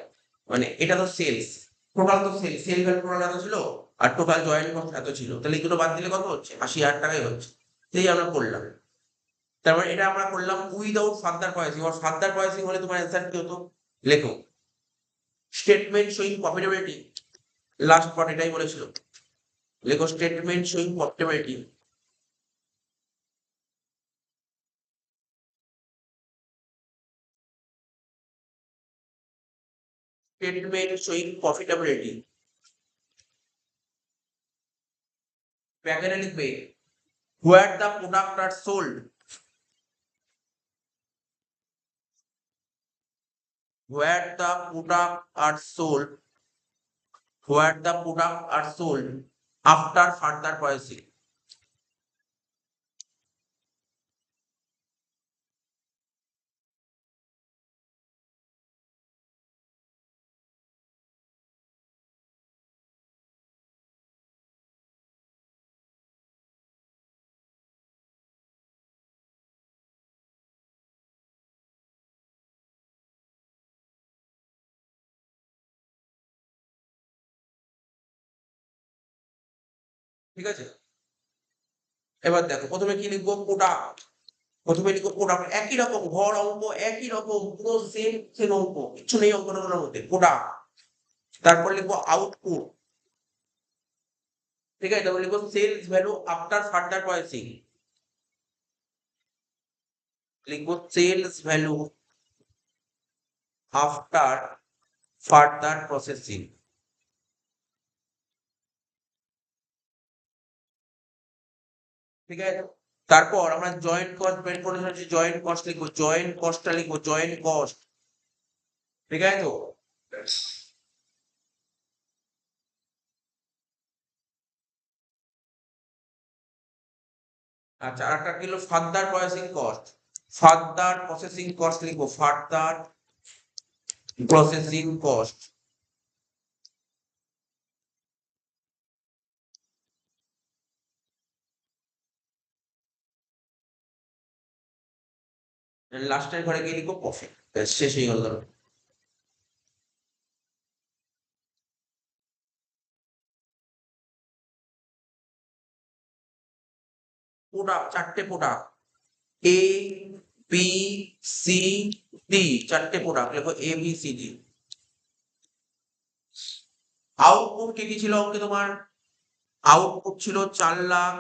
মানে এটা তো সেলস, টোটাল তো সেল ভ্যালু টোটাল এত ছিল, আর টোটাল জয়েন্ট কস্ট এত ছিল, তাহলে এই দুটো বাদ দিলে কত হচ্ছে, 80,000 টাকাই হচ্ছে। সেই আমরা করলাম, তারপর এটা আমরা করলাম উইদাউট ফার্দার প্রসেসিং। আর ফার্দার প্রসেসিং হলে তোমার অ্যান্সার কি হতো, লেখো statement showing profitability. Last part এটাই বলেছিল, লেখো statement showing profitability. Statement showing profitability, প্যাকেটে লিখবে where the product are sold, where the product are sold, where the product are sold after further processing। ঠিক আছে, এবার দেখো প্রথমে কি লিখবো, প্রোডাক্ট। প্রথমে লিখবো প্রোডাক্ট, একই রকম ঘর অঙ্ক, একই রকম পুরো সেম সেম অঙ্ক, কিছু নেই অঙ্কটার মধ্যে, প্রোডাক্ট। তারপর লিখবো আউটপুট। ঠিক আছে, তারপর লিখবো sales value after further processing, লিখবো sales value after further processing. ঠিক আছে, তারপর আমরা জয়েন্ট কস্ট বের করে নিয়েছি, জয়েন্ট কস্ট লিখবো, জয়েন্ট কস্টটা লিখবো, জয়েন্ট কস্ট। ঠিক আছে তো, আচ্ছা আর একটা কি হলো, further processing cost. Further processing cost লিখবো, ফার্দার প্রসেসিং কস্ট। লাস্টের ঘরে গিয়ে লিখবো প্রফিট, শেষ হয়ে গেল। প্রোডাক্ট, চারটে প্রোডাক্ট, এ বি সি ডি, চারটে প্রোডাক্ট লেখো এ বি সি ডি। আউটপুট কি কি ছিল অঙ্কে তোমার, আউটপুট ছিল 4,00,000,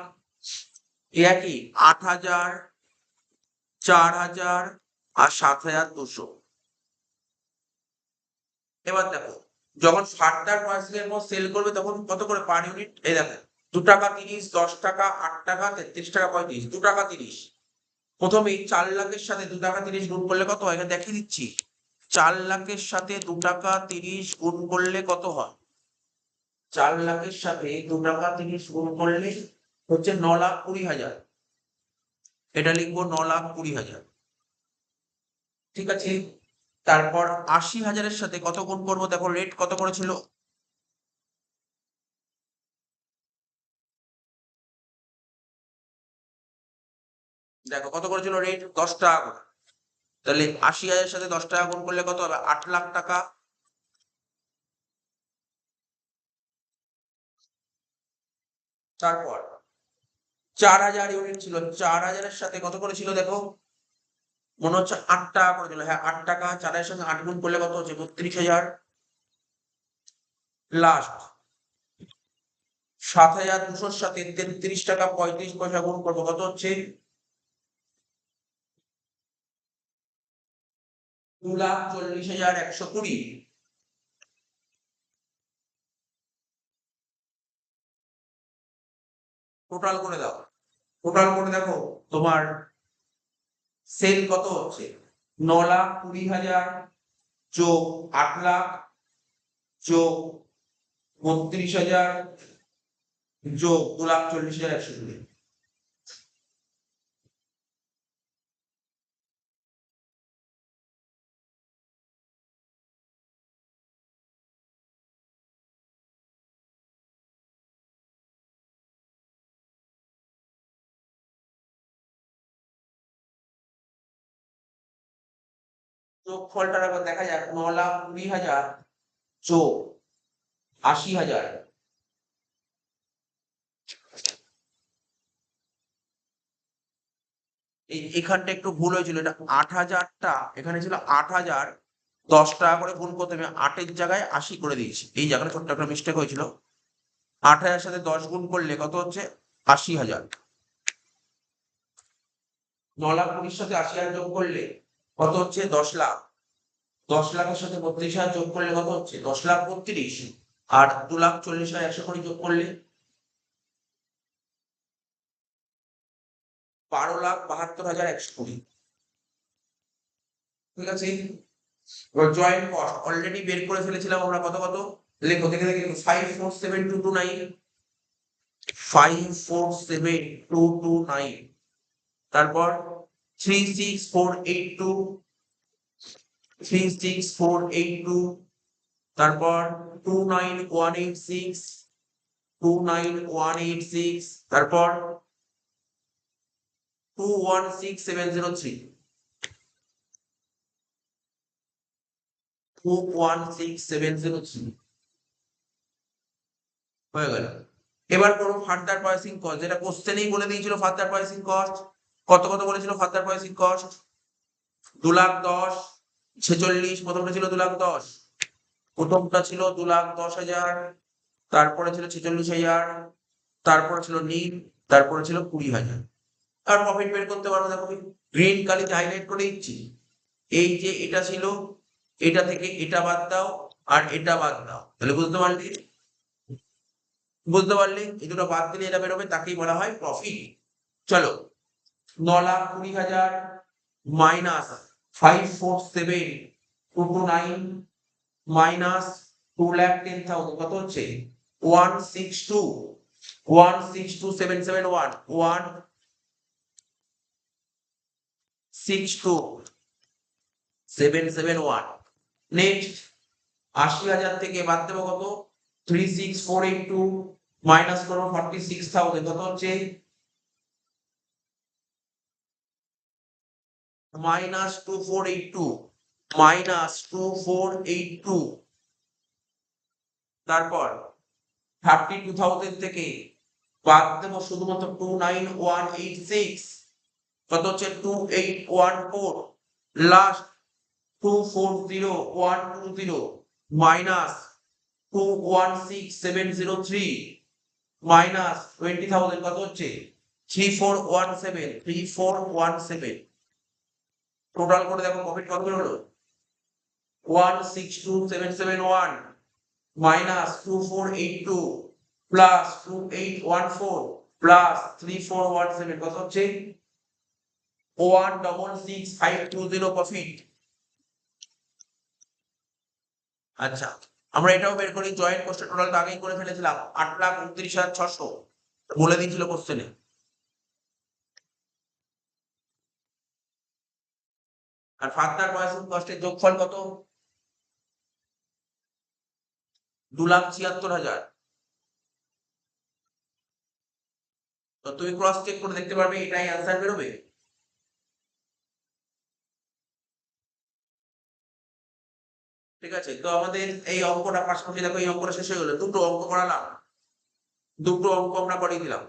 এ একই 8,000, 4,000 আর 7,200। এবার দেখো যখন ফার্দার প্রসেসিং এর পর সেল করবে তখন কত করে পার ইউনিট, এই দেখো 2 টাকা 30, 10 টাকা, 8 টাকা, 33 টাকা, 35, 2 টাকা 30। প্রথমেই 4,00,000-এর সাথে 2 টাকা 30 গুণ করলে কত হয়, এখানে দেখিয়ে দিচ্ছি। 4,00,000-এর সাথে 2 টাকা 30 গুণ করলে কত হয়, 4,00,000-এর সাথে 2 টাকা 30 গুণ করলে হচ্ছে 9,20,000। এটা লিখবো 9,20,000। ঠিক আছে, তারপর 80,000-এর সাথে কত গুণ করবো, দেখো রেট কত করেছিল, দেখো কত করেছিল রেট, 10 টাকা করে। তাহলে 80,000-এর সাথে 10 টাকা গুণ করলে কত হবে, 8,00,000 টাকা। তারপর 4,000 ইউনিট ছিল, 4,000-এর সাথে কত করেছিল দেখো, মনে হচ্ছে 8 টাকা করেছিল, হ্যাঁ 8 টাকা, 4-এর সঙ্গে 8 গুণ করলে কত হচ্ছে, 32,000। লাস্ট 7,200-র সাথে 33 টাকা 35 পয়সা গুণ করবো, কত হচ্ছে, 2,40,120। টোটাল করে দাও, টোটাল করে দেখো তোমার সেল কত হচ্ছে, 9,20,000 যোগ 8,00,000 যোগ 32,000 যোগ 2,40,120। যোগফলটা একবার দেখা যাক, 9,20,000 যোগ 80,000। এখানটা একটু ভুল হয়েছিল, এটা 8,000টা এখানে ছিল 8,000, 10 টাকা করে গুণ করতে আমি 8-এর জায়গায় 80 করে দিয়েছি, এই জায়গাটা ছোট্ট একটা মিস্টেক হয়েছিল। 8,000 সাথে 10 গুণ করলে কত হচ্ছে? 80,000। 9,20,000 সাথে 80,000 যোগ করলে কত হচ্ছে? 10 লাখ। 10 লাখের সাথে 32,000 যোগ করলে কত হচ্ছে? 10,32,000। আর 2,40,100 করে যোগ করলে 12,72,120। ঠিক আছে, এবার জয়েন্ট কস্ট অলরেডি বের করে ফেলেছিলাম আমরা, কত কত লেখো, দেখে দেখে 547,229, 547,229। তারপর 36,482, 36,482। তারপর 29,186, 29,186। তারপর 216,703, 216,703 হয়ে গেল। এবার করবো ফার্দার প্রাইসিং কস্ট, যেটা কোশ্চেনেই বলে দিয়েছিল ফার্দার প্রাইসিং কস্ট। কত কত বলেছিল ফার্দার প্রাইসিং কস্ট? 2,10,000, 46, প্রথমটা ছিল 2,10,000, প্রথমটা ছিল 2,10,000, তারপরে ছিল 46,000, তারপরে ছিল নীল, তারপরে ছিল 20,000। আর প্রফিট বের করতে পারবো, দেখো গ্রিন কালিতে হাইলাইট করে দিচ্ছি। এই যে এটা ছিল, এটা থেকে এটা বাদ দাও আর এটা বাদ দাও, তাহলে বুঝতে পারলি? বুঝতে পারলি এই দুটো বাদ দিলে এটা বেরোবে, তাকেই বলা হয় প্রফিট। চলো, 9,20,000 মাইনাস 547,229 মাইনাস 2,10,000 কত হচ্ছে? 162, 162,771, 162,771। নেক্সট 80,000 থেকে বাদ দেবো কত? 36,482 মাইনাস করবো 46,000, কত হচ্ছে? Minus 2482, minus 2482। তারপর 32,000 থেকে বাদ দেবো শুধুমাত্র 29,186, কত হচ্ছে? 2814। লাস্ট 240,120 মাইনাস 216,703 মাইনাস 20,000, কত হচ্ছে? 3417, 3417। টোটাল করে দেখো প্রফিট কত হলো? 162,771 মাইনাস 2482 প্লাস 2814 প্লাস 3417, কত হচ্ছে? 166,520 প্রফিট। আচ্ছা, আমরা এটাও বের করি, জয়েন্ট কস্টের টোটাল আগেই করে ফেলেছিলাম, 8,29,600 বলে দিয়েছিল কোশ্চেনে। আর ফার্দার প্রাইসিং কস্টের যোগফল কত? 2,76,000। তো তুমি ক্রস চেক করে দেখতে পারবে এটাই অ্যান্সার বেরোবে। ঠিক আছে, তো আমাদের এই অঙ্কটা পাশাপাশি দেখো, এই অঙ্কটা শেষ হয়ে গেলো, দুটো অঙ্ক করালাম, দুটো অঙ্ক আমরা করিয়ে দিলাম।